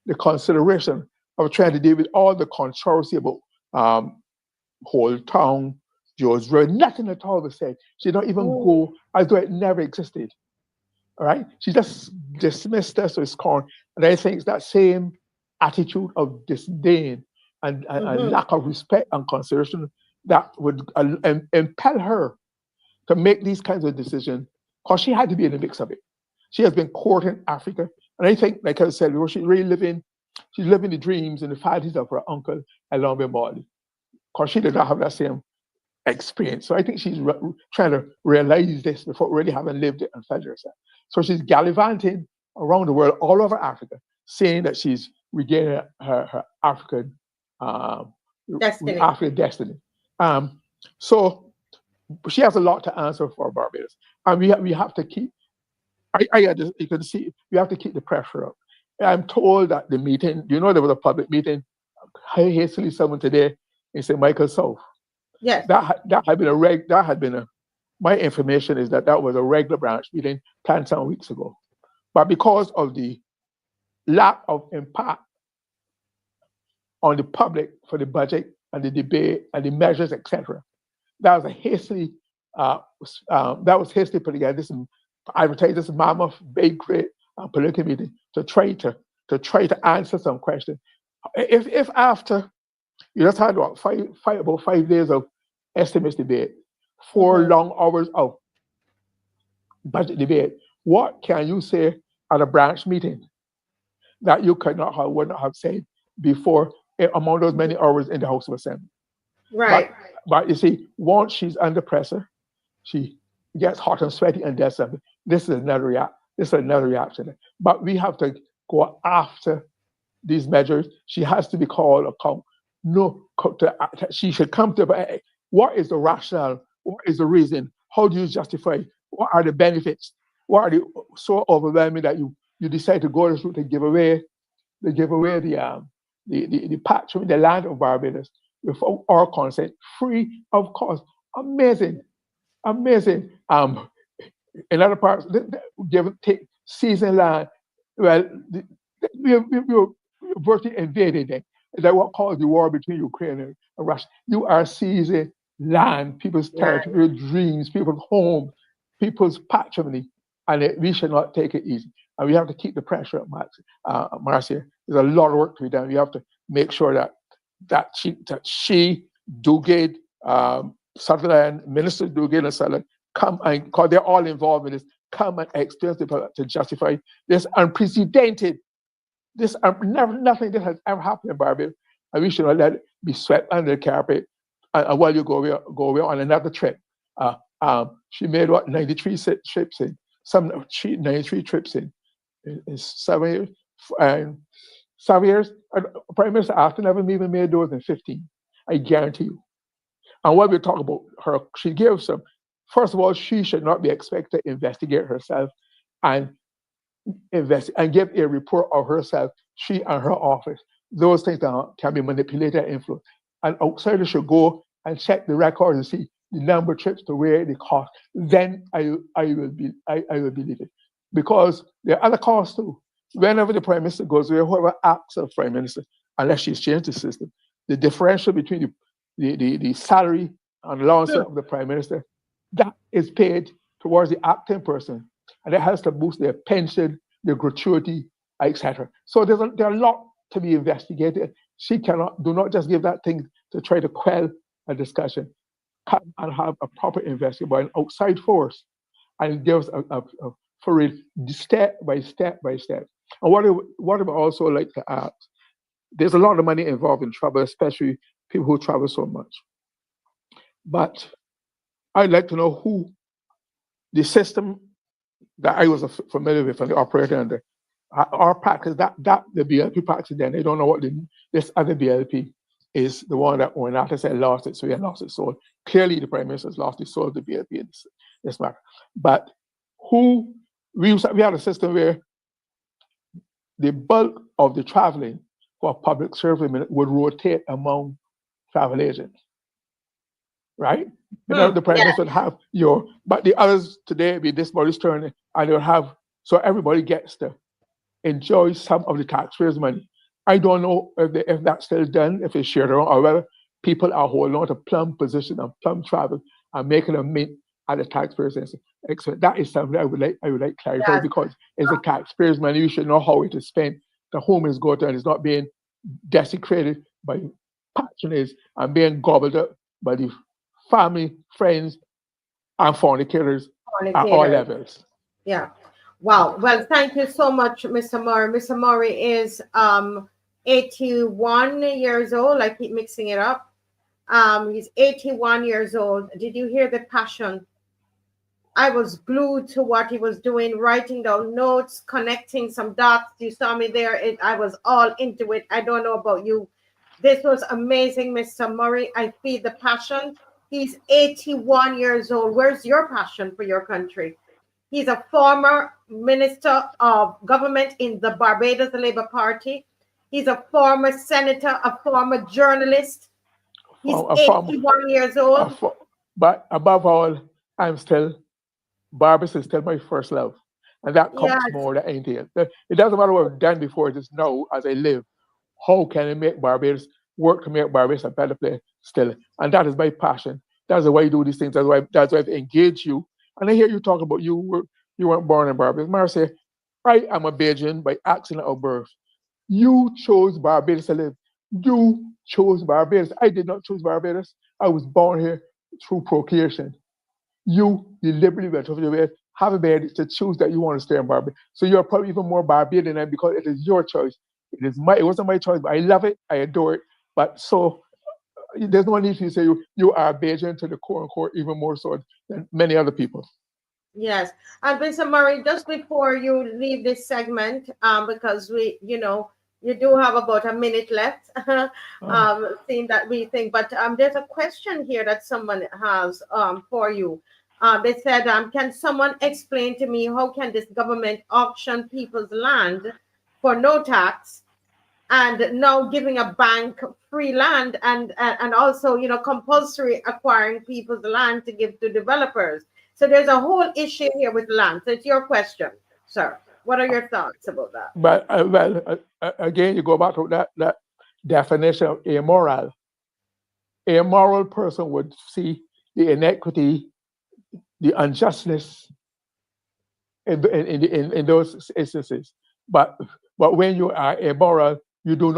the consideration of trying to deal with all the controversy about Holetown, George Road, nothing at all was said. She don't even go as though it never existed. All right? She just dismissed us with scorn. And I think it's that same attitude of disdain and lack of respect and consideration that would impel her to make these kinds of decisions, because she had to be in the mix of it. She has been courting Africa. And I think, like I said, she's living the dreams and the fantasies of her uncle along with Mottley, because she did not have that same experience. So I think she's trying to realize this before really having lived it and felt herself. So she's gallivanting around the world, all over Africa, saying that she's regaining her African destiny. So she has a lot to answer for Barbados, and we have to keep. You can see we have to keep the pressure up. I'm told that the meeting, there was a public meeting, hastily summoned today in St. Michael's South. Yes. That had been my information is that was a regular branch meeting planned some weeks ago. But because of the lack of impact on the public for the budget and the debate and the measures, etc., that was hastily put together. This advertised this mammoth, big, great political meeting to try to answer some questions. If after you just had about 5 days of estimates debate, 4 long hours of budget debate, what can you say at a branch meeting that you would not have said before among those many hours in the House of Assembly? Right. But you see, once she's under pressure, she gets hot and sweaty and does something. This is another reaction. But we have to go after these measures. She has to be called account. She should come to what is the rationale? What is the reason? How do you justify? What are the benefits? What are the so overwhelming that you decide to go this route to give away the patrimony, the land of Barbados without our consent, free of cost? Amazing. In other parts, take seasoned land. Well, we're virtually invading them. That's what caused the war between Ukraine and Russia. You are seizing land, people's territory, dreams, people's homes, people's patrimony, and we should not take it easy. And we have to keep the pressure up, Marcia. There's a lot of work to be done. We have to make sure that she, Dugard, Sutherland, Minister Dugard and Sutherland, come and, because they're all involved in this, come and experience to justify this unprecedented, nothing that has ever happened in Barbados, and we should not let it be swept under the carpet. And while you go away on another trip, she made 93 trips in, 93 trips in 7 years. And 7 years, Prime Minister Afton never even made those in 15. I guarantee you. And what we talk about her, she gives some. First of all, she should not be expected to investigate herself and give a report of herself, she and her office. Those things can be manipulated and influenced. And outsiders should go and check the records and see the number of trips to where they cost. Then I will believe it. Because there are other costs too. Whenever the Prime Minister goes there, whoever acts as Prime Minister, unless she's changed the system, the differential between the salary and allowance of the Prime Minister, that is paid towards the acting person, and it has to boost their pension, their gratuity, etc. So there are a lot to be investigated. She do not just give that thing to try to quell a discussion. Come and have a proper investigation by an outside force, and it gives for it step by step. And what I would also like to ask, there's a lot of money involved in travel, especially people who travel so much. But I'd like to know who the system that I was familiar with and the operator under our practice, that the BLP practice, then they don't know what this other BLP is, the one that when after said lost its way and lost its soul. Clearly, the Prime Minister's lost his soul of the BLP in this matter. But we had a system where the bulk of the traveling for public service would rotate among travel agents, right? The Prime Minister would have but the others today be this body's turn, and they'll have, so everybody gets to enjoy some of the taxpayers' money. I don't know if that's still done, if it's shared around, or whether people are holding on to plum position and plum travel and making a mint at the taxpayers' expense. That is something I would like clarified, because it's the taxpayers' money. You should know how it is spent, to whom it's going to, and it's not being desecrated by patronage and being gobbled up by the family, friends, and fornicators at all levels. Yeah. Wow. Well, thank you so much, Mr. Murray. Mr. Murray is 81 years old. I keep mixing it up. He's 81 years old. Did you hear the passion? I was glued to what he was doing, writing down notes, connecting some dots. You saw me there. I was all into it. I don't know about you. This was amazing, Mr. Murray. I feel the passion. He's 81 years old. Where's your passion for your country? He's a former minister of government in the Barbados Labour Party. He's a former senator, a former journalist. He's 81 years old. But above all, Barbados is still my first love. And that comes more than anything else. It doesn't matter what I've done before, it is now as I live. How can I make Barbados work to make Barbados a better place still? And that is my passion. That's the way I do these things. That's why I've engaged you. And I hear you talk about you weren't born in Barbados. Marcy, I am a Bajan by accident of birth. You chose Barbados to live. You chose Barbados. I did not choose Barbados. I was born here through procreation. You deliberately went over your way, have a bed to choose that you want to stay in Barbados. So you're probably even more Barbadian than because it is your choice. It wasn't my choice, but I love it. I adore it. But so there's no need for you to say you are a Bajan to the core and core, even more so than many other people. Yes. And Mr. Murray, just before you leave this segment, because you do have about a minute left, seeing that we think, but there's a question here that someone has for you. They said, can someone explain to me how can this government auction people's land for no tax, and now giving a bank free land and also, compulsory acquiring people's land to give to developers? So there's a whole issue here with land. So it's your question, sir. What are your thoughts about that? But again, you go back to that definition of immoral. A moral person would see the inequity, the unjustness in those instances. But when you are immoral, you do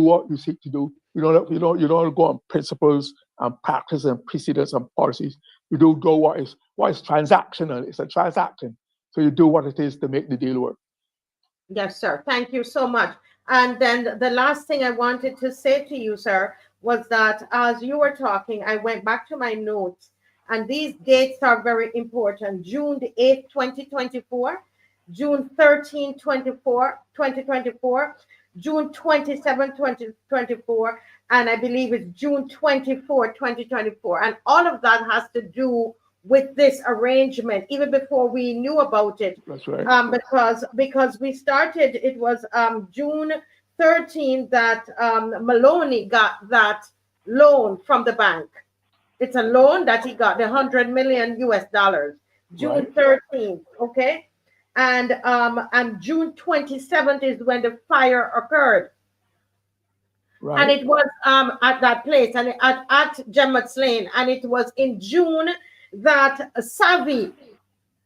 what you seek to do. You don't go on principles and practice and precedents and policies. You do what is transactional. It's a transaction. So you do what it is to make the deal work. Yes, sir. Thank you so much. And then the last thing I wanted to say to you, sir, was that as you were talking, I went back to my notes, and these dates are very important. June the 8th, 2024, June 13, 2024, June 27, 2024, and I believe it's June 24, 2024. And all of that has to do with this arrangement, even before we knew about it. That's right. Because we started, it was June 13 that Maloney got that loan from the bank. It's a loan that he got, the $100 million US. June 13th, okay? And June 27th is when the fire occurred. Right. And it was at that place, and at Jemmots Lane, and it was in June that CIVIC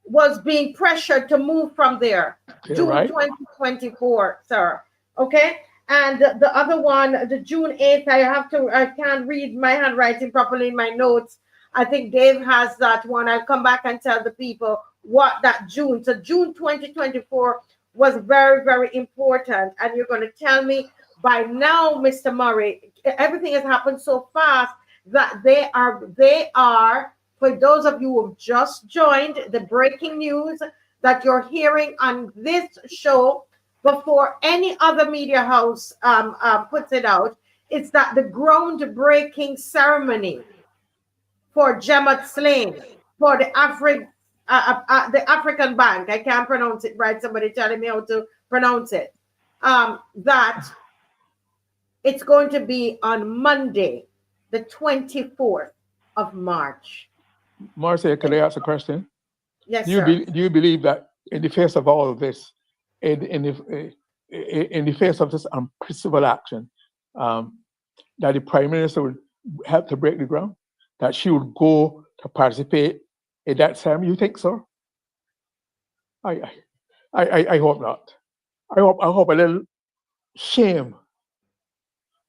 was being pressured to move from there. Yeah, June 2024, sir. Okay? And the other one, the June 8th, I can't read my handwriting properly in my notes. I think Dave has that one. I'll come back and tell the people what that June. So June 2024 was very, very important. And you're going to tell me by now, Mr. Murray, everything has happened so fast that they are, for those of you who have just joined, the breaking news that you're hearing on this show, before any other media house puts it out, is that the groundbreaking ceremony for Jemmots Lane, for the African Bank, I can't pronounce it right, somebody telling me how to pronounce it, that it's going to be on Monday, the 24th of March. Marcia, can I ask a question? Yes, do you believe that in the face of all of this, in the face of this unprecedented action, that the Prime Minister would help to break the ground? That she would go to participate in that ceremony? You think so? I hope not. I hope a little shame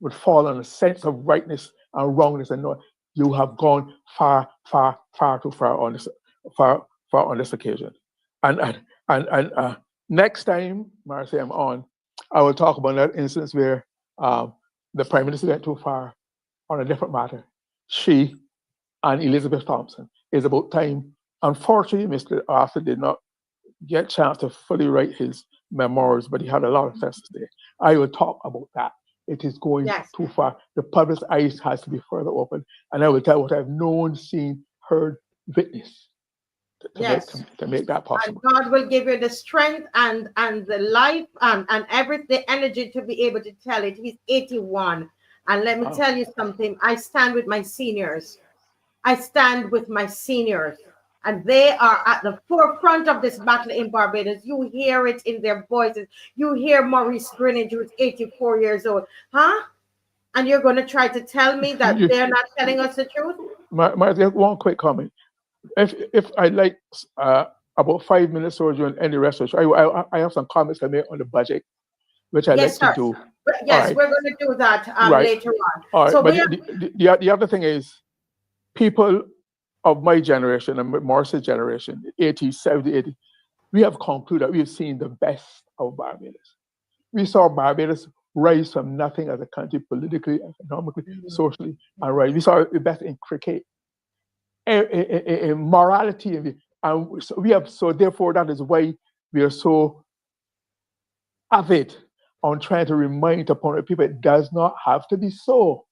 would fall on a sense of rightness and wrongness, and know you have gone far too far on this occasion. And next time, Marcia, I'm on, I will talk about that instance where the Prime Minister went too far on a different matter. She and Elizabeth Thompson. It's about time. Unfortunately, Mr. Arthur did not get a chance to fully write his memoirs, but he had a lot of things to say. I will talk about that. It is going too far. The public's eyes has to be further open, and I will tell what I've known, seen, heard, witnessed to make that possible. And God will give you the strength and the life and everything, the energy to be able to tell it. He's 81. And let me tell you something. I stand with my seniors. I stand with my seniors. And they are at the forefront of this battle in Barbados. You hear it in their voices. You hear Maurice Greenidge, who's 84 years old. Huh? And you're going to try to tell me that they're not telling us the truth? One quick comment. If I like about 5 minutes or during any research, I have some comments to make on the budget, which I like to do. Yes, we're going to do that later on. All right, so but the other thing is, people of my generation and Marcia's generation, 80s, 70s, 80s, we have concluded we have seen the best of Barbados. We saw Barbados rise from nothing as a country, politically, economically, socially, and right. We saw the best in cricket, in morality, and so therefore that is why we are so avid on trying to remind upon people it does not have to be so.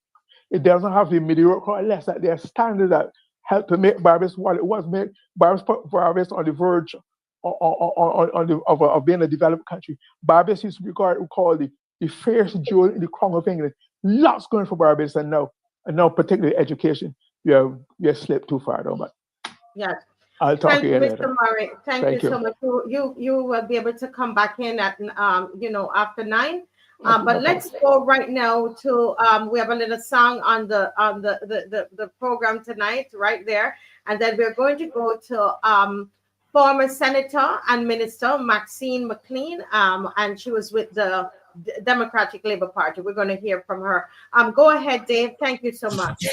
It doesn't have to be mediocre or less. That there are standards that help to make Barbados what it was, make Barbados on the verge of being a developed country. Barbados used to be called the fairest jewel in the crown of England. Lots going for Barbados, and now particularly education, we have slipped too far, though. But yes. I'll talk to you Mr. later. Murray. Thank you so much. You will be able to come back in at after 9. But let's go right now to we have a little song on the program tonight, right there, and then we're going to go to former Senator and Minister Maxine McCLEAN, and she was with the Democratic Labour Party. We're going to hear from her. Go ahead, Dave. Thank you so much.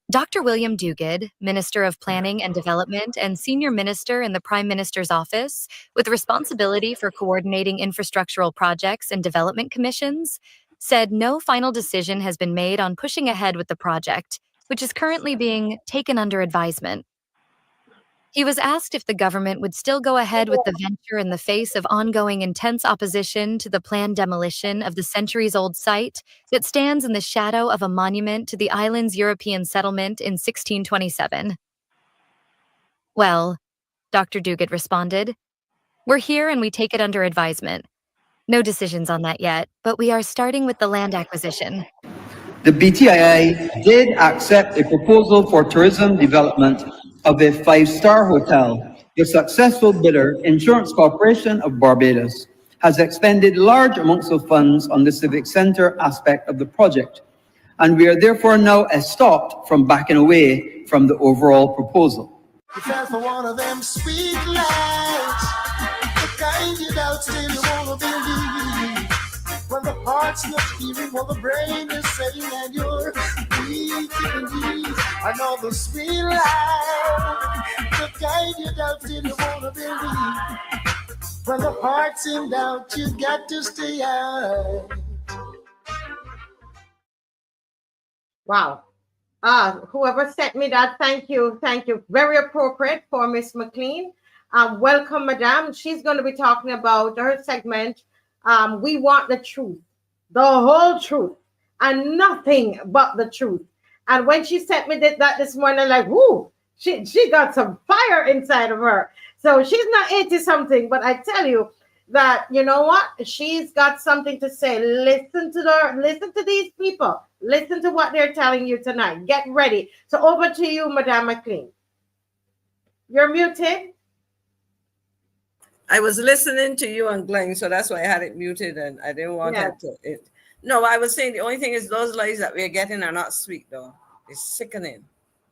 Dr. William Duguid, Minister of Planning and Development and Senior Minister in the Prime Minister's Office, with responsibility for coordinating infrastructural projects and development commissions, said no final decision has been made on pushing ahead with the project, which is currently being taken under advisement. He was asked if the government would still go ahead with the venture in the face of ongoing intense opposition to the planned demolition of the centuries-old site that stands in the shadow of a monument to the island's European settlement in 1627. Well, Dr. Duguid responded, "We're here and we take it under advisement. No decisions on that yet, but we are starting with the land acquisition." The BTII did accept a proposal for tourism development of a 5-star hotel. The successful bidder, Insurance Corporation of Barbados, has expended large amounts of funds on the civic centre aspect of the project, and we are therefore now stopped from backing away from the overall proposal. Because for one of them sweet lights, the kind you doubt still you wanna believe. When the heart's not hearing what the brain is saying, and you're weak in the knees. Another sweet light, the kind you doubt still you wanna believe. When the heart's in doubt, you got to stay out. Wow. Whoever sent me that, thank you. Very appropriate for Miss McCLEAN. Welcome, Madame. She's going to be talking about her segment. We want the truth, the whole truth, and nothing but the truth. And when she sent me that this morning, like, whoo, she got some fire inside of her. So she's not 80 something, but I tell you that, you know what? She's got something to say. Listen to these people. Listen to what they're telling you tonight. Get ready. So over to you, Madame McCLEAN. You're muted. I was listening to you on GLYNE, so that's why I had it muted, and I didn't want it. No, I was saying the only thing is those lies that we're getting are not sweet, though. It's sickening.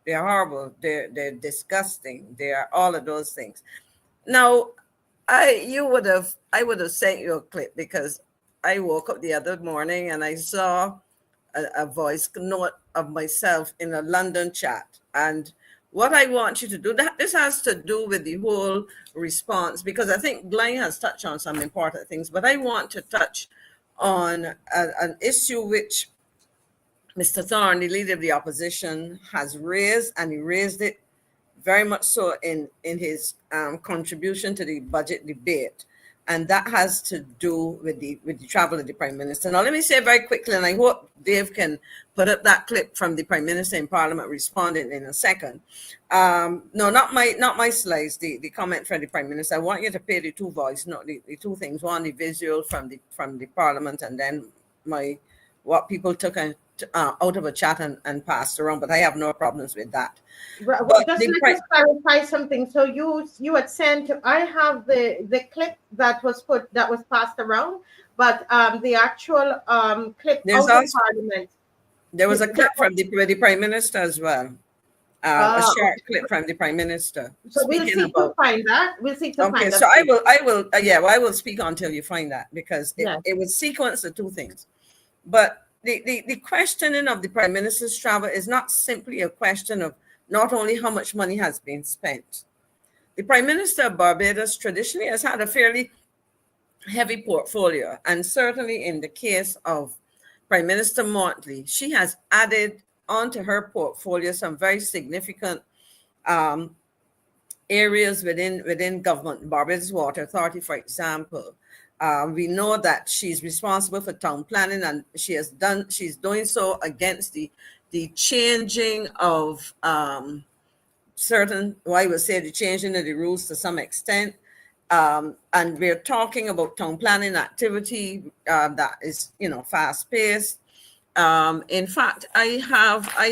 They're horrible. They're disgusting. They are all of those things. Now, I would have sent you a clip because I woke up the other morning and I saw a voice note of myself in a London chat. And what I want you to do, this has to do with the whole response, because I think GLYNE has touched on some important things, but I want to touch on an issue which Mr. Thorne, the leader of the opposition, has raised, and he raised it very much so in his contribution to the budget debate. And that has to do with the travel of the Prime Minister. Now, let me say very quickly, and I hope Dave can put up that clip from the Prime Minister in Parliament responding in a second. No, not my slides, the comment from the Prime Minister. I want you to pay the two voice, not the two things. One, the visual from the Parliament, and then what people took out of a chat and passed around, but I have no problems with that. Well, just let me clarify something. So you had sent. I have the clip that was passed around, but the actual clip out of Parliament. There was a clip from the Prime Minister as well. A short clip from the Prime Minister. So we'll see to find that. We'll see to find that. So I will speak until you find that, because it would sequence the two things. But the questioning of the Prime Minister's travel is not simply a question of not only how much money has been spent. The Prime Minister of Barbados traditionally has had a fairly heavy portfolio, and certainly in the case of Prime Minister Mottley, she has added onto her portfolio some very significant areas within government. Barbados Water Authority, for example. We know that she's responsible for town planning, and she's doing so against the changing of the changing of the rules to some extent. And we're talking about town planning activity that is, fast paced. In fact, I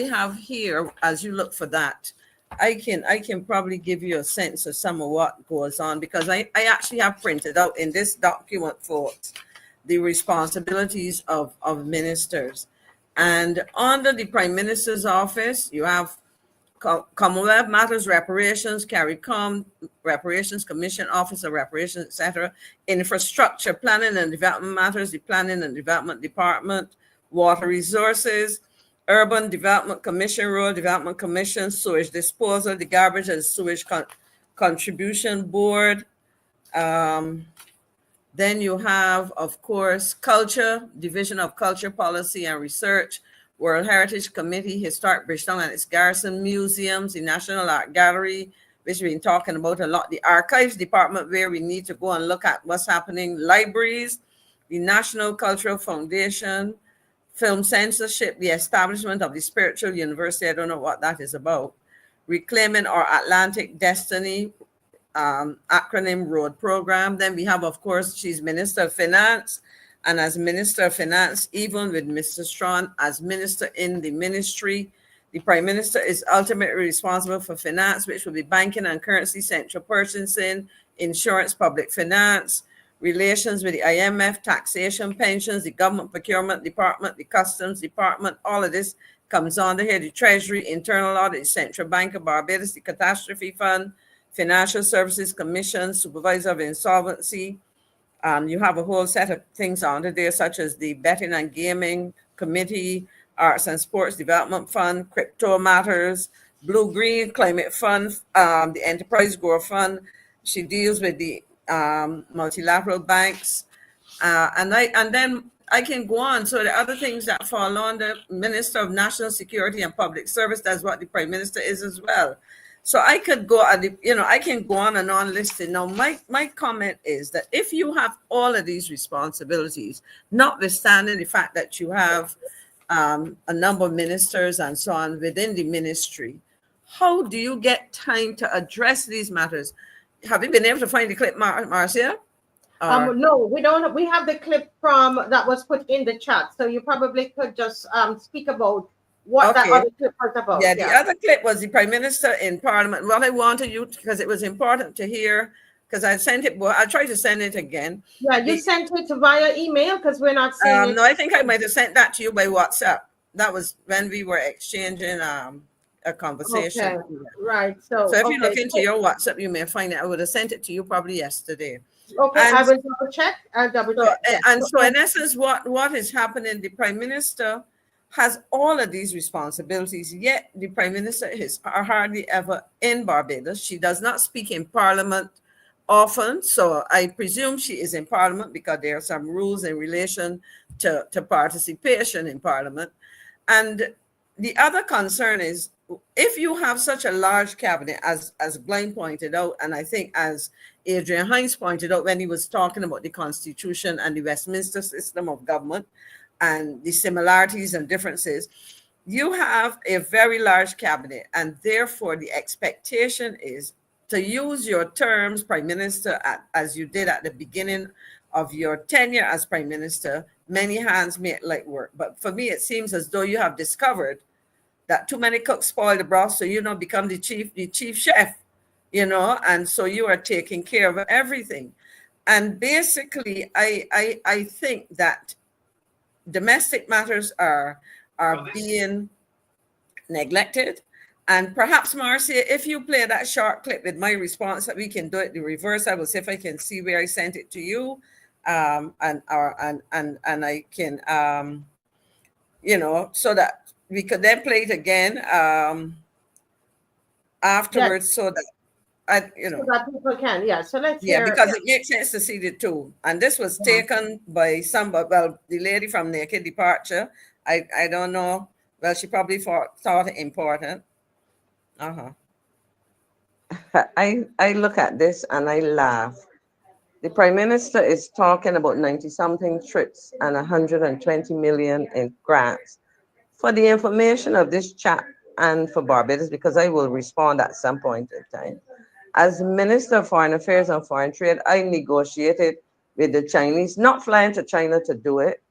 have here, as you look for that, I can probably give you a sense of some of what goes on, because I actually have printed out in this document for the responsibilities of ministers. And under the Prime Minister's office, you have Commonwealth Matters, Reparations, CARICOM, Reparations Commission, Office of Reparations, etc. Infrastructure, Planning and Development Matters, the Planning and Development Department, Water Resources, Urban Development Commission, Rural Development Commission, Sewage Disposal, the Garbage and Sewage Contribution Board. Then you have, of course, Culture, Division of Culture Policy and Research, World Heritage Committee, Historic Bridgetown and its garrison, museums, the National Art Gallery, which we've been talking about a lot, the Archives Department, where we need to go and look at what's happening, libraries, the National Cultural Foundation, film censorship, the establishment of the Spiritual University, I don't know what that is about, Reclaiming Our Atlantic Destiny, acronym ROAD program. Then we have, of course, she's Minister of Finance, and as Minister of Finance, even with Mr. Strawn as Minister in the ministry, the Prime Minister is ultimately responsible for finance, which will be banking and currency, central purchasing, insurance, public finance, relations with the IMF, taxation, pensions, the government procurement department, the customs department. All of this comes under here, the Treasury, internal audit, the Central Bank of Barbados, the Catastrophe Fund, Financial Services Commission, Supervisor of Insolvency. You have a whole set of things under there, such as the Betting and Gaming Committee, Arts and Sports Development Fund, Crypto Matters, Blue-Green Climate Fund, the Enterprise Growth Fund. She deals with the multilateral banks. And then I can go on. So the other things that fall under Minister of National Security and Public Service, that's what the Prime Minister is as well. So I could go at the, I can go on and on listing. Now, my comment is that if you have all of these responsibilities, notwithstanding the fact that you have a number of ministers and so on within the ministry, how do you get time to address these matters? Have you been able to find the clip, Marcia? No, we don't. We have the clip from that was put in the chat, so you probably could just speak about what that other clip was about. Yeah, the other clip was the Prime Minister in Parliament. What I wanted you, because it was important to hear, because I sent it, well, I tried to send it again. Yeah, you sent it via email because we're not seeing it. No, I think I might have sent that to you by WhatsApp. That was when we were exchanging a conversation. Okay, right. So if you look into your WhatsApp, you may find it. I would have sent it to you probably yesterday. Okay, I will double check. I'll double check. So in essence, what is happening? The Prime Minister has all of these responsibilities, yet the Prime Minister is hardly ever in Barbados. She does not speak in Parliament often, so I presume she is in Parliament because there are some rules in relation to participation in Parliament. And the other concern is, if you have such a large cabinet, as GLYNE pointed out, and I think as Adrian HINDS pointed out when he was talking about the Constitution and the Westminster system of government, and the similarities and differences, you have a very large cabinet, and therefore the expectation is to use your terms, Prime Minister, as you did at the beginning of your tenure as Prime Minister. Many hands make light work, but for me it seems as though you have discovered that too many cooks spoil the broth, so you become the chief chef, and so you are taking care of everything. And basically, I think that domestic matters are being neglected. And perhaps, Marcia, if you play that short clip with my response, that we can do it the reverse. I will see if I can see where I sent it to you, and I can, so that we could then play it again afterwards, yes. So that so that people can, yeah. So let's because it makes sense to see the two. And this was taken by somebody, well, the lady from Naked Departure. I don't know. Well, she probably thought it important. I look at this and I laugh. The Prime Minister is talking about 90-something trips and 120 million in grants. For the information of this chat and for Barbados, because I will respond at some point in time. As Minister of Foreign Affairs and Foreign Trade, I negotiated with the Chinese, not flying to China to do it,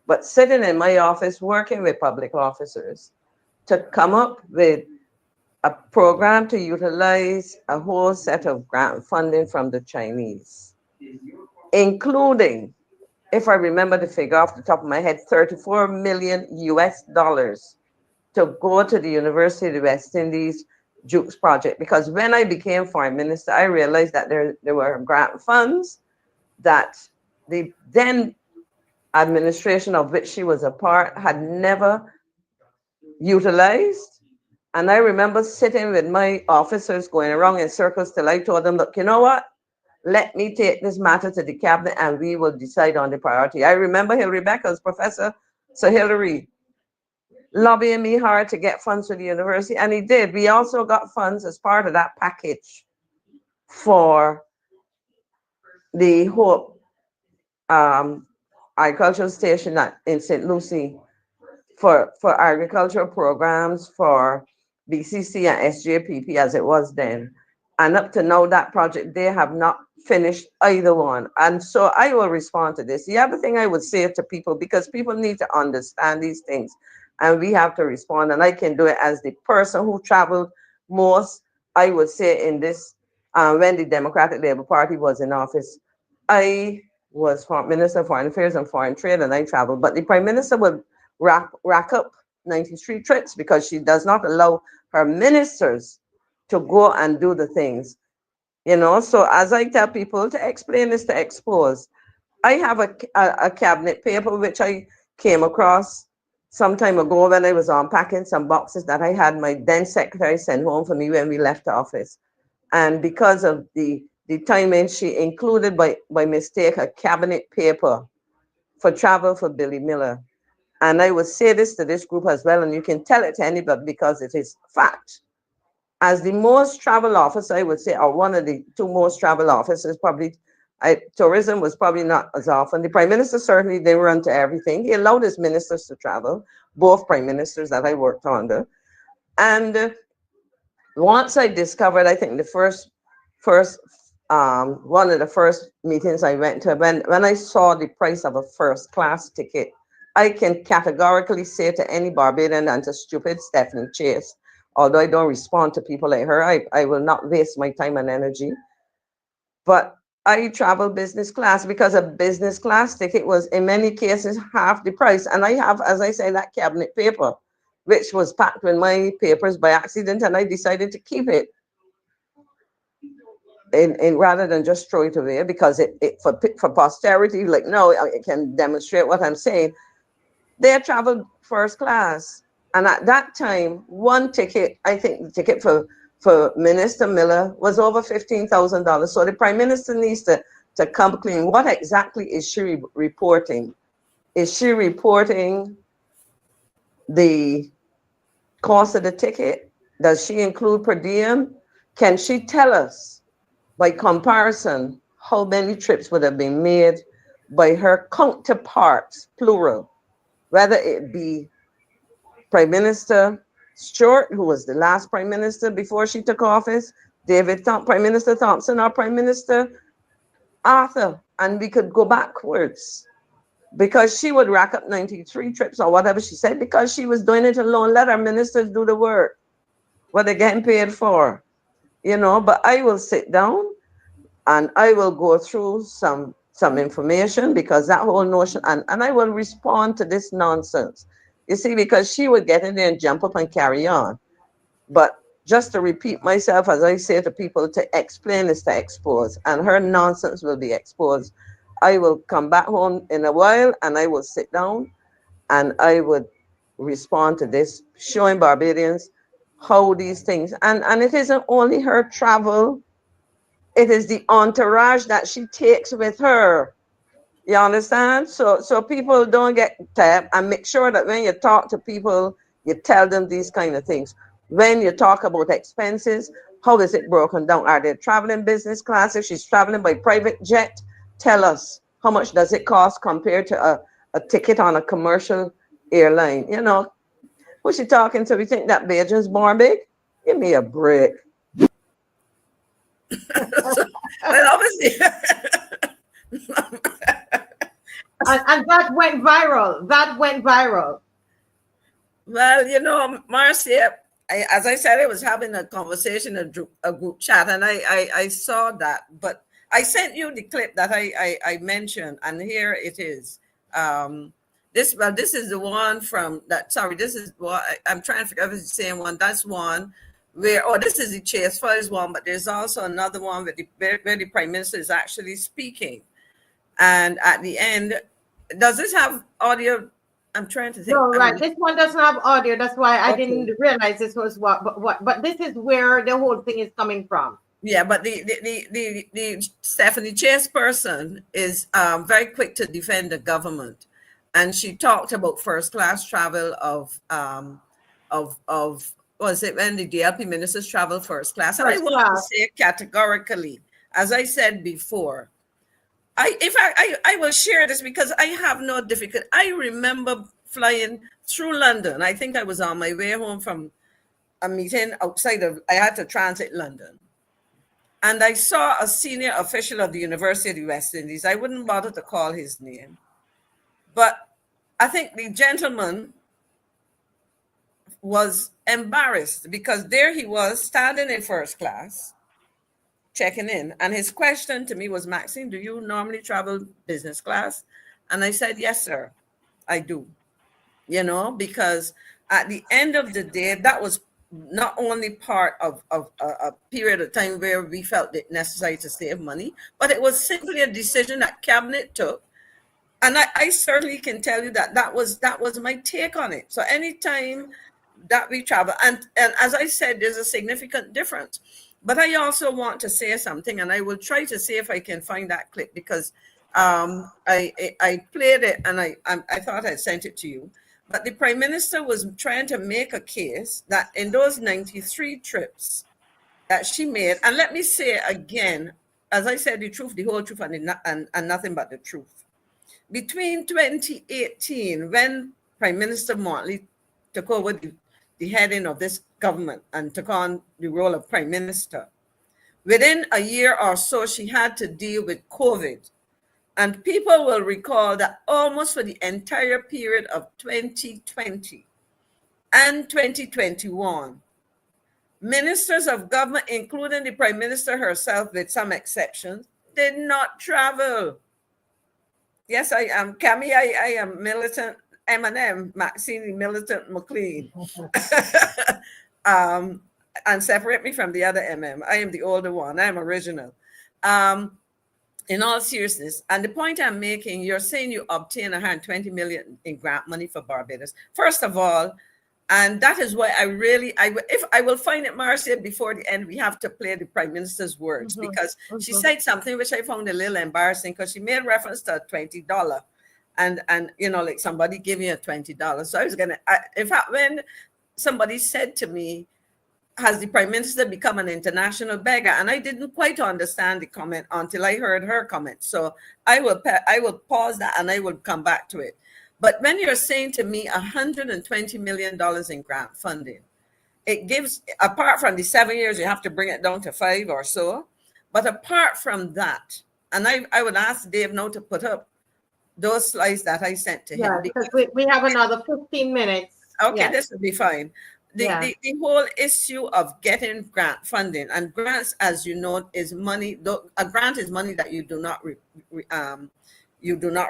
but sitting in my office working with public officers to come up with a program to utilize a whole set of grant funding from the Chinese, including, if I remember the figure off the top of my head, $34 million to go to the University of the West Indies Jukes project. Because when I became Foreign Minister, I realized that there were grant funds that the then administration of which she was a part had never utilized. And I remember sitting with my officers going around in circles till I told them, look, you know what? Let me take this matter to the cabinet and we will decide on the priority. I remember Hilary Beckers, Professor Sir Hilary, lobbying me hard to get funds for the university, and he did. We also got funds as part of that package for the Hope agricultural station in St. Lucie for agricultural programs for BCC and SJPP as it was then. And up to now, that project, they have not finished either one. And so I will respond to this. The other thing I would say to people, because people need to understand these things, and we have to respond, and I can do it as the person who traveled most, I would say, in this, when the Democratic Labour Party was in office. I was Minister of Foreign Affairs and Foreign Trade, and I traveled, but the Prime Minister would rack up 93 trips because she does not allow her ministers to go and do the things, So as I tell people, to explain is to expose. I have a cabinet paper which I came across some time ago when I was unpacking some boxes that I had my then secretary send home for me when we left the office. And because of the timing, she included by mistake a cabinet paper for travel for Billy Miller. And I would say this to this group as well, and you can tell it to anybody because it is fact. as the most travel officer, I would say, or one of the two most travel officers, probably tourism was probably not as often. The Prime Minister certainly didn't run to everything. He allowed his ministers to travel, both Prime Ministers that I worked under. And once I discovered, I think the first one of the first meetings I went to, when I saw the price of a first class ticket, I can categorically say to any Barbadian and to stupid Stephanie Chase, although I don't respond to people like her, I will not waste my time and energy. But I travel business class because a business class ticket was in many cases half the price. And I have, as I say, that cabinet paper, which was packed with my papers by accident, and I decided to keep it in rather than just throw it away, because it for posterity, like, no, I can demonstrate what I'm saying. They traveled first class. And at that time, one ticket, I think the ticket for Minister Miller was over $15,000. So the Prime Minister needs to come clean. What exactly is she reporting? Is she reporting the cost of the ticket? Does she include per diem? Can she tell us, by comparison, how many trips would have been made by her counterparts, plural, whether it be Prime Minister Stewart, who was the last Prime Minister before she took office, Prime Minister Thompson, or Prime Minister Arthur, and we could go backwards, because she would rack up 93 trips or whatever she said, because she was doing it alone. Let our ministers do the work, what they're getting paid for, you know. But I will sit down and I will go through some information, because that whole notion, and I will respond to this nonsense. You see, because she would get in there and jump up and carry on. But just to repeat myself, as I say to people, to explain is to expose, and her nonsense will be exposed. I will come back home in a while and I will sit down and I would respond to this, showing Barbadians how these things, and it isn't only her travel, it is the entourage that she takes with her. You understand? So people don't get tapped, and make sure that when you talk to people, you tell them these kind of things. When you talk about expenses, how is it broken down? Are they traveling business class? If she's traveling by private jet, tell us how much does it cost compared to a ticket on a commercial airline. You know, who's she talking to? We think that Beijing's born big? Give me a break. Well, obviously. And that went viral. That went viral. Well, you know, Marcia, as I said, I was having a conversation, a group chat, and I saw that. But I sent you the clip that I mentioned, and here it is. This is the one from that. Sorry, this is what I'm trying to figure out if it's the same one. That's one where, this is the Chase Files one, but there's also another one where the Prime Minister is actually speaking. And at the end, does this have audio? I'm trying to think. No, right. This one doesn't have audio. That's why I didn't realize this was but this is where the whole thing is coming from. Yeah, but the Stephanie Chase person is very quick to defend the government, and she talked about first class travel of was it when the DLP ministers travel first class? And I want to say categorically, as I said before, I will share this because I have no difficulty. I remember flying through London. I think I was on my way home from a meeting outside of, I had to transit London. And I saw a senior official of the University of the West Indies. I wouldn't bother to call his name. But I think the gentleman was embarrassed because there he was standing in first class, checking in. And his question to me was, Maxine, do you normally travel business class? And I said, yes, sir, I do. You know, because at the end of the day, that was not only part of a period of time where we felt it necessary to save money, but it was simply a decision that cabinet took. And I certainly can tell you that was my take on it. So anytime that we travel, and as I said, there's a significant difference. But I also want to say something, and I will try to see if I can find that clip, because I played it and I thought I sent it to you. But the Prime Minister was trying to make a case that in those 93 trips that she made, and let me say again, as I said, the truth, the whole truth, and nothing but the truth. Between 2018, when Prime Minister Mottley took over the heading of this government and took on the role of Prime Minister, within a year or so, she had to deal with COVID. And people will recall that almost for the entire period of 2020 and 2021, ministers of government, including the Prime Minister herself, with some exceptions, did not travel. Yes, I am. Cammy, I am militant M&M, MAXINE militant McCLEAN. And separate me from the other MM. I am the older one. I am original. In all seriousness, and the point I'm making, you're saying you obtain 120 million in grant money for Barbados. First of all, and that is why if I will find it, Marcia, before the end, we have to play the Prime Minister's words, because she said something which I found a little embarrassing, because she made reference to $20 and you know, like somebody giving you $20. So I was gonna, in fact, when somebody said to me, has the Prime Minister become an international beggar? And I didn't quite understand the comment until I heard her comment. So I will pause that and I will come back to it. But when you're saying to me $120 million in grant funding, it gives, apart from the 7 years, you have to bring it down to 5 or so. But apart from that, and I would ask Dave now to put up those slides that I sent to him. Yeah, because we have another 15 minutes. Okay, Yes. this will be fine. The whole issue of getting grant funding, and grants, as you know, is money. A grant is money that you do not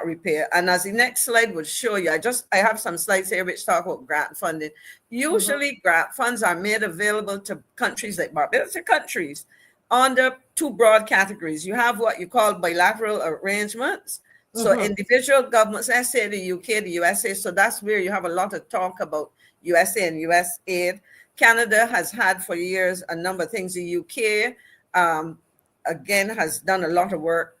repay. And as the next slide would show you, I have some slides here which talk about grant funding. Usually, grant funds are made available to countries like Barbados, to countries under two broad categories. You have what you call bilateral arrangements. So individual governments, let's say the UK, the USA. So that's where you have a lot of talk about USA and US aid. Canada has had for years a number of things. The UK, again, has done a lot of work.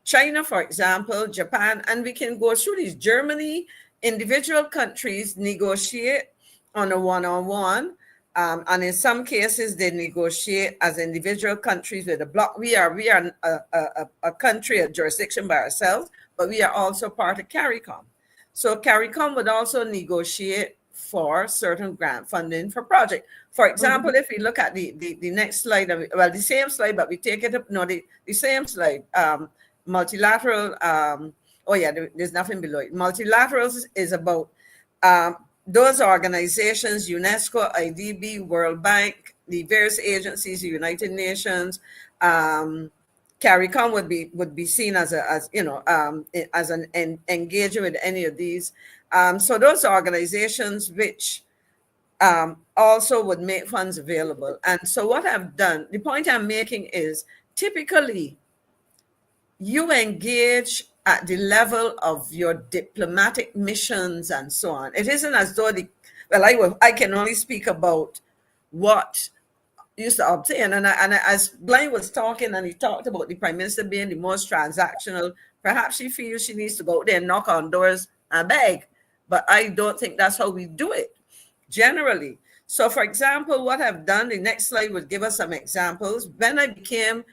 China, for example, Japan, and we can go through these. Germany, individual countries negotiate on a one-on-one, and in some cases they negotiate as individual countries with a bloc. We are a country, a jurisdiction by ourselves, but we are also part of CARICOM. So CARICOM would also negotiate for certain grant funding for project. For example, if we look at the next slide, well, the same slide, but we take it up, no, the same slide, multilateral, there's nothing below it. Multilaterals is about those organizations, UNESCO, IDB, World Bank, the various agencies, the United Nations, CARICOM would be seen as an engagement with any of these. So those organizations which also would make funds available. And so what I've done, the point I'm making is typically you engage at the level of your diplomatic missions and so on. It isn't as though I can only speak about what used to obtain. And as GLYNE was talking, and he talked about the Prime Minister being the most transactional, perhaps she feels she needs to go out there and knock on doors and beg. But I don't think that's how we do it generally. So for example, what I've done, the next slide would give us some examples. When I became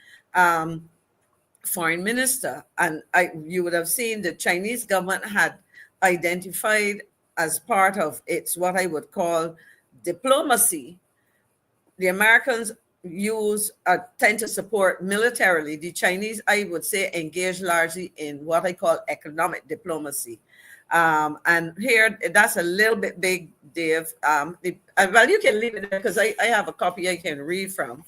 foreign minister, and you would have seen the Chinese government had identified as part of its what I would call diplomacy. The Americans tend to support militarily. The Chinese, I would say, engage largely in what I call economic diplomacy. And here, that's a little bit big, Dave. Well, you can leave it there because I have a copy I can read from.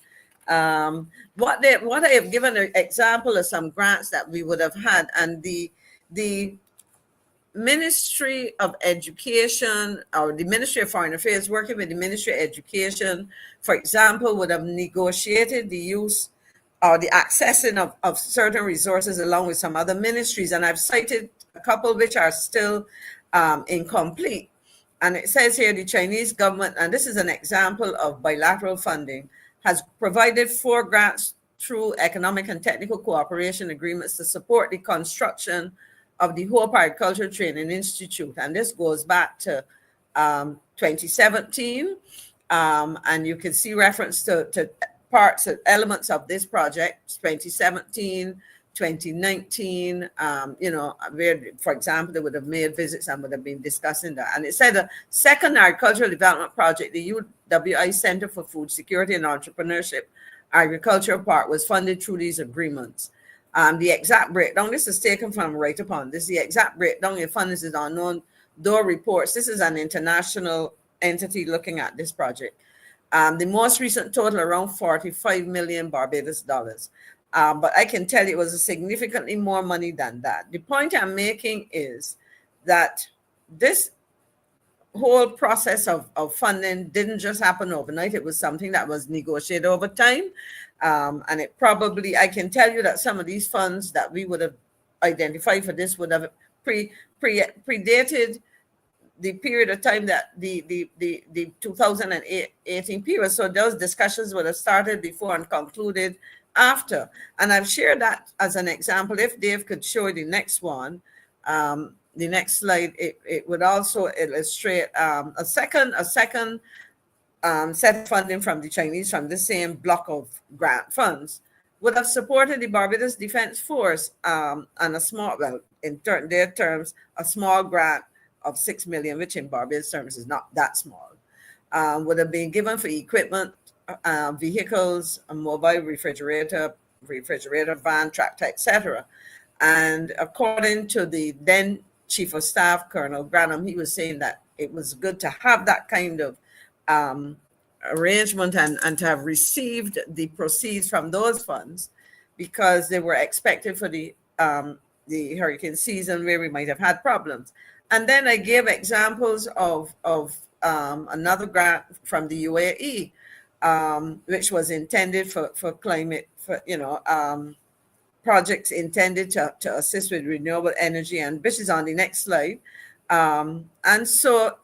What I have given an example of some grants that we would have had, and the Ministry of Education or the Ministry of Foreign Affairs working with the Ministry of Education, for example, would have negotiated the use or the accessing of certain resources along with some other ministries. And I've cited a couple which are still incomplete. And it says here the Chinese government, and this is an example of bilateral funding, has provided 4 grants through economic and technical cooperation agreements to support the construction of the Hope Agricultural Training Institute. And this goes back to 2017. And you can see reference to parts and elements of this project, 2017, 2019, where, for example, they would have made visits and would have been discussing that. And it said the second agricultural development project, the UWI Center for Food Security and Entrepreneurship Agricultural Park, was funded through these agreements. The exact breakdown, this is taken from Right Upon This, the exact breakdown in funds is unknown, though reports, this is an international entity looking at this project. The most recent total around 45 million Barbados dollars. But I can tell you it was significantly more money than that. The point I'm making is that this whole process of funding didn't just happen overnight. It was something that was negotiated over time. And it probably, I can tell you that some of these funds that we would have identified for this would have predated the period of time that the 2018 period. So those discussions would have started before and concluded after. And I've shared that as an example. If Dave could show the next one, the next slide, it would also illustrate a second set of funding from the Chinese from the same block of grant funds would have supported the Barbados Defense Force and a small, well, in their terms, a small grant of 6 million, which in Barbados terms is not that small, would have been given for equipment, vehicles, a mobile refrigerator, van, tractor, etc. And according to the then Chief of Staff, Colonel Granham, he was saying that it was good to have that kind of arrangement and to have received the proceeds from those funds, because they were expected for the hurricane season where we might have had problems. And then I gave examples of another grant from the UAE, which was intended for climate, projects intended to assist with renewable energy, and which is on the next slide. And so,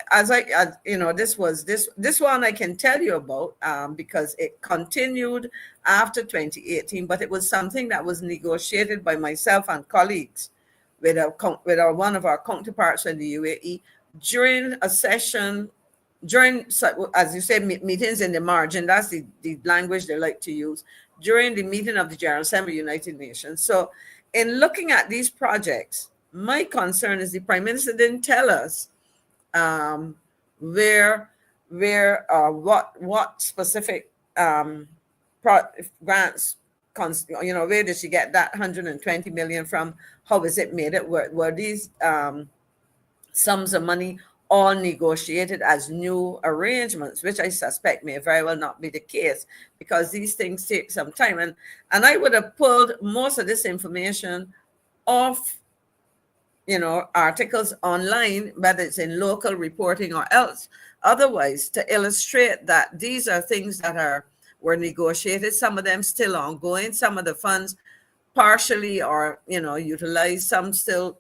this one I can tell you about because it continued after 2018, but it was something that was negotiated by myself and colleagues with one of our counterparts in the UAE during a session, as you said, meetings in the margin. That's the language they like to use, during the meeting of the General Assembly, United Nations. So in looking at these projects, my concern is the Prime Minister didn't tell us what specific grants, where did she get that 120 million from? How is it made? Were these sums of money all negotiated as new arrangements, which I suspect may very well not be the case, because these things take some time. And I would have pulled most of this information off, articles online, whether it's in local reporting or else, otherwise, to illustrate that these are things that were negotiated, some of them still ongoing, some of the funds partially or, utilized, some still,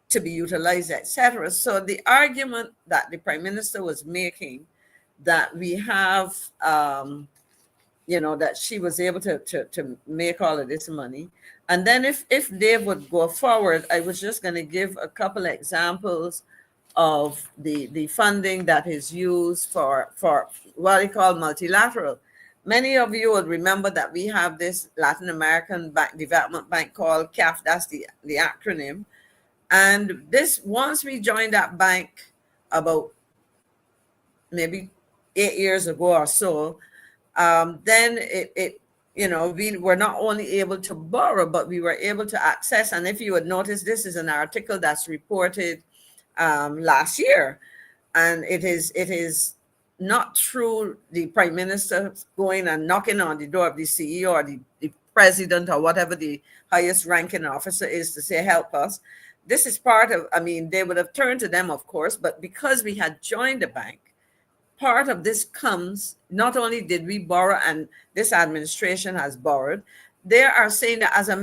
to be utilized, etc. So the argument that the Prime Minister was making, that we have, that she was able to make all of this money. And then if Dave would go forward, I was just going to give a couple of examples of the funding that is used for what we call multilateral. Many of you would remember that we have this Latin American Development Bank called CAF, that's the acronym. And once we joined that bank about maybe 8 years ago or so, then we were not only able to borrow, but we were able to access. And if you would notice, this is an article that's reported last year, and it is not through the Prime Minister going and knocking on the door of the CEO or the president or whatever the highest ranking officer is to say, help us. This is part of, they would have turned to them, of course, but because we had joined the bank, part of this comes, not only did we borrow and this administration has borrowed, they are saying that as a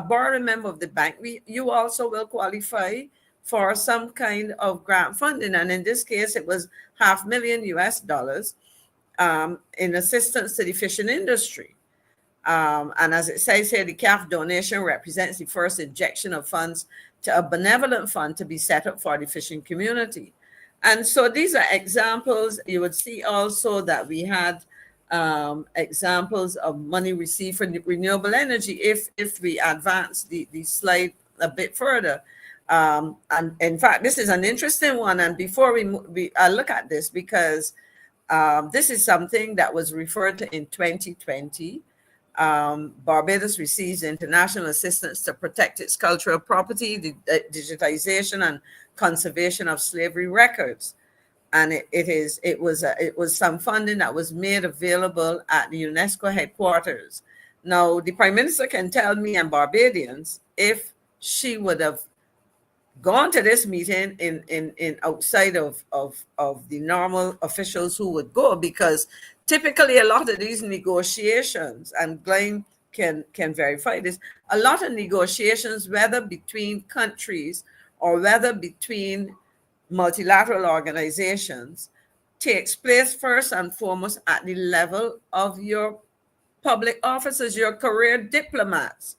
borrowing member of the bank, you also will qualify for some kind of grant funding. And in this case, it was $500,000 in assistance to the fishing industry. And as it says here, the CAF donation represents the first injection of funds to a benevolent fund to be set up for the fishing community. And so these are examples. You would see also that we had examples of money received for renewable energy if we advance the slide a bit further. And in fact, this is an interesting one. And before we look at this, because this is something that was referred to in 2020. Barbados receives international assistance to protect its cultural property, the digitization and conservation of slavery records. And it was some funding that was made available at the UNESCO headquarters. Now, the Prime Minister can tell me and Barbadians if she would have gone to this meeting in outside of the normal officials who would go, because typically a lot of these negotiations, and GLYNE can verify this, a lot of negotiations, whether between countries or whether between multilateral organizations, takes place first and foremost at the level of your public officers, your career diplomats.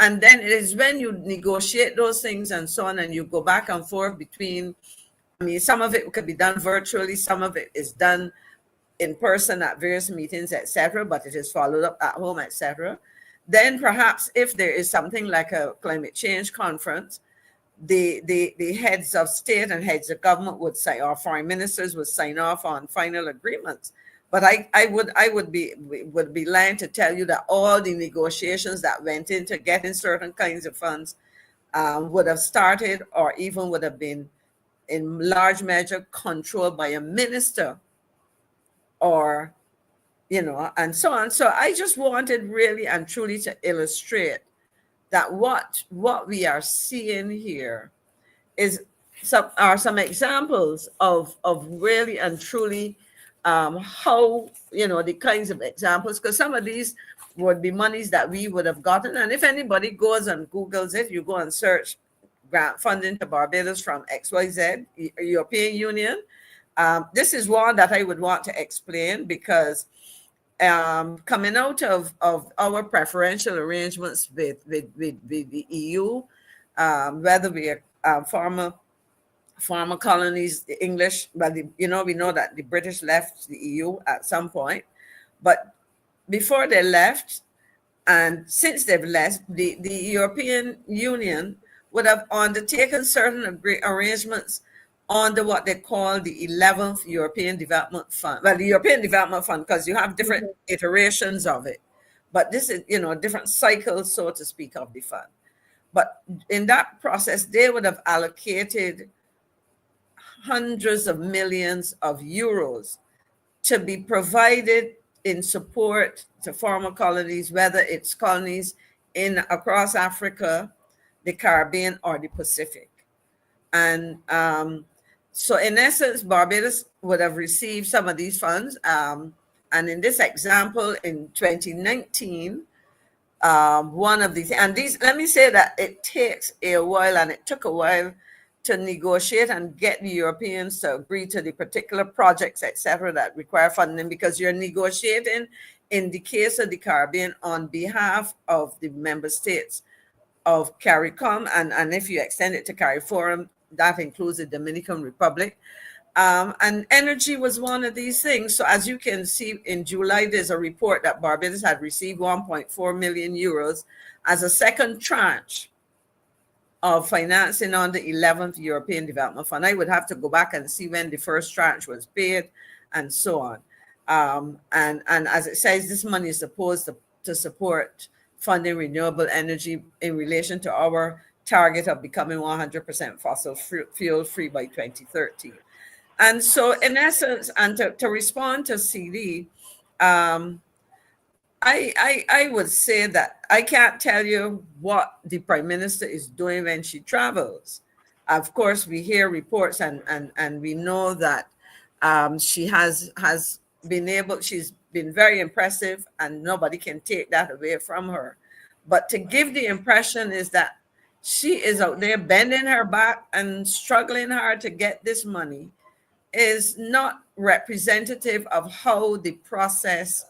And then it is when you negotiate those things and so on, and you go back and forth between, I mean, some of it could be done virtually, some of it is done in person at various meetings, etc., but it is followed up at home, etc. Then perhaps if there is something like a climate change conference, the heads of state and heads of government would say, or foreign ministers would sign off on final agreements. But I would be lying to tell you that all the negotiations that went into getting certain kinds of funds would have started or even would have been in large measure controlled by a minister, or, you know, and so on. So I just wanted really and truly to illustrate that what we are seeing here is some examples of really and truly how, you know, the kinds of examples, because some of these would be monies that we would have gotten. And if anybody goes and Googles it, you go and search grant funding to Barbados from XYZ, European Union. This is one that I would want to explain, because coming out of our preferential arrangements with the EU, whether we are former colonies, the English, but we know that the British left the EU at some point. But before they left, and since they've left, the European Union would have undertaken certain arrangements under what they call the 11th European Development Fund. Well, the European Development Fund, because you have different iterations of it. But this is, different cycles, so to speak, of the fund. But in that process, they would have allocated hundreds of millions of euros to be provided in support to former colonies, whether it's colonies across Africa, the Caribbean, or the Pacific. And so in essence, Barbados would have received some of these funds. And in this example, in 2019, one of these, and these, let me say that it takes a while, and it took a while to negotiate and get the Europeans to agree to the particular projects, etc., that require funding, because you're negotiating, in the case of the Caribbean, on behalf of the member states of CARICOM, and if you extend it to CARIFORUM, that includes the Dominican Republic. And energy was one of these things. So as you can see, in July, there's a report that Barbados had received 1.4 million euros as a second tranche of financing on the 11th European Development Fund. I would have to go back and see when the first tranche was paid and so on. And as it says, this money is supposed to support funding renewable energy in relation to our target of becoming 100% fossil fuel free by 2030. And so in essence, and to respond to CD, I would say that I can't tell you what the Prime Minister is doing when she travels. Of course, we hear reports and we know that she has been able, she's been very impressive, and nobody can take that away from her. But to give the impression is that she is out there bending her back and struggling hard to get this money is not representative of how the process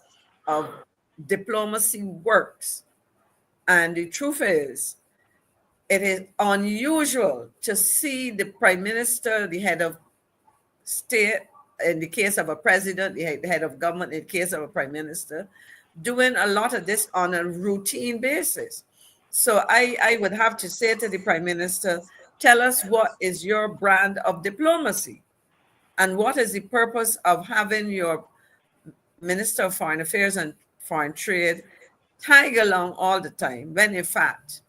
of diplomacy works. And the truth is, it is unusual to see the Prime Minister, the head of state, in the case of a president, the head of government, in the case of a Prime Minister, doing a lot of this on a routine basis. So I would have to say to the Prime Minister, tell us what is your brand of diplomacy and what is the purpose of having your Minister of Foreign Affairs and Foreign Trade tag along all the time, when in fact,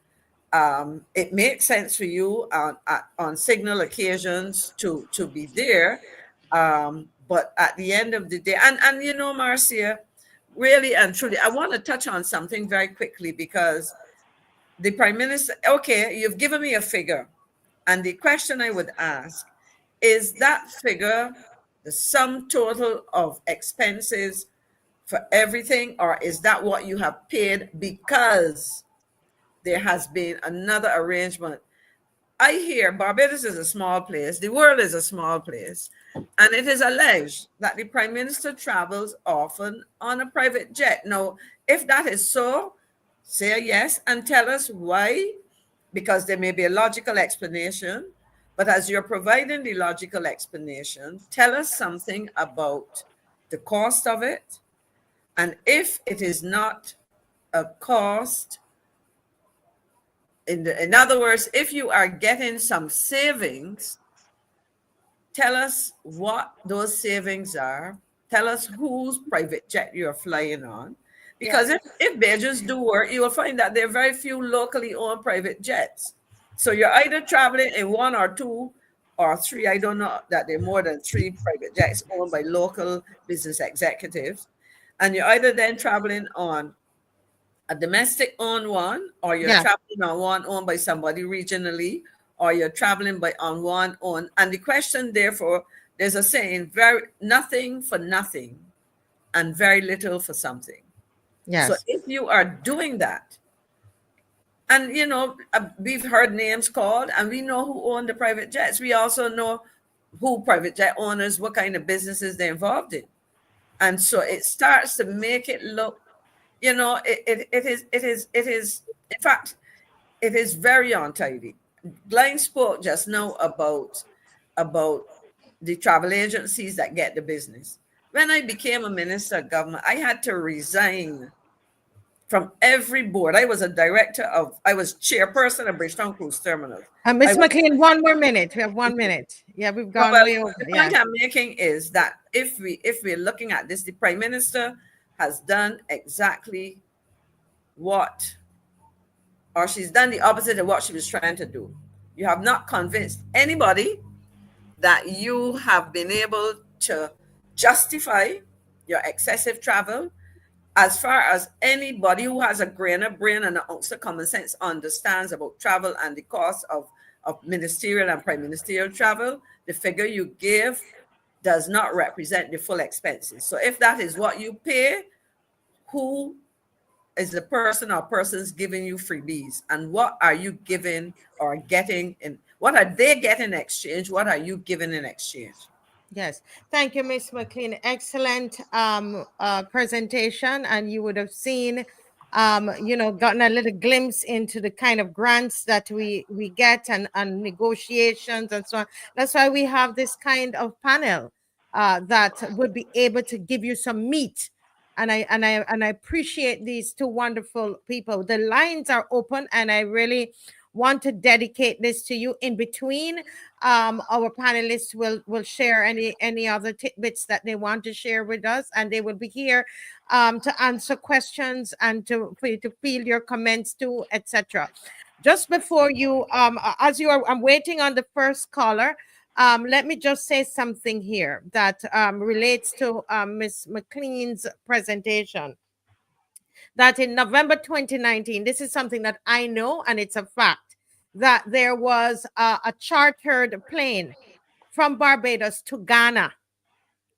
it makes sense for you on signal occasions to be there. But at the end of the day, and you know, Marcia, really and truly, I want to touch on something very quickly, because the Prime Minister, okay, you've given me a figure. And the question I would ask, is that figure the sum total of expenses for everything, or is that what you have paid because there has been another arrangement? I hear Barbados is a small place, the world is a small place, and it is alleged that the Prime Minister travels often on a private jet. Now, if that is so, say yes and tell us why, because there may be a logical explanation. But as you're providing the logical explanation, tell us something about the cost of it. And if it is not a cost, in other words, if you are getting some savings, tell us what those savings are. Tell us whose private jet you're flying on. Because if badges do work, you will find that there are very few locally owned private jets. So you're either traveling in one or two or three, I don't know that there are more than 3 private jets owned by local business executives. And you're either then traveling on a domestic owned one, or you're traveling on one owned by somebody regionally, or you're traveling on one owned. And the question, therefore, there's a saying, nothing for nothing and very little for something. Yes. So if you are doing that, and you know, we've heard names called, and we know who own the private jets. We also know who private jet owners, what kind of businesses they're involved in. And so it starts to make it look, you know, it is, in fact, it is very untidy. GLYNE spoke just now about the travel agencies that get the business. When I became a minister of government, I had to resign from every board. I was I was chairperson of Bridgetown Cruise Terminal. Ms. McCLEAN, 1 more minute. We have 1 minute. Yeah, we've gone way over. The point I'm making is that if we're looking at this, the Prime Minister has done exactly what, or she's done the opposite of what she was trying to do. You have not convinced anybody that you have been able to justify your excessive travel. As far as anybody who has a grain of brain and an ounce of common sense understands about travel and the cost of ministerial and prime ministerial travel, the figure you give does not represent the full expenses. So if that is what you pay, who is the person or persons giving you freebies? And what are you giving or getting in? What are they getting in exchange? What are you giving in exchange? Yes, thank you, Ms. McCLEAN. Excellent presentation, and you would have seen, you know, gotten a little glimpse into the kind of grants that we get and negotiations and so on. That's why we have this kind of panel that would be able to give you some meat. And I appreciate these 2 wonderful people. The lines are open, and I really want to dedicate this to you. In between, our panelists will share any other tidbits that they want to share with us, and they will be here to answer questions and for you to field your comments too, etc. Just before you, I'm waiting on the first caller. Let me just say something here that relates to Ms. McCLEAN's presentation. That in November 2019, this is something that I know, and it's a fact, that there was a chartered plane from Barbados to Ghana.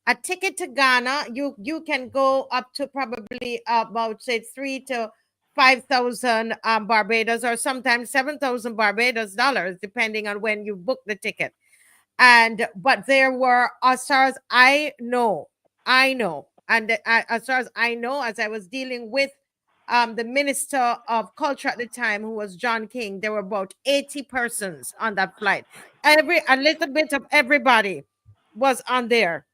A ticket to Ghana, you can go up to probably about, say, 3,000 to 5,000 Barbados, or sometimes 7,000 Barbados dollars, depending on when you book the ticket. But there were, as far as I know, and as far as I know, as I was dealing with the Minister of Culture at the time, who was John King, there were about 80 persons on that flight. A little bit of everybody was on there,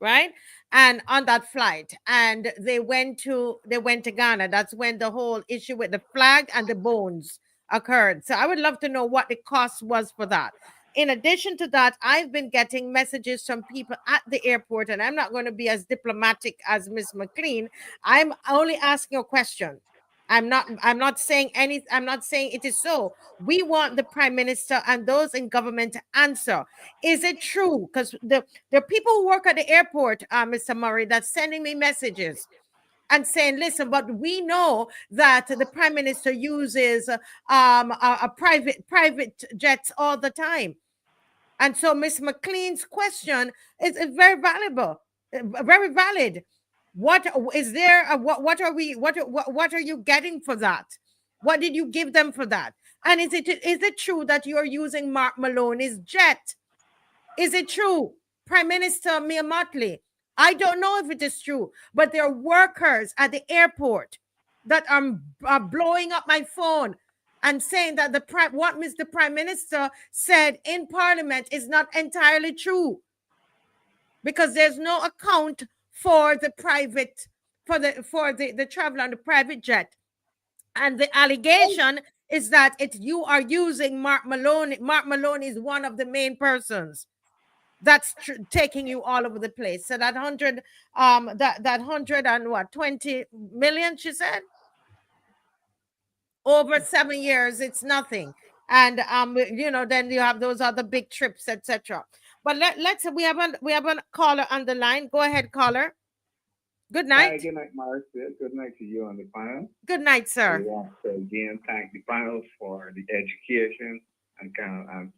right? And on that flight, and they went to Ghana. That's when the whole issue with the flag and the bones occurred. So I would love to know what the cost was for that. In addition to that, I've been getting messages from people at the airport, and I'm not going to be as diplomatic as Miss McCLEAN. I'm only asking a question. I'm not saying it is so. We want the Prime Minister and those in government to answer. Is it true? Because the people who work at the airport, Mr. Murray, that's sending me messages and saying, listen, but we know that the Prime Minister uses a private jets all the time. And so Miss McCLEAN's question is very valuable, very valid. What is there? What are you getting for that? What did you give them for that? And is it true that you are using Mark Maloney's jet? Is it true? Prime Minister Mia Mottley, I don't know if it is true, but there are workers at the airport that are blowing up my phone and saying that what Mr. Prime Minister said in Parliament is not entirely true, because there's no account for the private, for the travel on the private jet. And the allegation is that you are using Mark Maloney. Mark Maloney is one of the main persons that's taking you all over the place. So that 120 million, she said, over 7 years, it's nothing. And then you have those other big trips, etc. But we have a caller on the line. Go ahead, caller. Good night. Hi, good night, Marcia. Good night to you on the panel. Good night, sir. We want to again thank the panel for the education and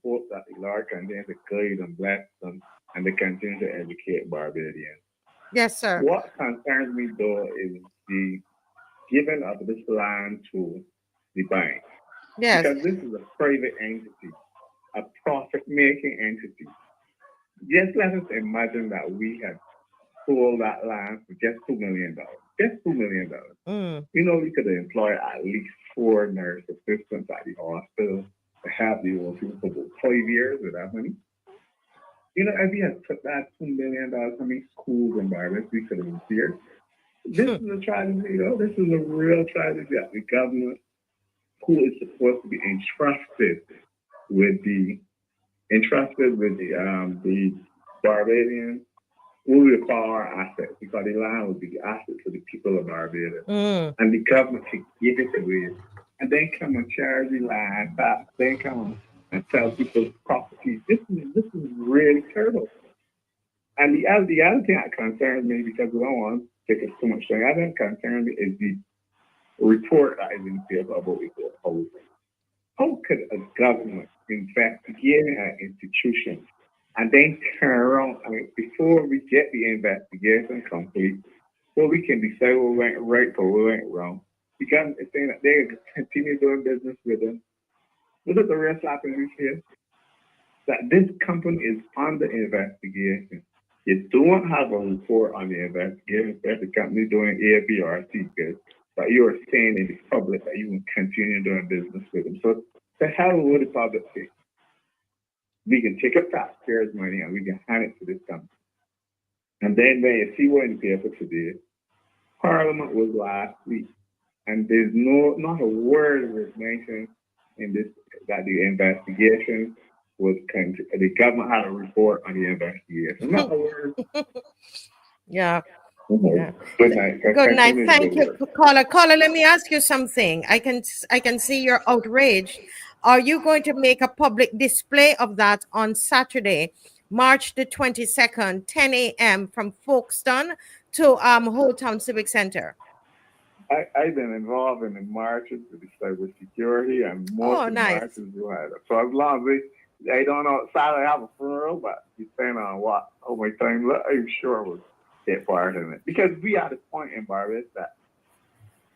hope that the Lord continues to guide and bless them and they continue to educate Barbadians. Yes, sir. What concerns me though is the giving of this land to the bank. Yes. Because this is a private entity, a profit-making entity. Just let us imagine that we had sold that land for just $2 million. Just $2 million. We could have employed at least 4 nurse assistants at the hospital to have the old people for about 5 years with that money. If we had put that $2 million, how many schools and Barbados we could have repaired? This is a tragedy, This is a real tragedy that the government, who is supposed to be entrusted with the Barbadians, who we call our assets, because the land would be the asset for the people of Barbados. And the government could give it away. And then come and charge the land back. Then come and sell people's property. This is really terrible. And the other thing that concerns me, because we don't want to take it too much time, the other thing that concerns me is the report that is in the paper about equal housing. How could a government investigate an institution and then turn around, before we get the investigation complete, before we can decide what went right or what went wrong, the government is saying that they're going to continue doing business with them? Look at the real slap in the face. That this company is under investigation. You don't have a report on the investigation, that the company doing ABRC good, but you are saying in the public that you will continue doing business with them. So the hell would the public say? We can take up taxpayers' money and we can hand it to this company. And then when you see what in the paper today, Parliament was last week, and there's not a word of resignation in this, that the investigation was, the government had a report on the investigation. Not a word. Yeah. Yeah. Good night. Good night. Thank you, caller. Caller, let me ask you something. I can see you're outraged. Are you going to make a public display of that on Saturday, March the 22nd, 10 a.m. from Folkestone to Holetown Civic Center? I've been involved in the marches with the cybersecurity and most of the marches we had. So as long as they don't know, Saturday I have a funeral, but depending on how much time, I'm sure we'll get part in it. Because we are at the point in Barbados that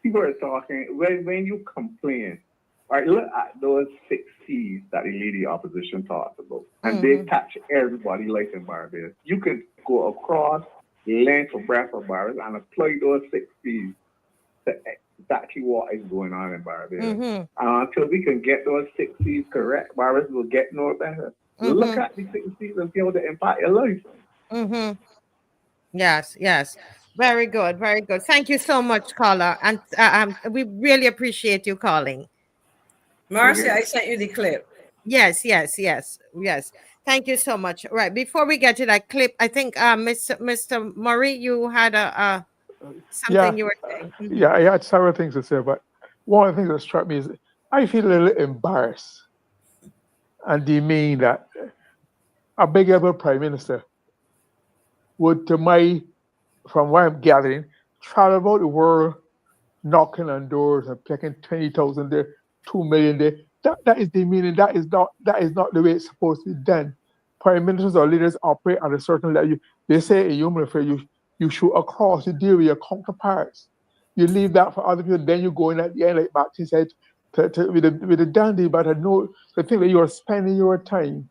people are talking, when you complain, all right, look at those 6 C's that the lady opposition talked about. And they touch everybody like in Barbados. You can go across length of breadth of Barbados and apply those 6 C's to exactly what is going on in Barbados. Mm-hmm. Until we can get those 60s correct, Barbados will get no better. Mm-hmm. Look at the 60s and see how they impact your life. Mm-hmm. Yes, yes. Very good, very good. Thank you so much, caller. And we really appreciate you calling. Marcy, I sent you the clip. Yes, yes, yes, yes. Thank you so much. Right, before we get to that clip, I think Mr. Murray, you had something you were saying. Mhm. Yeah, I had several things to say, but one of the things that struck me is I feel a little embarrassed and demeaned that a big ever prime minister would, from what I'm gathering, travel about the world knocking on doors and picking 20,000 there, 2 million there. That is demeaning. That is not the way it's supposed to be done. Prime ministers or leaders operate at a certain level. They say in human affairs, you shoot across, you deal with your counterparts. You leave that for other people, then you go in at the end, like Maxine said, with the dandy, but I know the thing that you are spending your time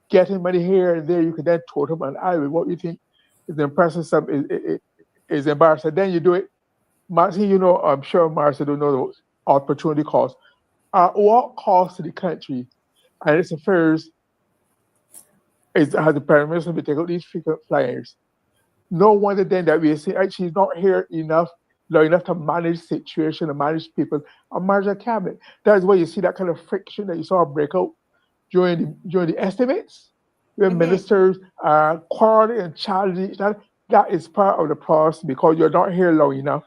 getting money here and there, you can then total an eye with what you think is impressive stuff is embarrassing. Then you do it. Maxine, you know, I'm sure Marcia don't know those opportunity costs. What cost to the country and its affairs has the Prime Minister been taking out these frequent flyers? No wonder then that we say actually he's not here enough to manage situation and manage people and manage a cabinet. That is why you see that kind of friction that you saw break out during the estimates, where ministers are quarreling and challenging each other. That is part of the process because you're not here long enough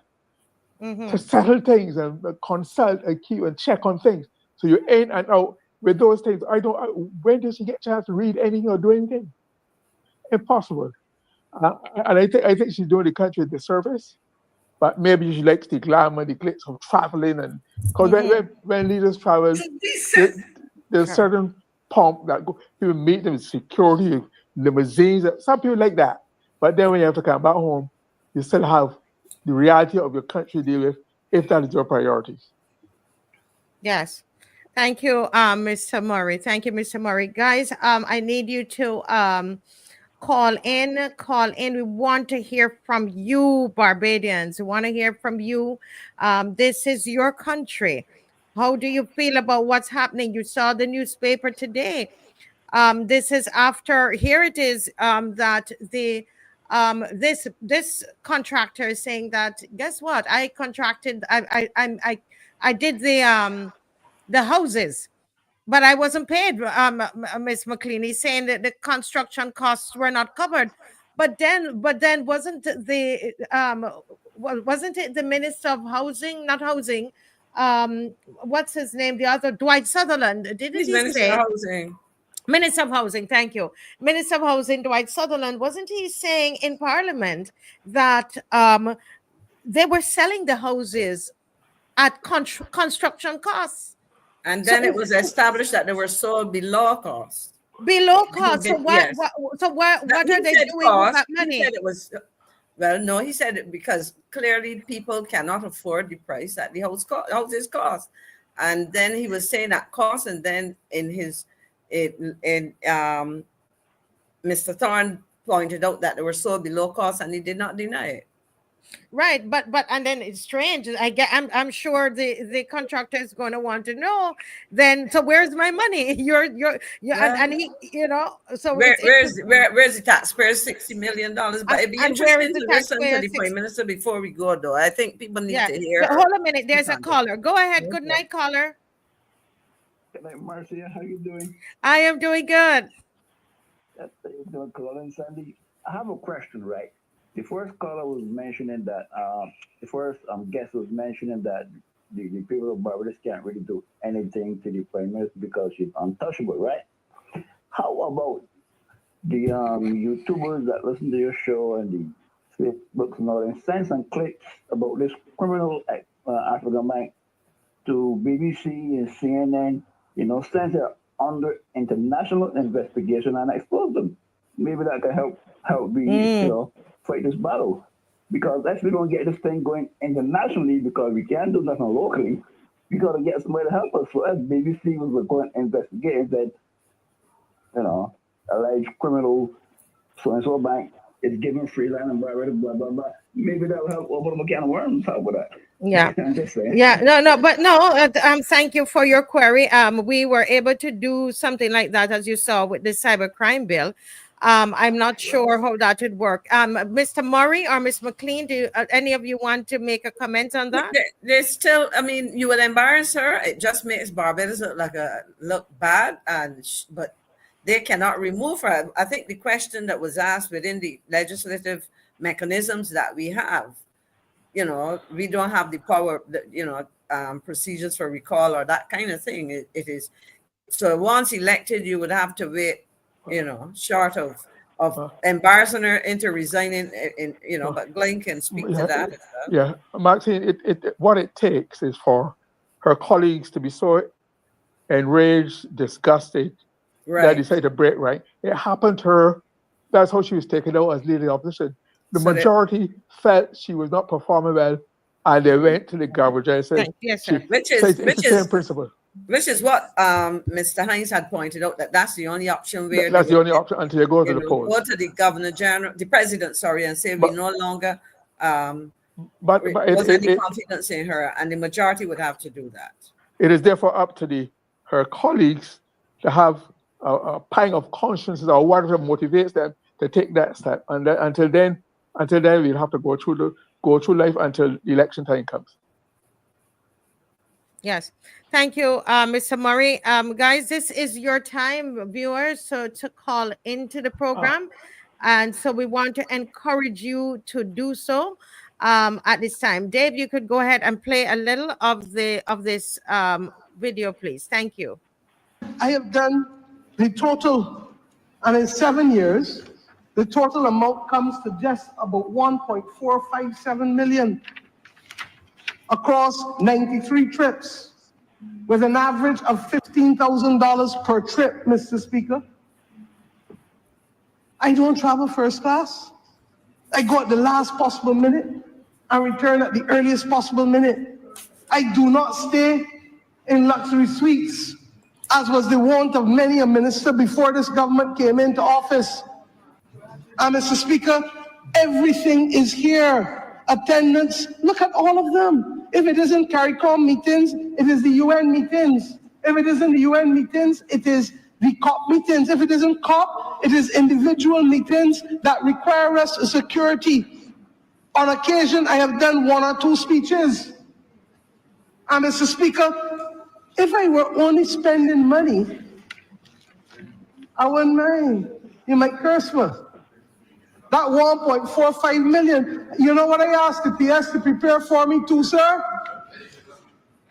to settle things and consult and keep and check on things. So you're in and out with those things. When does he get a chance to read anything or do anything? Impossible. And I think she's doing the country a disservice. But maybe she likes the glamour, the glitz of traveling, and because when leaders travel, there's certain pomp that people meet them with security, limousines. Some people like that. But then when you have to come back home, you still have the reality of your country to deal with, if that is your priorities. Yes. Thank you, Mr. Murray. Thank you, Mr. Murray. Guys, I need you to call in. We want to hear from you, Barbadians. We want to hear from you. This is your country. How do you feel about what's happening? You saw the newspaper today. This is after, here it is, that the this contractor is saying that, guess what? I contracted, I did the houses, but I wasn't paid, Miss McCLEAN. He's saying that the construction costs were not covered. But then wasn't it the Minister of Housing, not Housing, what's his name? The other, Dwight Sutherland. Didn't he Minister say? of Housing. Minister of Housing, thank you. Minister of Housing, Dwight Sutherland, wasn't he saying in Parliament that they were selling the houses at construction costs? And then it was established that they were sold below cost. Below cost. So what are they doing with that money? He said it was, well, no, he said it because clearly people cannot afford the price that the houses cost. And then he was saying that cost, and then Mr. Thorne pointed out that they were sold below cost, and he did not deny it. Right, but and then it's strange. I'm sure the contractor is going to want to know. Then, so where's my money? And he, you know, so where's the taxpayers $60 million? But it'd be interesting to listen to the Prime Minister before we go, though. I think people need to hear. So hold a minute. There's a caller. Go ahead. Good night, caller. Good night, Marcia. How you doing? I am doing good. That's doing, Colin Sandy. I have a question, right? The first caller was mentioning that the first guest was mentioning that the people of Barbados can't really do anything to the Prime Minister because she's untouchable, right? How about the YouTubers that listen to your show and the Facebooks and all, and send some clips about this criminal African bank to BBC and CNN, you know, send it under international investigation and expose them. Maybe that can help me, you know, fight this battle. Because if we don't get this thing going internationally, because we can't do nothing locally, we got to get somebody to help us. So as BBC was going to investigate and said, you know, alleged criminal so-and-so bank is giving free land and blah, blah, blah, blah. Maybe that will help open up a can of worms. How about that? Yeah. I'm just saying. Yeah, no, but no, thank you for your query. We were able to do something like that, as you saw with the cybercrime bill. I'm not sure how that would work. Mr. Murray or Ms. McCLEAN, do any of you want to make a comment on that? There's still, I mean, you will embarrass her. It just makes Barbados look bad, but they cannot remove her. I think the question that was asked within the legislative mechanisms that we have, you know, we don't have the power, procedures for recall or that kind of thing. It is so once elected, you would have to wait, short of embarrassing her into resigning. But GLYNE can speak to that. Yeah, Maxine, what it takes is for her colleagues to be so enraged, disgusted, that they decide to break. Right, it happened to her. That's how she was taken out as leader of the opposition. The majority felt she was not performing well, and they went to the garbage and said, yes, sir. Which is what Mr. Hines had pointed out, that's the only option where that's the only option until you go to the polls. Go to the governor general, the president, and say we no longer was any confidence in her, and the majority would have to do that. It is therefore up to her colleagues to have a pang of conscience or whatever motivates them to take that step. And until then, we'll have to go through life until election time comes. Yes, thank you, Mr. Murray. Guys, this is your time, viewers, so to call into the program, and so we want to encourage you to do so at this time. Dave, you could go ahead and play a little of this video, please. Thank you. I have done the total, and in 7 years, the total amount comes to just about 1.457 million across 93 trips, with an average of $15,000 per trip, Mr. Speaker. I don't travel first class. I go at the last possible minute and return at the earliest possible minute. I do not stay in luxury suites, as was the wont of many a minister before this government came into office. And Mr. Speaker, everything is here. Attendance, look at all of them. If it isn't CARICOM meetings, it is the UN meetings. If it isn't the UN meetings, it is the COP meetings. If it isn't COP, it is individual meetings that require us security. On occasion, I have done 1 or 2 speeches. And Mr. Speaker, if I were only spending money, I wouldn't mind. You might curse me. That 1.45 million, you know what I asked the PS to prepare for me too, sir?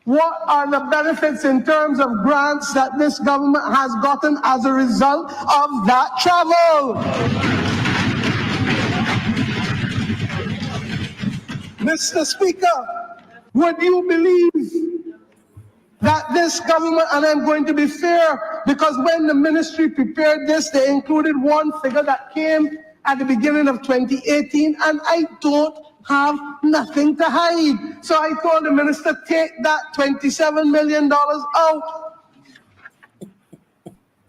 What are the benefits in terms of grants that this government has gotten as a result of that travel? Mr. Speaker, would you believe that this government, and I'm going to be fair, because when the ministry prepared this, they included one figure that came at the beginning of 2018, and I don't have nothing to hide. So I told the minister, take that $27 million out.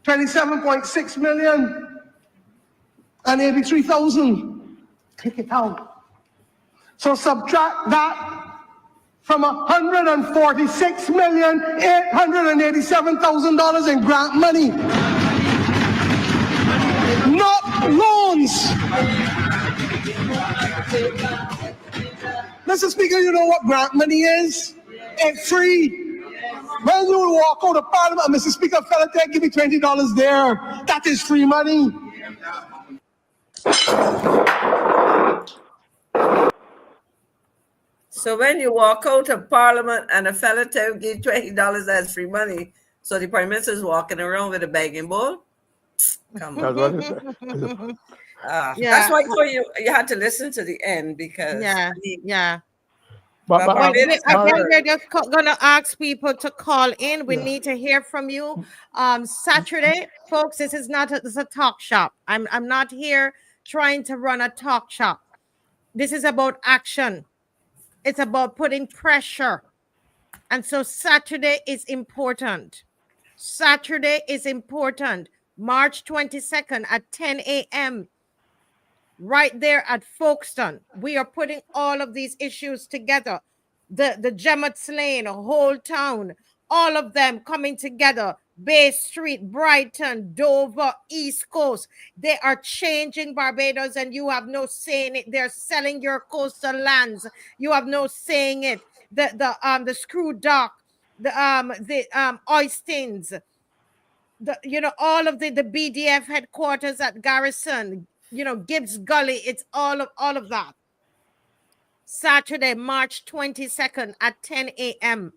27.6 million and 83,000. Take it out. So subtract that from $146,887,000 in grant money. Not loans. Mr. Speaker, you know what grant money is? It's free. When you walk out of Parliament, Mr. Speaker, fella, give me $20 there. That is free money. So when you walk out of Parliament and a fella give $20 as free money, so the Prime Minister is walking around with a begging bowl? Come on. That's why you had to listen to the end, because But again, we're just gonna ask people to call in. We need to hear from you. Saturday, folks, this is not a talk shop. I'm not here trying to run a talk shop. This is about action. It's about putting pressure. And so Saturday is important. Saturday is important. March 22nd at 10 a.m. right there at Folkestone. We are putting all of these issues together. the Jemmots Lane, Holetown, all of them coming together. Bay Street, Brighton, Dover, East Coast. They are changing Barbados, and you have no say in it. They're selling your coastal lands. You have no say in it. The Screw Dock, the Oystins, all of the BDF headquarters at Garrison, Gibbs Gully. It's all of that. Saturday, March 22nd at 10 a.m.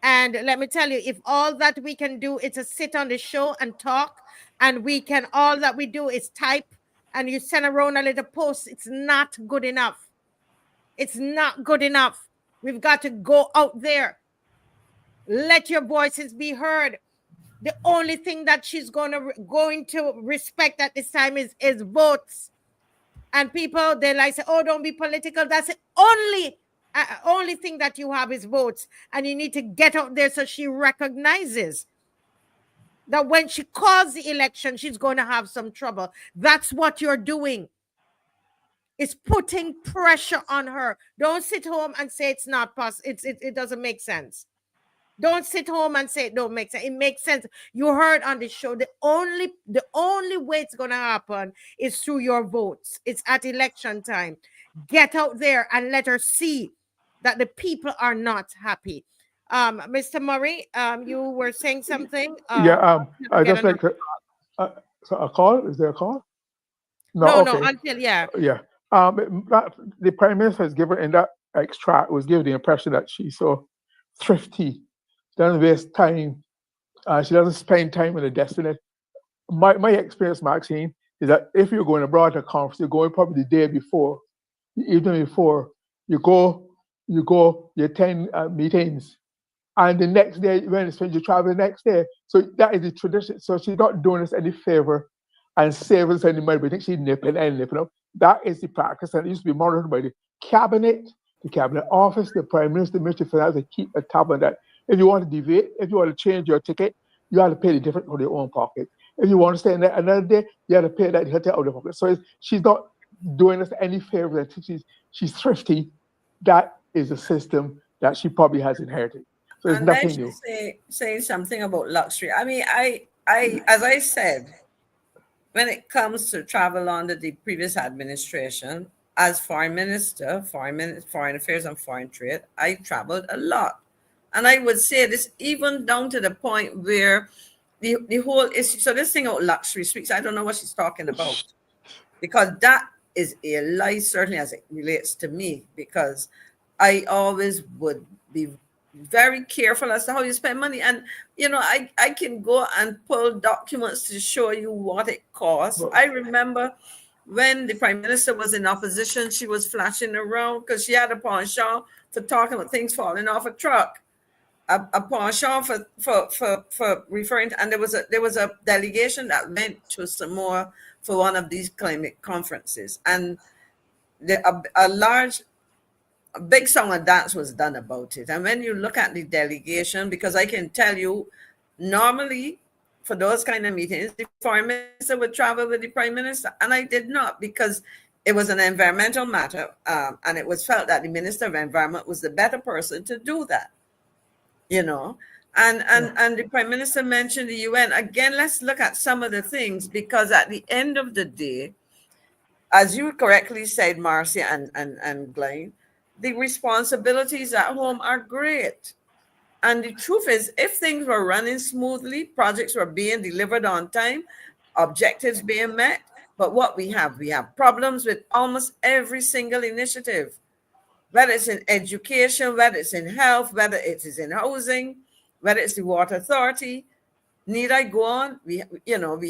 And let me tell you, if all that we can do is to sit on the show and talk, and all that we do is type, and you send around a little post, it's not good enough. It's not good enough. We've got to go out there. Let your voices be heard. The only thing that she's going to respect at this time is votes. And people, they like say, oh, don't be political. That's the only thing that you have is votes. And you need to get out there so she recognizes that when she calls the election, she's going to have some trouble. That's what you're doing. It's putting pressure on her. Don't sit home and say it's not possible. It doesn't make sense. Don't sit home and say it don't make sense. It makes sense. You heard on the show, the only way it's going to happen is through your votes. It's at election time. Get out there and let her see that the people are not happy. Mr. Murray, you were saying something? I just like to, so a call? Is there a call? No, okay. Yeah. The Prime Minister has given, in that extract, was given the impression that she's so thrifty. She doesn't waste time. She doesn't spend time in the destination. My experience, Maxine, is that if you're going abroad to a conference, you're going probably the day before, the evening before. You attend meetings, and the next day, when it's finished, you travel the next day. So that is the tradition. So she's not doing us any favor and saving us any money. But I think she's nipping up. That is the practice, and it used to be monitored by the cabinet office, the Prime Minister, Ministry of Finance, to keep a tab on that. If you want to deviate, if you want to change your ticket, you have to pay the difference from your own pocket. If you want to stay in there another day, you have to pay that out of the pocket. So she's not doing us any favor. She's thrifty. That is a system that she probably has inherited. So it's nothing new. Saying something about luxury. I mean, I as I said, when it comes to travel under the previous administration, as Foreign Minister, Foreign Affairs and Foreign Trade, I traveled a lot. And I would say this even down to the point where the whole issue, so this thing about luxury suites, I don't know what she's talking about. Because that is a lie, certainly as it relates to me, because I always would be very careful as to how you spend money. And, I can go and pull documents to show you what it costs. I remember when the Prime Minister was in opposition, she was flashing around because she had a penchant for talking about things falling off a truck. A penchant for referring to, and there was a delegation that went to Samoa for one of these climate conferences, and a big song and dance was done about it. And when you look at the delegation, because I can tell you, normally for those kind of meetings, the Foreign Minister would travel with the Prime Minister, and I did not, because it was an environmental matter, and it was felt that the Minister of Environment was the better person to do that. And the Prime Minister mentioned the UN. Again, let's look at some of the things, because at the end of the day, as you correctly said, Marcia and GLYNE, the responsibilities at home are great. And the truth is, if things were running smoothly, projects were being delivered on time, objectives being met, but what we have problems with almost every single initiative. Whether it's in education, whether it's in health, whether it is in housing, whether it's the water authority. Need I go on? We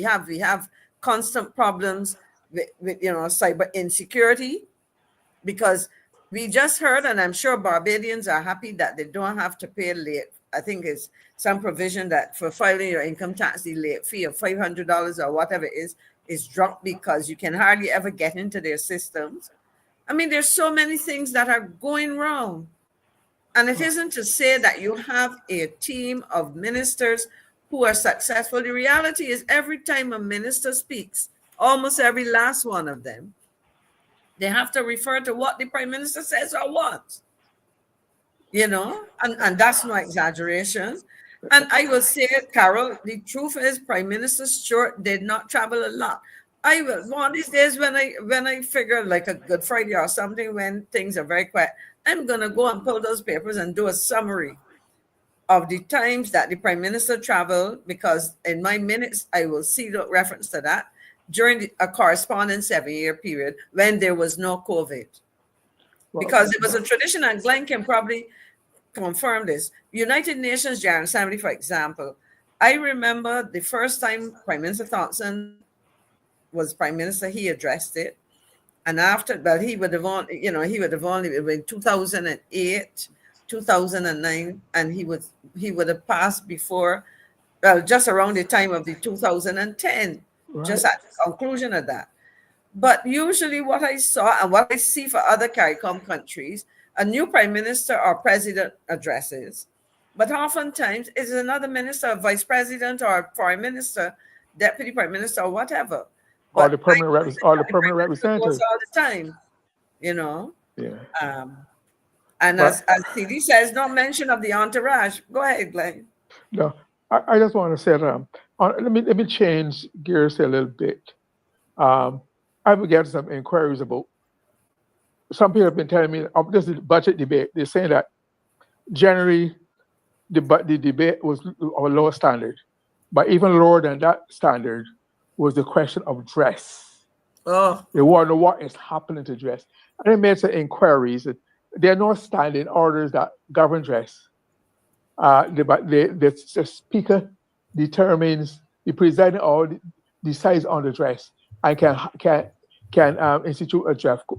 have constant problems with cyber insecurity, because we just heard, and I'm sure Barbadians are happy that they don't have to pay late. I think it's some provision that for filing your income tax, the late fee of $500 or whatever it is dropped, because you can hardly ever get into their systems. I mean, there's so many things that are going wrong. And it isn't to say that you have a team of ministers who are successful. The reality is, every time a minister speaks, almost every last one of them, they have to refer to what the Prime Minister says or wants. you know, and that's no exaggeration. And I will say it, Carol, the truth is Prime Minister Stewart did not travel a lot. I will one of these days when I figure like a Good Friday or something when things are very quiet, I'm gonna go and pull those papers and do a summary of the times that the Prime Minister traveled, because in my minutes I will see the reference to that during a corresponding 7-year period when there was no COVID. Because it was a tradition, and Glenn can probably confirm this. United Nations General Assembly, for example, I remember the first time Prime Minister Thompson was Prime Minister, he addressed it. And after, well, he would have only in 2008, 2009, and he would have passed before, well, just around the time of the 2010, just at the conclusion of that. But usually what I saw and what I see for other CARICOM countries, a new prime minister or president addresses, but oftentimes it's another minister, a vice president or foreign minister, deputy prime minister or whatever. Or the permanent representative. All the time, you know. Yeah. And as CD says, no mention of the entourage. Go ahead, Glenn. No, I just want to say, let me change gears a little bit. I've been getting some inquiries about. Some people have been telling me this is budget debate. They're saying that generally the debate was of a lower standard, but even lower than that standard was the question of dress. Oh, they want to know what is happening to dress. And they made some inquiries. There are no standing orders that govern dress. The speaker determines, the presiding or decides on the dress and can institute a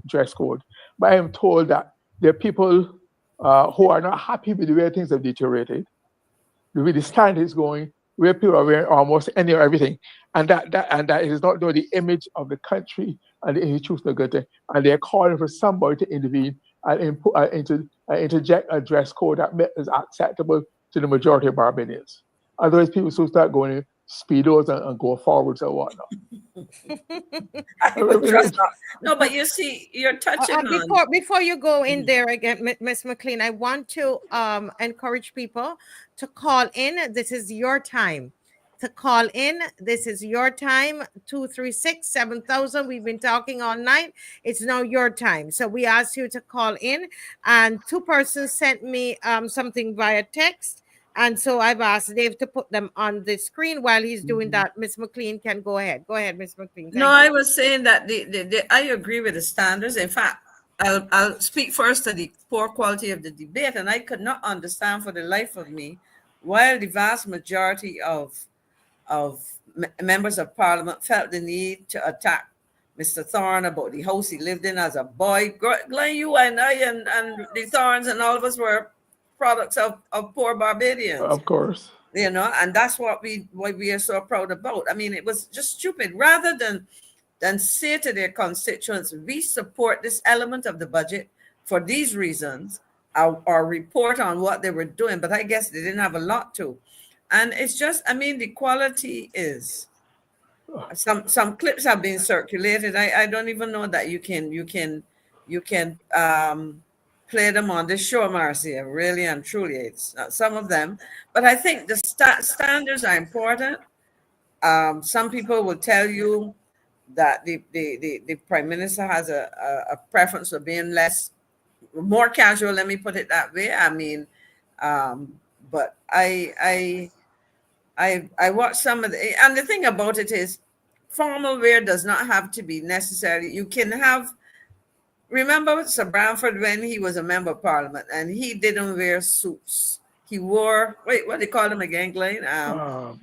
dress code. But I am told that there are people who are not happy with the way things have deteriorated, the way the standard is going, where people are wearing almost any or everything, and that is not the image of the country and the institution of good thing. And they're calling for somebody to intervene and interject a dress code that is acceptable to the majority of Barbadians. Otherwise, people should start going in speedos and go forwards and whatnot. No, but you see, you're touching on. Before you go in there again, Ms. McCLEAN, I want to encourage people to call in. This is your time to call in. This is your time. 236-7000. We've been talking all night. It's now your time. So we asked you to call in, and 2 persons sent me something via text. And so I've asked Dave to put them on the screen. While he's doing that, Ms. McCLEAN can go ahead. Go ahead, Ms. McCLEAN. No, I was saying that I agree with the standards. In fact, I'll speak first to the poor quality of the debate, and I could not understand for the life of me why the vast majority of members of Parliament felt the need to attack Mr. Thorne about the house he lived in as a boy. Glenn, you and I and the Thornes and all of us were products of poor Barbadians. Of course. You know, and that's what we are so proud about. I mean, it was just stupid. Rather than say to their constituents, we support this element of the budget for these reasons, or report on what they were doing, but I guess they didn't have a lot to. And it's just, I mean, the quality is, some clips have been circulated. I don't even know that you can play them on this show, Marcia, really and truly. It's not some of them, but I think the standards are important. Some people will tell you that the Prime Minister has a preference for being more casual, let me put it that way. I mean, but I watch some of and the thing about it is, formal wear does not have to be necessary. You can have, remember Sir Bramford when he was a member of Parliament and he didn't wear suits. He wore, what do they call them again, Glenn?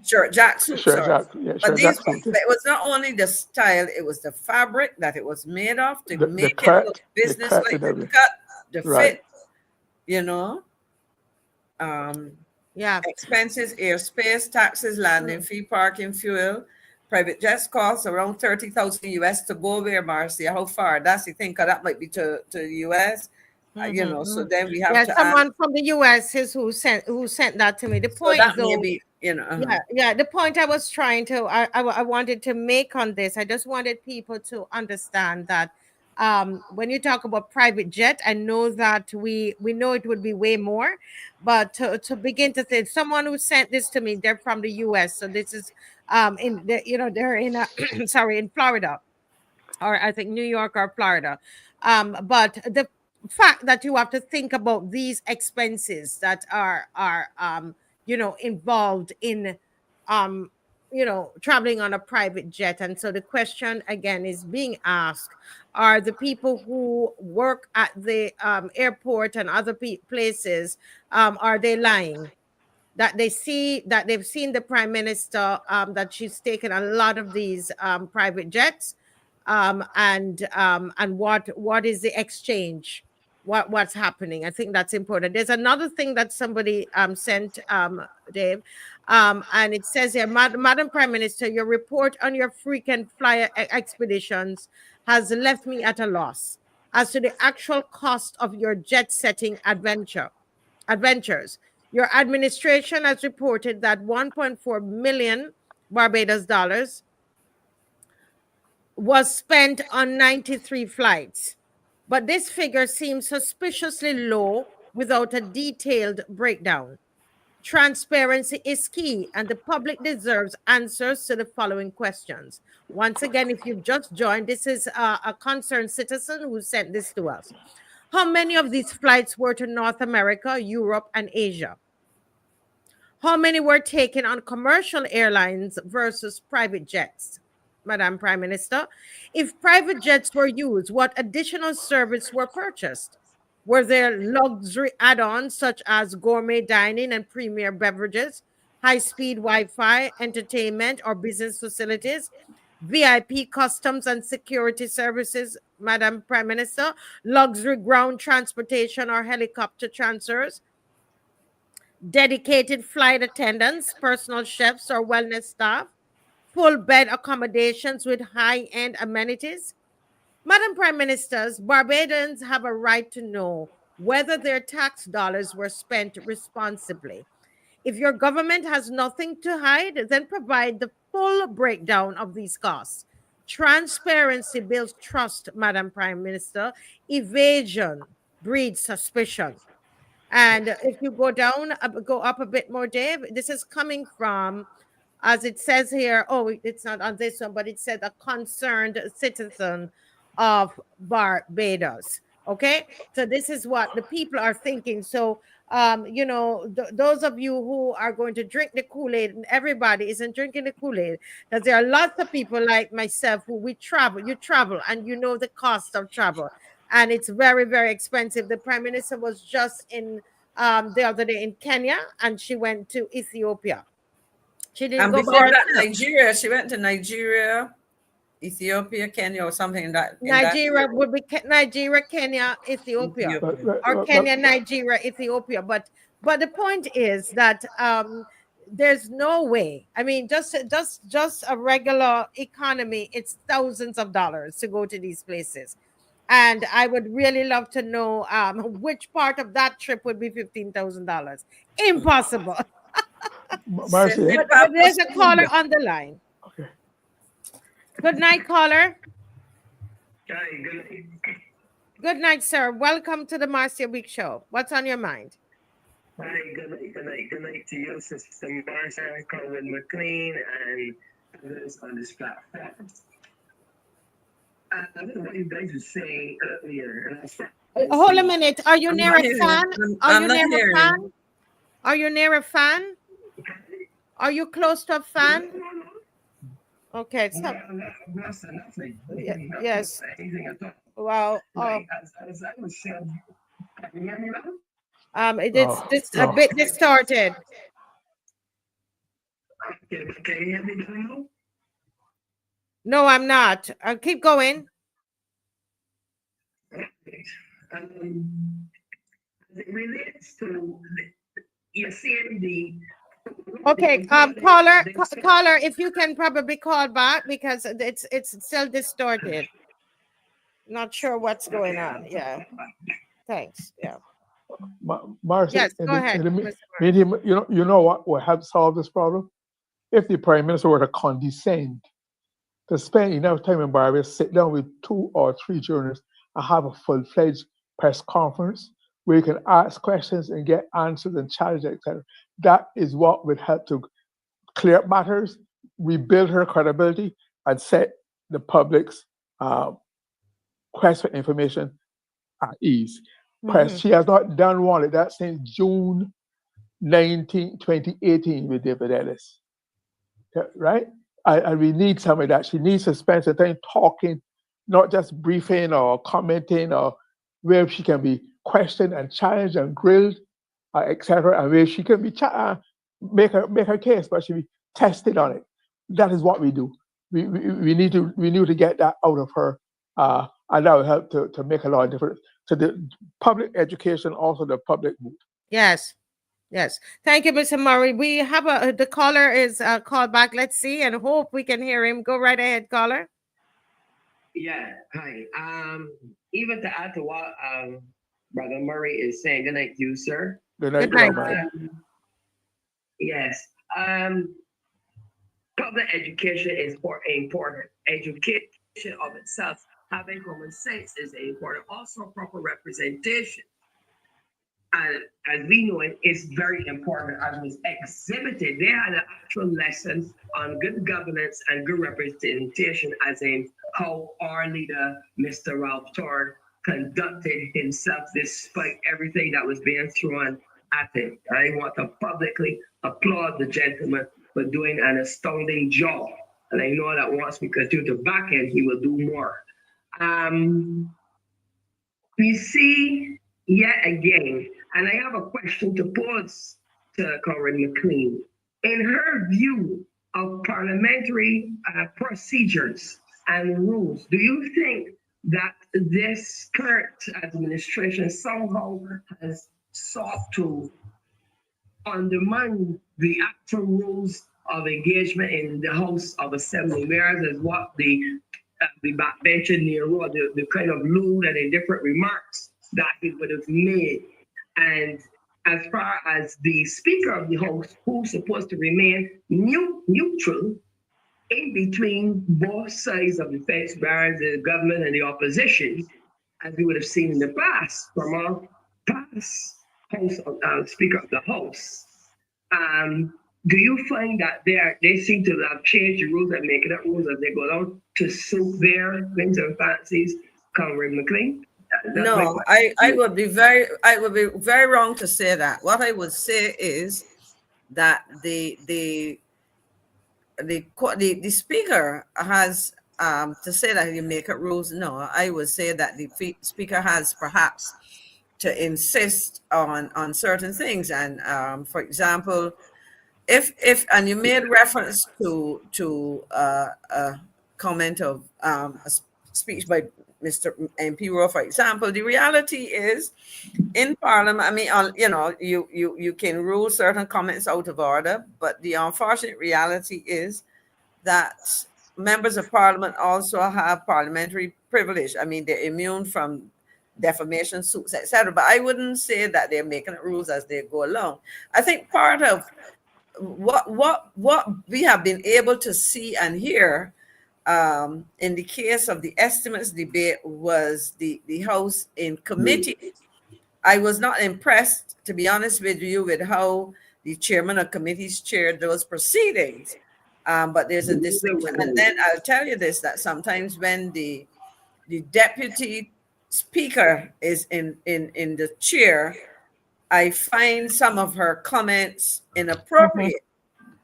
Shirt jack suits. But it was not only the style, it was the fabric that it was made of to make it look business, like the cut, the fit, you know. Expenses, airspace, taxes, landing fee, parking, fuel, private jets costs around $30,000 to go where, Marcia? How far? That's the thing, because that might be to the US. You know, so then we have to someone from the US is who sent that to me. The point, so that though, maybe, you know, the point I was trying to I wanted to make on this, I just wanted people to understand that when you talk about private jet, I know that we know it would be way more, but to begin to think, someone who sent this to me, they're from the U.S., so this is in the, they're in sorry, in Florida, or I think New York or Florida. But the fact that you have to think about these expenses that are involved in traveling on a private jet. And so the question again is being asked, are the people who work at the airport and other places, are they lying? That they've seen the Prime Minister, that she's taken a lot of these private jets, and what is the exchange? What's happening? I think that's important. There's another thing that somebody sent, Dave, and it says here, Madam Prime Minister, your report on your frequent flyer expeditions has left me at a loss as to the actual cost of your jet-setting adventures. Your administration has reported that 1.4 million Barbados dollars was spent on 93 flights. But this figure seems suspiciously low without a detailed breakdown. Transparency is key, and the public deserves answers to the following questions. Once again, if you've just joined, this is a concerned citizen who sent this to us. How many of these flights were to North America, Europe, and Asia? How many were taken on commercial airlines versus private jets? Madam Prime Minister, if private jets were used, what additional service were purchased? Were there luxury add-ons such as gourmet dining and premier beverages, high-speed Wi-Fi, entertainment or business facilities, VIP customs and security services, Madam Prime Minister, luxury ground transportation or helicopter transfers, dedicated flight attendants, personal chefs or wellness staff, full bed accommodations with high-end amenities? Madam Prime Ministers, Barbadians have a right to know whether their tax dollars were spent responsibly. If your government has nothing to hide, then provide the full breakdown of these costs. Transparency builds trust, Madam Prime Minister. Evasion breeds suspicion. And if you go up a bit more, Dave, this is coming from, as it says here, it's not on this one, but it said a concerned citizen of Barbados. Okay, so this is what the people are thinking. So, those of you who are going to drink the Kool-Aid, and everybody isn't drinking the Kool-Aid, because there are lots of people like myself who you travel, and you know the cost of travel, and it's very, very expensive. The Prime Minister was just in the other day in Kenya, and she went to Ethiopia. She didn't and go before by that, Nigeria. She went to Nigeria, Ethiopia, Kenya, or something in that. Nigeria would be Nigeria, Kenya, Ethiopia, or Kenya, Nigeria, Ethiopia. But the point is that there's no way. I mean, just a regular economy, it's thousands of dollars to go to these places. And I would really love to know which part of that trip would be $15,000. Impossible. But there's a caller on the line. Okay. Good night, caller. Hi, good night. Good night, sir. Welcome to the Marcia Week Show. What's on your mind? Hi, good night, good night, good night to you, Sister Marcia, Colin McCLEAN, and others on this platform. I don't know what you guys were saying earlier. Hold a minute. Are you near a fan? Are you near a fan? Are you near a fan? Are you close to a fan? Okay. So, yes. Wow. It's a bit distorted. Can you hear me now? No, I'm not. I'll keep going. As it relates to your CMD. Okay, caller, if you can probably call back because it's still distorted. Not sure what's going on. Yeah. Thanks. Yeah. Marcia, yes, go ahead. You know what will help solve this problem? If the Prime Minister were to condescend to spend enough time in Barbados, sit down with 2 or 3 journalists and have a full-fledged press conference where you can ask questions and get answers and challenge, etc. That is what would help to clear up matters, rebuild her credibility, and set the public's quest for information at ease. She has not done one of that since June 19, 2018 with David Ellis, right? And we need some of that. She needs to spend some time talking, not just briefing or commenting, or where she can be questioned and challenged and grilled, etc., and where she can be make her case, but she be tested on it. That is what we do. We need to get that out of her, and that will help to make a lot of difference to the public education, also the public mood. Yes. Yes. Thank you, Mr. Murray. We have the caller is called back. Let's see and hope we can hear him. Go right ahead, caller. Yeah. Hi. Even to add to what Brother Murray is saying, good night to you, sir. Good night, Murray. Yes. Public education is important. Education of itself, having common sense is important. Also, proper representation. And as we know it, is very important. As was exhibited, they had an actual lesson on good governance and good representation, as in how our leader, Mr. Ralph Todd, conducted himself despite everything that was being thrown at him. I want to publicly applaud the gentleman for doing an astounding job. And I know that once we continue to back him, he will do more. We see yet again, and I have a question to pose to Comrade McCLEAN. In her view of parliamentary procedures and rules, do you think that this current administration somehow has sought to undermine the actual rules of engagement in the House of Assembly, whereas as what the backbencher Nero, the kind of lewd and indifferent remarks that he would have made. And as far as the Speaker of the House, who's supposed to remain neutral in between both sides of the fence, whereas the government and the opposition, as we would have seen in the past from our past Speaker of the House. Do you find that they seem to have changed the rules and making up rules as they go along to suit their whims and fancies, Comrade McCLEAN? No, I would be very wrong to say that. What I would say is that the speaker has to say that you make up rules. No, I would say that the speaker has perhaps to insist on certain things. And for example, if and you made reference to a comment of a speech by Mr. MP Rowe, for example, the reality is in Parliament, I mean, you can rule certain comments out of order, but the unfortunate reality is that members of Parliament also have parliamentary privilege. I mean, they're immune from defamation suits, etc. But I wouldn't say that they're making rules as they go along. I think part of what we have been able to see and hear in the case of the estimates debate was the House in committee. I was not impressed, to be honest with you, with how the chairman of committees chaired those proceedings. But there's a distinction. And then I'll tell you this, that sometimes when the deputy speaker is in the chair, I find some of her comments inappropriate.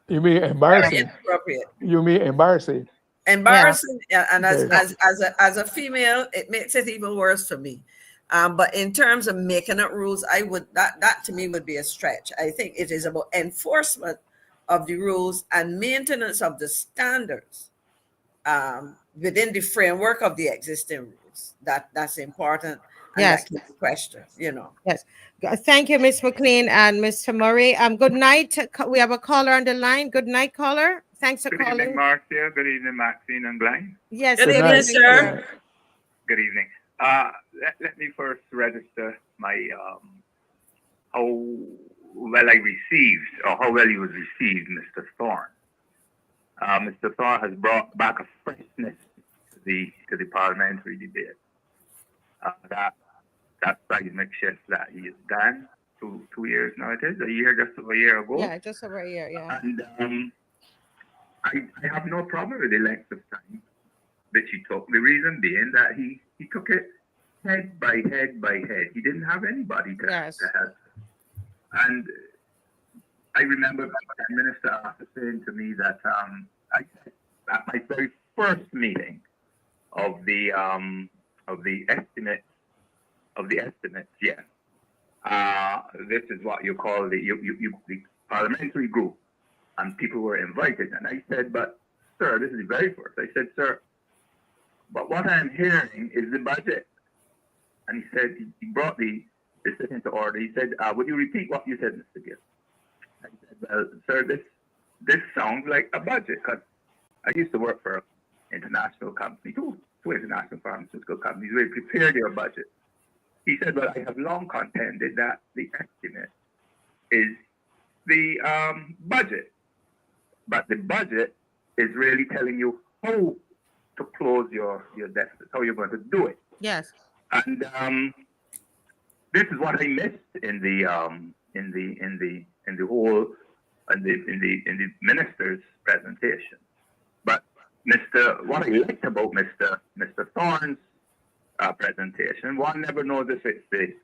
You mean embarrassing? Inappropriate. You mean embarrassing? Embarrassing, and as a female, it makes it even worse for me. But in terms of making up rules, I would that to me would be a stretch. I think it is about enforcement of the rules and maintenance of the standards within the framework of the existing rules. That's important. And yes, that's the question. Yes. Thank you, Ms. McCLEAN and Mr. Murray. Good night. We have a caller on the line. Good night, caller. Thanks for calling. Good evening, Marcia. Good evening, Maxine and GLYNE. Yes. Good evening, sir. Good evening. Let me first register my how well I received, or how well he was received, Mr. Thorne. Mr. Thorne has brought back a freshness to the parliamentary debate. That seismic shift that he has done 2 years now, it is just over a year ago. Yeah, just over a year, yeah. And I have no problem with the length of time that he took. The reason being that he took it head by head by head. He didn't have anybody to help. And I remember my Prime Minister after saying to me that at my very first meeting of the estimates, this is what you call the parliamentary group, and people were invited. And I said, but sir, this is the very first. I said, sir, but what I'm hearing is the budget. And he said, he brought the sitting to order. He said, would you repeat what you said, Mr. Gill? I said, well, sir, this sounds like a budget, because I used to work for an international company, two international pharmaceutical companies, where they prepared your budget. He said, well, I have long contended that the estimate is the budget, but the budget is really telling you how to close your deficit, how you're going to do it. Yes. And this is what I missed in the minister's presentation. But what I liked about Mr. Thorne's presentation, one never knows if it's the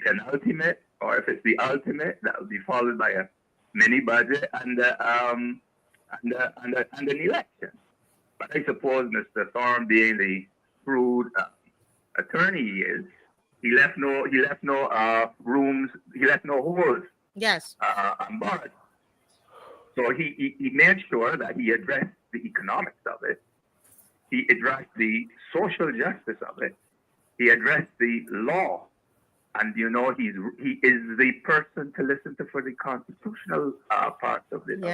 penultimate or if it's the ultimate. That will be followed by a mini budget and an election. But I suppose Mr. Thorne, being the shrewd attorney he is, he left no holes. Yes. On board. So he made sure that he addressed the economics of it. He addressed the social justice of it. He addressed the law. And he is the person to listen to for the constitutional parts of the law.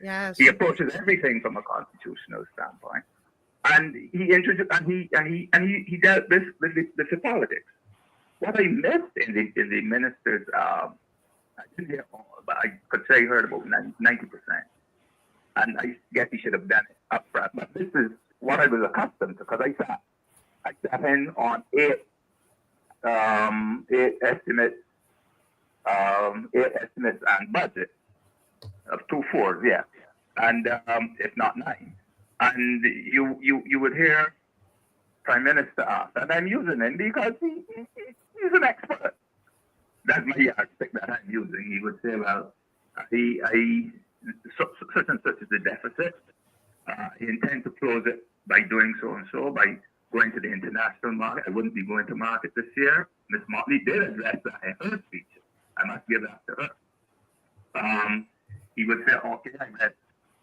Yes. He approaches everything from a constitutional standpoint. And he introduced he dealt with the politics. What I missed in the minister's I didn't hear all, but I could say I heard about 90%. And I guess he should have done it up front. But this is what I was accustomed to, because I sat in on eight estimates and budget of 2 4s, yeah, and if not 9. And you would hear Prime Minister ask, and I'm using him because he's an expert. That's my yardstick that I'm using. He would say, well, such and such is the deficit. He intends to close it by doing so and so, by going to the international market. I wouldn't be going to market this year. Ms. Mottley did address that in her speech. I must give that to her. He would say, okay,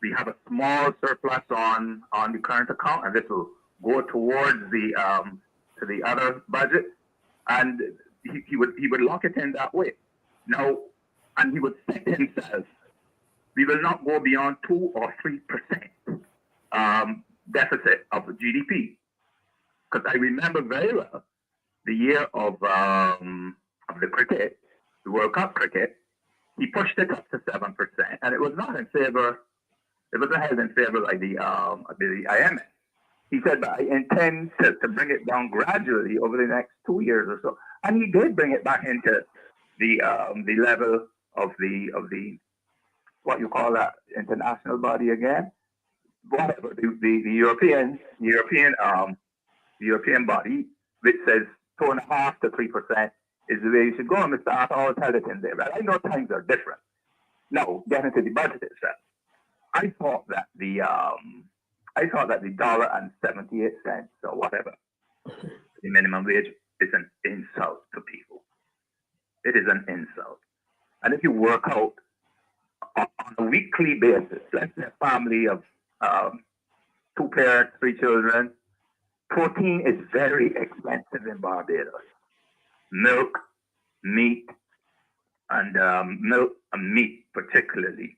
we have a small surplus on the current account, and this will go towards to the other budget, and he would lock it in that way. Now, and he would say to himself, we will not go beyond 2 or 3% deficit of GDP. Because I remember very well the year of the cricket, the World Cup cricket, he pushed it up to 7%, and it was not in favor. It wasn't held in favor by the IMF. He said, but I intend to bring it down gradually over the next 2 years or so, and he did bring it back into the level of the what you call that international body again, whatever the European body, which says 2.5 to 3% is the way you should go. And Mr. Arthur always held it in there. But I know times are different. Now, getting to the budget itself, I thought that the $1.78 or whatever, the minimum wage, is an insult to people. It is an insult. And if you work out on a weekly basis, let's say a family of 2 parents, 3 children, protein is very expensive in Barbados. Milk, meat, and meat particularly,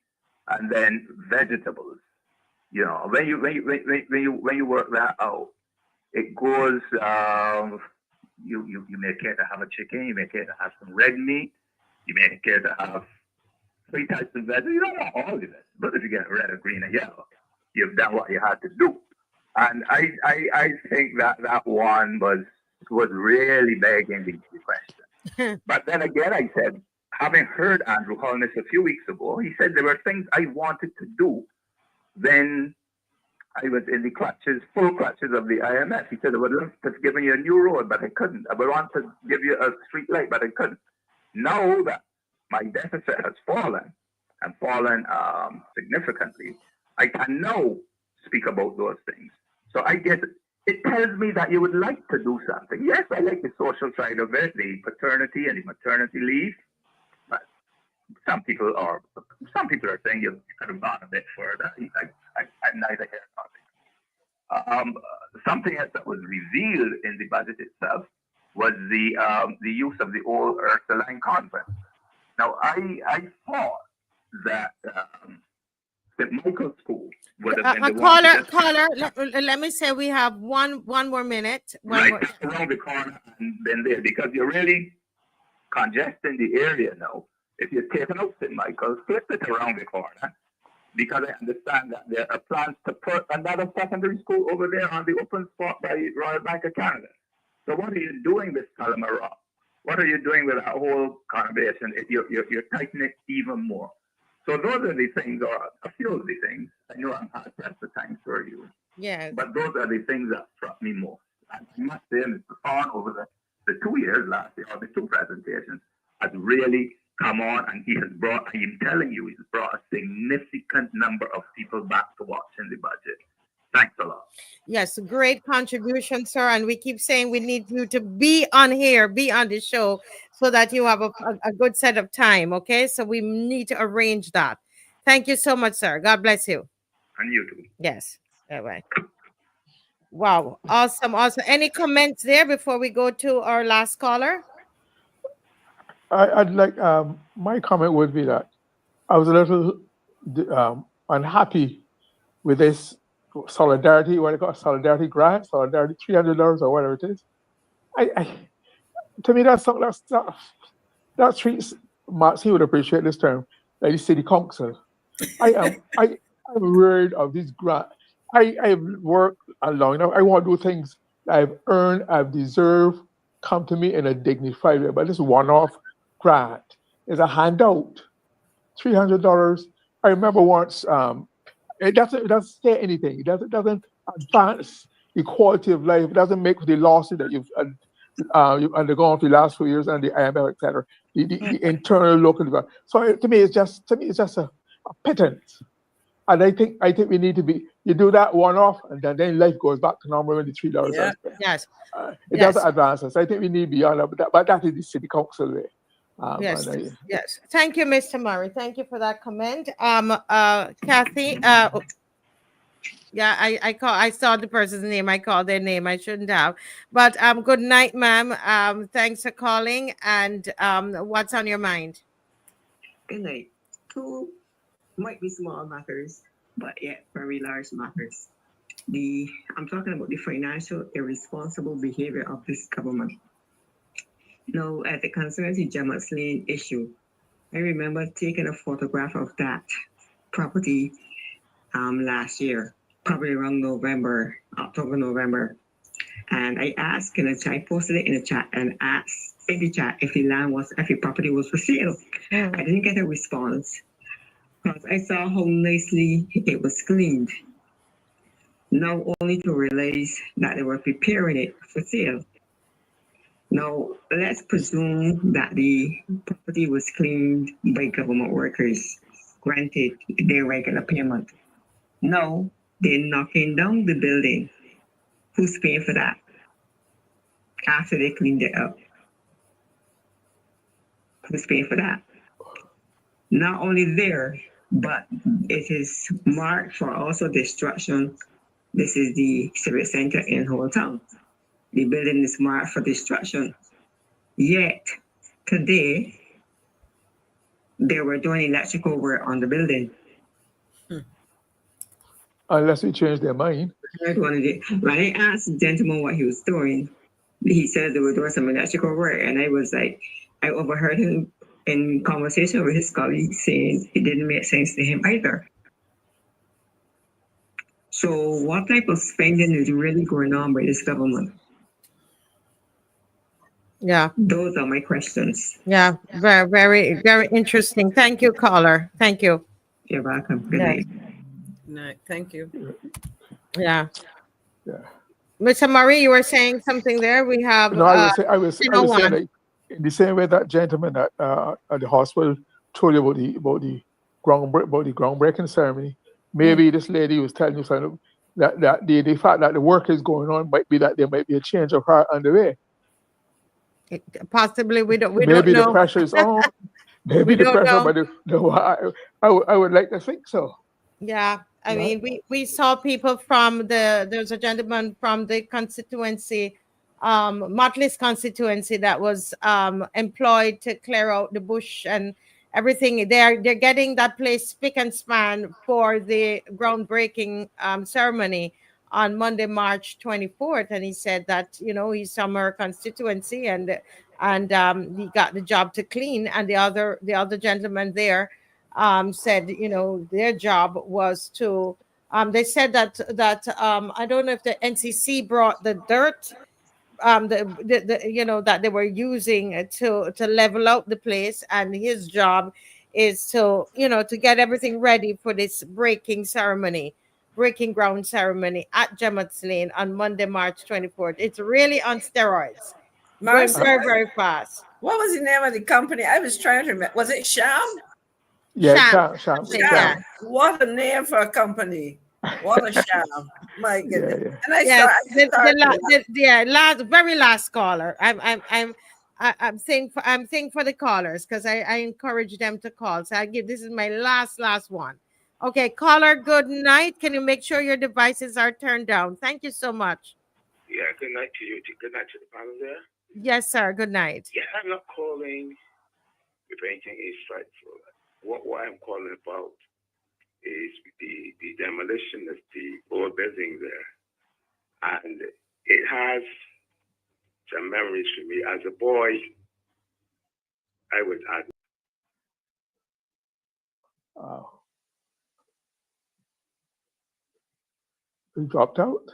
and then vegetables. You know, when you work that out, it goes. You may care to have a chicken. You may care to have some red meat. You may care to have 3 types of vegetables. You don't want all of it, but if you get red or green or yellow, you've done what you had to do. And I think that one was really begging the question. But then again, I said, having heard Andrew Holness a few weeks ago, he said there were things I wanted to do. Then I was in the full clutches of the IMF. He said, I would love to have given you a new road, but I couldn't. I would want to give you a street light, but I couldn't. Now that my deficit has fallen, and fallen significantly, I can now speak about those things. So I guess it tells me that you would like to do something. Yes, I like the social side of it, the paternity and the maternity leave. But some people are saying you could have gone a bit further. I'm neither here nor there. Something else that was revealed in the budget itself was the use of the old Ursuline convent. Now, I thought that St. Michael's School would have been the caller. Let me say we have one more minute. Around the corner and then there, because you're really congesting the area now. If you're taking out St. Michael's, flip it around the corner, because I understand that there are plans to put another secondary school over there on the open spot by Royal Bank of Canada. So what are you doing with Calamara? What are you doing with that whole conurbation? You're tightening it even more. So those are the things, or a few of the things. I know I'm hard pressed for time for you. Yeah. But those are the things that struck me most. And I must say, Mr. Thorne, over the 2 years last year, or the two presentations, has really come on, and he has brought, I am telling you, he's brought a significant number of people back to watching the budget. Thanks a lot. Yes, great contribution, sir. And we keep saying we need you to be on here, be on the show, so that you have a good set of time. Okay, so we need to arrange that. Thank you so much, sir. God bless you. And you too. Yes. All right. Wow. Awesome. Awesome. Any comments there before we go to our last caller? I'd like, my comment would be that I was a little unhappy with this solidarity, what I call solidarity grant, solidarity $300 or whatever it is. To me, that's something that treats Max, he would appreciate this term, like the city council. I'm worried of this grant. I've worked long enough. I want to do things that I've earned, I've deserved, come to me in a dignified way. But this one-off grant is a handout, $300. I remember once, it doesn't say anything. It doesn't advance the quality of life. It doesn't make the losses that you've undergone for the last few years and the IMF, etc. The internal local. So to me, it's just a pittance. And I think we need to be. You do that one off, and then life goes back to normal when the $3. Yeah. Yes. It doesn't advance us. I think we need beyond that. But that is the city council way. Yes. Yes. Thank you, Mr. Murray. Thank you for that comment. Kathy. Yeah, I saw the person's name. I called their name. I shouldn't have. But good night, ma'am. Thanks for calling. And what's on your mind? Good night. Two might be small matters, but yet very large matters. I'm talking about the financial irresponsible behavior of this government. Now, as it concerns the Jemmots Lane issue, I remember taking a photograph of that property last year, probably around October, November. And I asked in the chat, I posted it in the chat and asked in the chat if the property was for sale. I didn't get a response because I saw how nicely it was cleaned. Now only to realize that they were preparing it for sale. Now, let's presume that the property was cleaned by government workers, granted their regular payment. Now, they're knocking down the building. Who's paying for that? After they cleaned it up. Who's paying for that? Not only there, but it is marked for also destruction. This is the Civic Center in Holetown. The building is marked for destruction. Yet, today, they were doing electrical work on the building. Unless we change their mind. When I asked the gentleman what he was doing, he said they were doing some electrical work. And I was like, I overheard him in conversation with his colleague saying it didn't make sense to him either. So what type of spending is really going on by this government? Yeah. Those are my questions. Yeah. Very, very, very interesting. Thank you, caller. Thank you. You're welcome. Good Yeah. night. No, thank you. Yeah. Yeah. Mr. Murray, you were saying something there. We have No, I was saying one. like in the same way that gentleman at the hospital told you about the groundbreaking ceremony. Maybe this lady was telling you something that the fact that the work is going on might be that there might be a change of heart on the way. Possibly, we don't Maybe know. the pressure is on. Maybe We the don't pressure, know. but no, I would like to think so. Yeah, I Right. mean, we saw people from there's a gentleman from the constituency, Mottley's constituency, that was employed to clear out the bush and everything. They're getting that place spick and span for the groundbreaking ceremony on Monday, March 24th. And he said that, he's from our constituency and he got the job to clean. And the other gentleman there said, their job was to, they said that I don't know if the NCC brought the dirt, that they were using to level out the place, and his job is to, to get everything ready for this breaking ground ceremony at Jemmots Lane on Monday, March 24th. It's really on steroids, going Marcy, very, very fast. what was the name of the company? I was trying to remember. Was it Sham? Yeah, Sham. Yeah. What a name for a company. What a sham. My goodness. Yeah. And I Yes, started very last caller. I'm saying for the callers, because I encourage them to call. So this is my last one. Okay, caller, good night. Can you make sure your devices are turned down? Thank you so much. Yeah, good night to you. Good night to the panel there. Yes, sir. Good night. Yeah, I'm not calling if anything is frightful. What I'm calling about is the demolition of the old building there. And it has some memories for me. As a boy, I was at. Wow. He dropped out.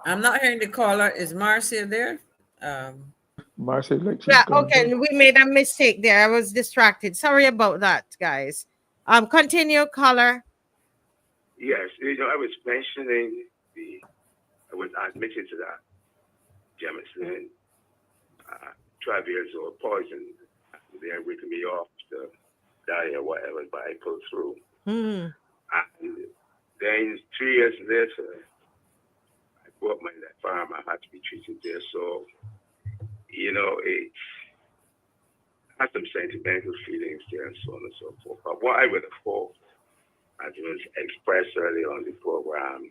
I'm not hearing the caller. Is Marcia there? Marcia, like she's Yeah, gone. okay. We made a mistake there. I was distracted. Sorry about that, guys. Continue, caller. Yes, I was mentioning I was admitted to that Jemmots Lane, 12 years old, poison. They're ripping me off to die or whatever, but I pulled through. And then 3 years later, I bought my farm. I had to be treated there. So, it has some sentimental feelings there and so on and so forth. But what I would have hoped, as was expressed earlier on the program,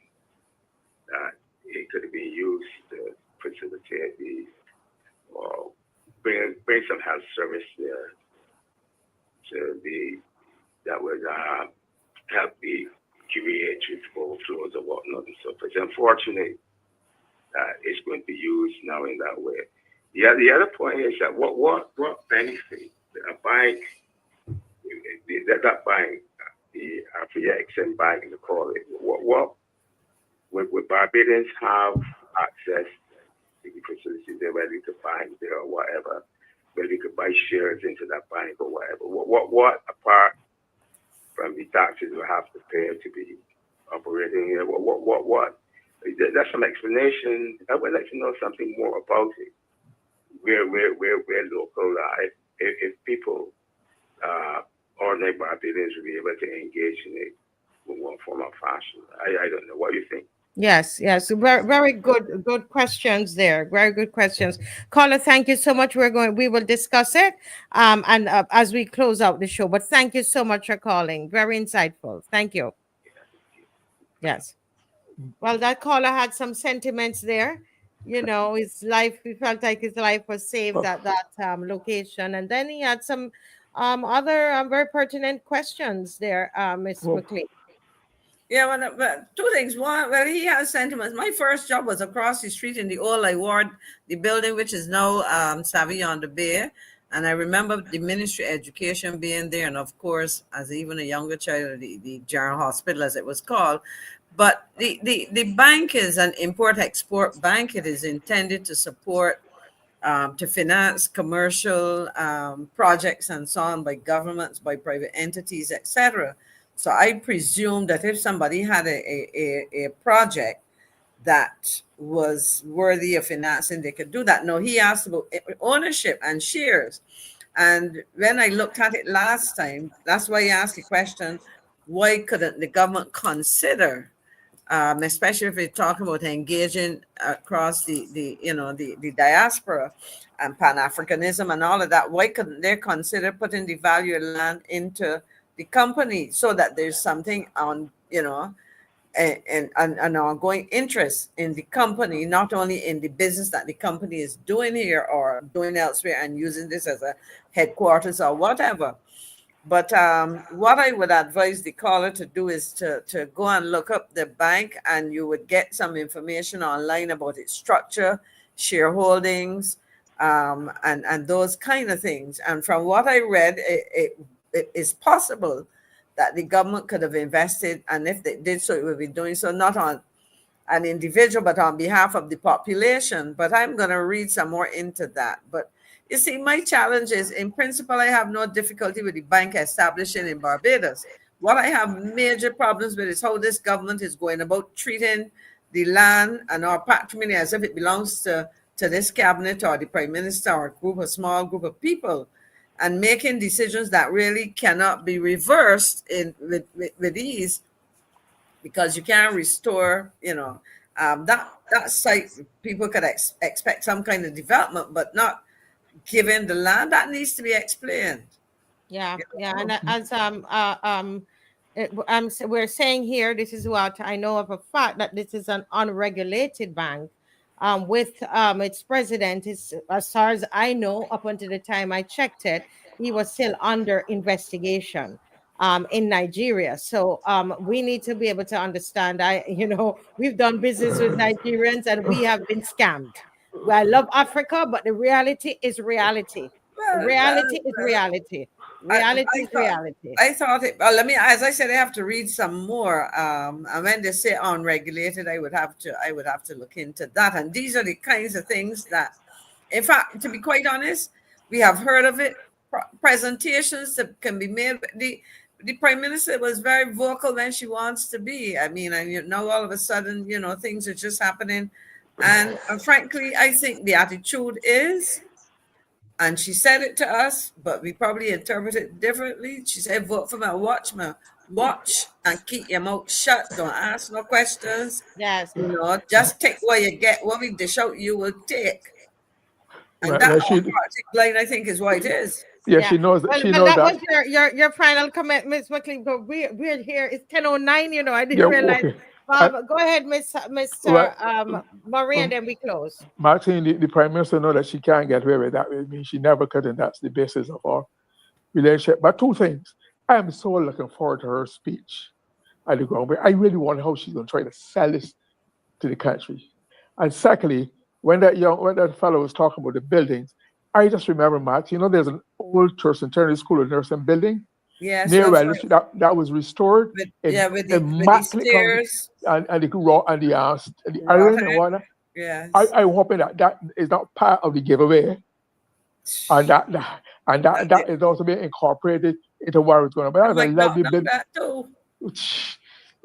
that it could have been used to facilitate or bring some health service there that would help the geriatric overflows or whatnot and so forth. It's unfortunate that it's going to be used now in that way. The other point is that what benefit a bank, that bank, the ADRIAN bank, to call it, what would Barbadians have access to the facility there where they could bank there or whatever, where they could buy shares into that bank or whatever? What apart from the taxes we have to pay to be operating here, what? That's some explanation. I would like to know something more about it. Where local, if people, ordinary Barbadians will be able to engage in it in one form or fashion. I don't know. What do you think? Yes. Very, very good questions there. Very good questions. Caller, thank you so much. We will discuss it and as we close out the show. But thank you so much for calling. Very insightful. Thank you. Yes. Well, that caller had some sentiments there. His life, he felt like his life was saved at that location. And then he had some other very pertinent questions there, Ms. McCLEAN. Yeah, but two things. One, well, he has sentiments. My first job was across the street in the old ward, the building which is now Savvy on the Bay. And I remember the Ministry of Education being there, and of course, as even a younger child, the General Hospital, as it was called. But the bank is an import-export bank. It is intended to support, to finance commercial projects and so on by governments, by private entities, etc. So I presume that if somebody had a project that was worthy of financing, they could do that. Now, he asked about ownership and shares. And when I looked at it last time, that's why I asked the question, why couldn't the government consider, especially if we're talking about engaging across the diaspora and Pan-Africanism and all of that, why couldn't they consider putting the value of land into the company so that there's something on, and an ongoing interest in the company, not only in the business that the company is doing here or doing elsewhere and using this as a headquarters or whatever. But what I would advise the caller to do is to go and look up the bank, and you would get some information online about its structure, shareholdings, and those kind of things. And from what I read, it is possible that the government could have invested, and if they did so, it would be doing so not on an individual, but on behalf of the population. But I'm going to read some more into that. But you see, my challenge is, in principle, I have no difficulty with the bank establishing in Barbados. What I have major problems with is how this government is going about treating the land and our patrimony as if it belongs to this cabinet or the prime minister or a small group of people, and making decisions that really cannot be reversed with ease, because you can't restore, that site. People could expect some kind of development, but not given the land. That needs to be explained. Yeah, and as we're saying here, this is what I know of a fact, that this is an unregulated bank. With its president, as far as I know, up until the time I checked it, he was still under investigation in Nigeria. So we need to be able to understand. We've done business with Nigerians and we have been scammed. Well, I love Africa, but the reality is reality. Reality is reality. Reality is reality. I thought it. Well, as I said, I have to read some more. And when they say unregulated, I would have to look into that. And these are the kinds of things that, in fact, to be quite honest, we have heard of it. Presentations that can be made. The prime minister was very vocal when she wants to be. I mean, and now all of a sudden, things are just happening. And frankly, I think the attitude is, and she said it to us, but we probably interpret it differently. She said, vote for me, watch and keep your mouth shut. Don't ask no questions. Yes. Just take what you get. What we dish out, you will take. And Right, that she- GLYNE, I think, is what it is. Yeah, she knows that. Well, She but knows that that. was your final comment, Miss McCLEAN. But we're here. It's 10:09. I didn't Yeah, realize. okay. Go ahead, Mr. Right. Marie, and then we close. Maxine, the prime minister know that she can't get away with that with me. She never could, and that's the basis of our relationship. But two things. I am so looking forward to her speech at the ground. I really wonder how she's going to try to sell this to the country. And secondly, when that fellow was talking about the buildings, I just remember, Max, there's an old Thurston Trinity School of Nursing building. Yes, Near that's right. that was restored. With the immaculate stairs. and the iron and whatnot. Yes. I'm hoping that is not part of the giveaway, and that is also being incorporated into what it's going to be. That's a lovely building. That too.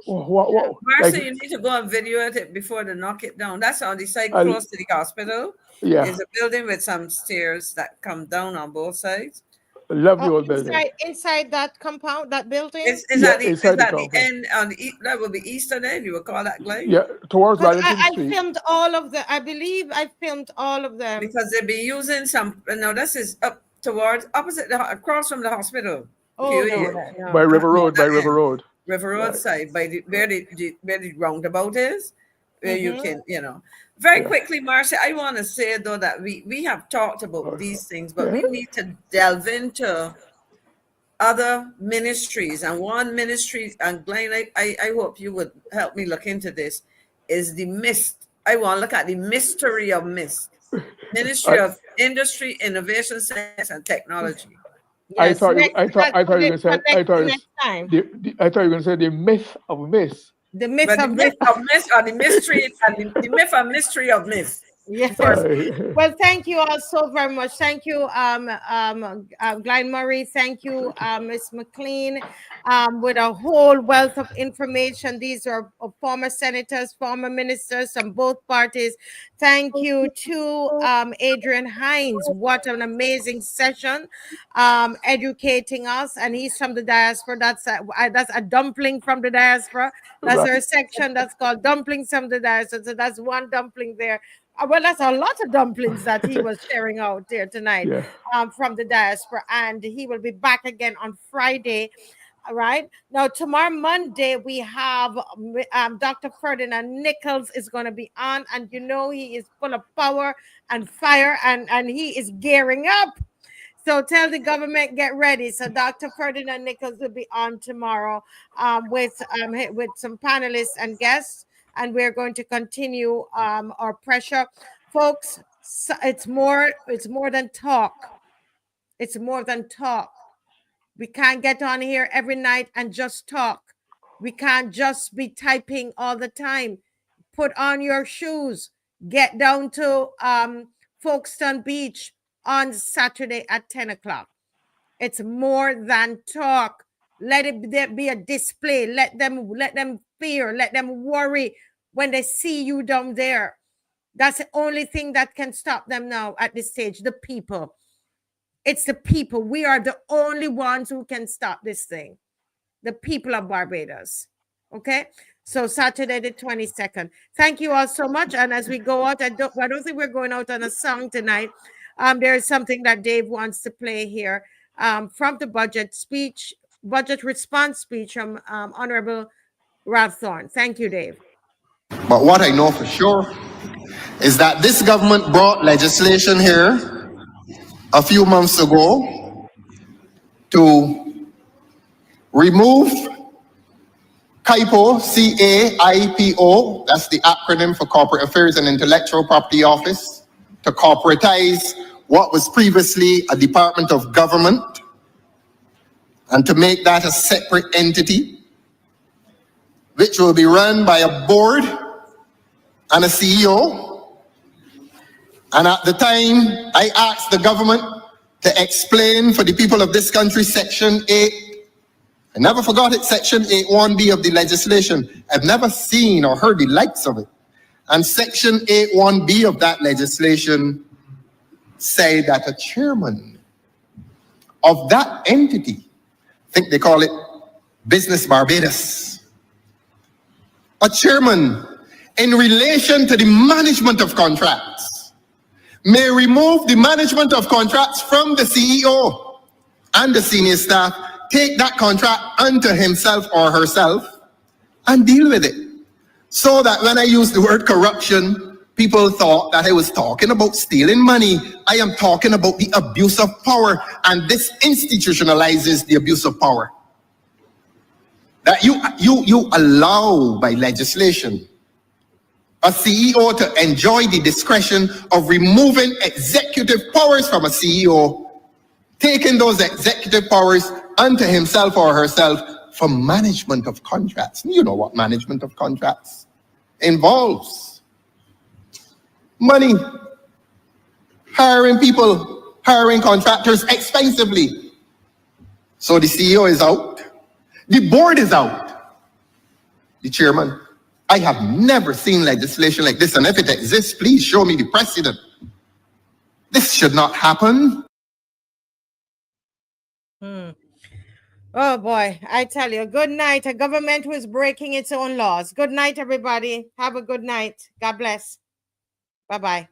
Like, you need to go and video it before they knock it down. That's on the side I- close to the hospital. Yeah. There's a building with some stairs that come down on both sides. a lovely old building. Inside that compound, that building. It's Yeah, at the, inside the at the compound. end on the that will be eastern end. You would call that GLYNE? Yeah, towards 'Cause Wellington I Street. filmed all of the. I believe I filmed all of them. Because they'll be using some. No, this is up towards opposite across from the hospital. Oh, QE. no. By River Road, by River Road. River Road Right. side, by where the roundabout is, where you Mhm. can, Very Yeah. quickly, Marcia, I want to say though that we have talked about these things, but we Yeah. need to delve into other ministries. And one ministry, and GLYNE, I hope you would help me look into this, is the mist. I want to look at the mystery of mist. Ministry of Industry, Innovation, Science, and Technology. I thought you were going to say. I thought you were going to say the myth of myths. The myth But of the myth of myths, or the mystery, and the myth and mystery of myths. Yes. Well, thank you all so very much. Thank you, GLYNE Murray. Thank you, Ms. McCLEAN, with a whole wealth of information. These are former senators, former ministers from both parties. Thank you to ADRIAN HINDS. What an amazing session, educating us. And he's from the diaspora. That's a dumpling from the diaspora. That's our section that's called Dumplings from the diaspora. So that's one dumpling there. Well, that's a lot of dumplings that he was sharing out there tonight from the diaspora. And he will be back again on Friday. All right. Now, tomorrow, Monday, we have Dr. Ferdinand Nichols is going to be on. And you know, he is full of power and fire, and he is gearing up. So tell the government, get ready. So Dr. Ferdinand Nichols will be on tomorrow with some panelists and guests. And we're going to continue our pressure. Folks, it's more than talk. It's more than talk. We can't get on here every night and just talk. We can't just be typing all the time. Put on your shoes. Get down to Folkestone Beach on Saturday at 10 o'clock. It's more than talk. Let it be a display. Let them fear. Let them worry when they see you down there. That's the only thing that can stop them now at this stage. The people. It's the people. We are the only ones who can stop this thing. The people of Barbados. Okay? So Saturday the 22nd. Thank you all so much. And as we go out, I don't think we're going out on a song tonight. There is something that Dave wants to play here from the budget response speech from Honorable Ralph Thorne. Thank you, Dave. But what I know for sure is that this government brought legislation here a few months ago to remove CAIPO, C-A-I-P-O, that's the acronym for Corporate Affairs and Intellectual Property Office, to corporatize what was previously a department of government and to make that a separate entity, which will be run by a board and a CEO. And at the time, I asked the government to explain for the people of this country Section 8. I never forgot it, Section 8.1b of the legislation. I've never seen or heard the likes of it. And Section 8.1b of that legislation say that a chairman of that entity, I think they call it Business Barbados, a chairman in relation to the management of contracts may remove the management of contracts from the CEO and the senior staff, take that contract unto himself or herself and deal with it. So that when I use the word corruption, people thought that I was talking about stealing money. I am talking about the abuse of power, and this institutionalizes the abuse of power. That you allow by legislation a CEO to enjoy the discretion of removing executive powers from a CEO, taking those executive powers unto himself or herself for management of contracts. You know what management of contracts involves. Money, hiring people, hiring contractors expensively. So the CEO is out, the board is out, the chairman. I have never seen legislation like this, and if it exists, please show me the precedent. This should not happen. Oh boy, I tell you, good night. A government who is breaking its own laws. Good night, everybody. Have a good night. God bless. Bye-bye.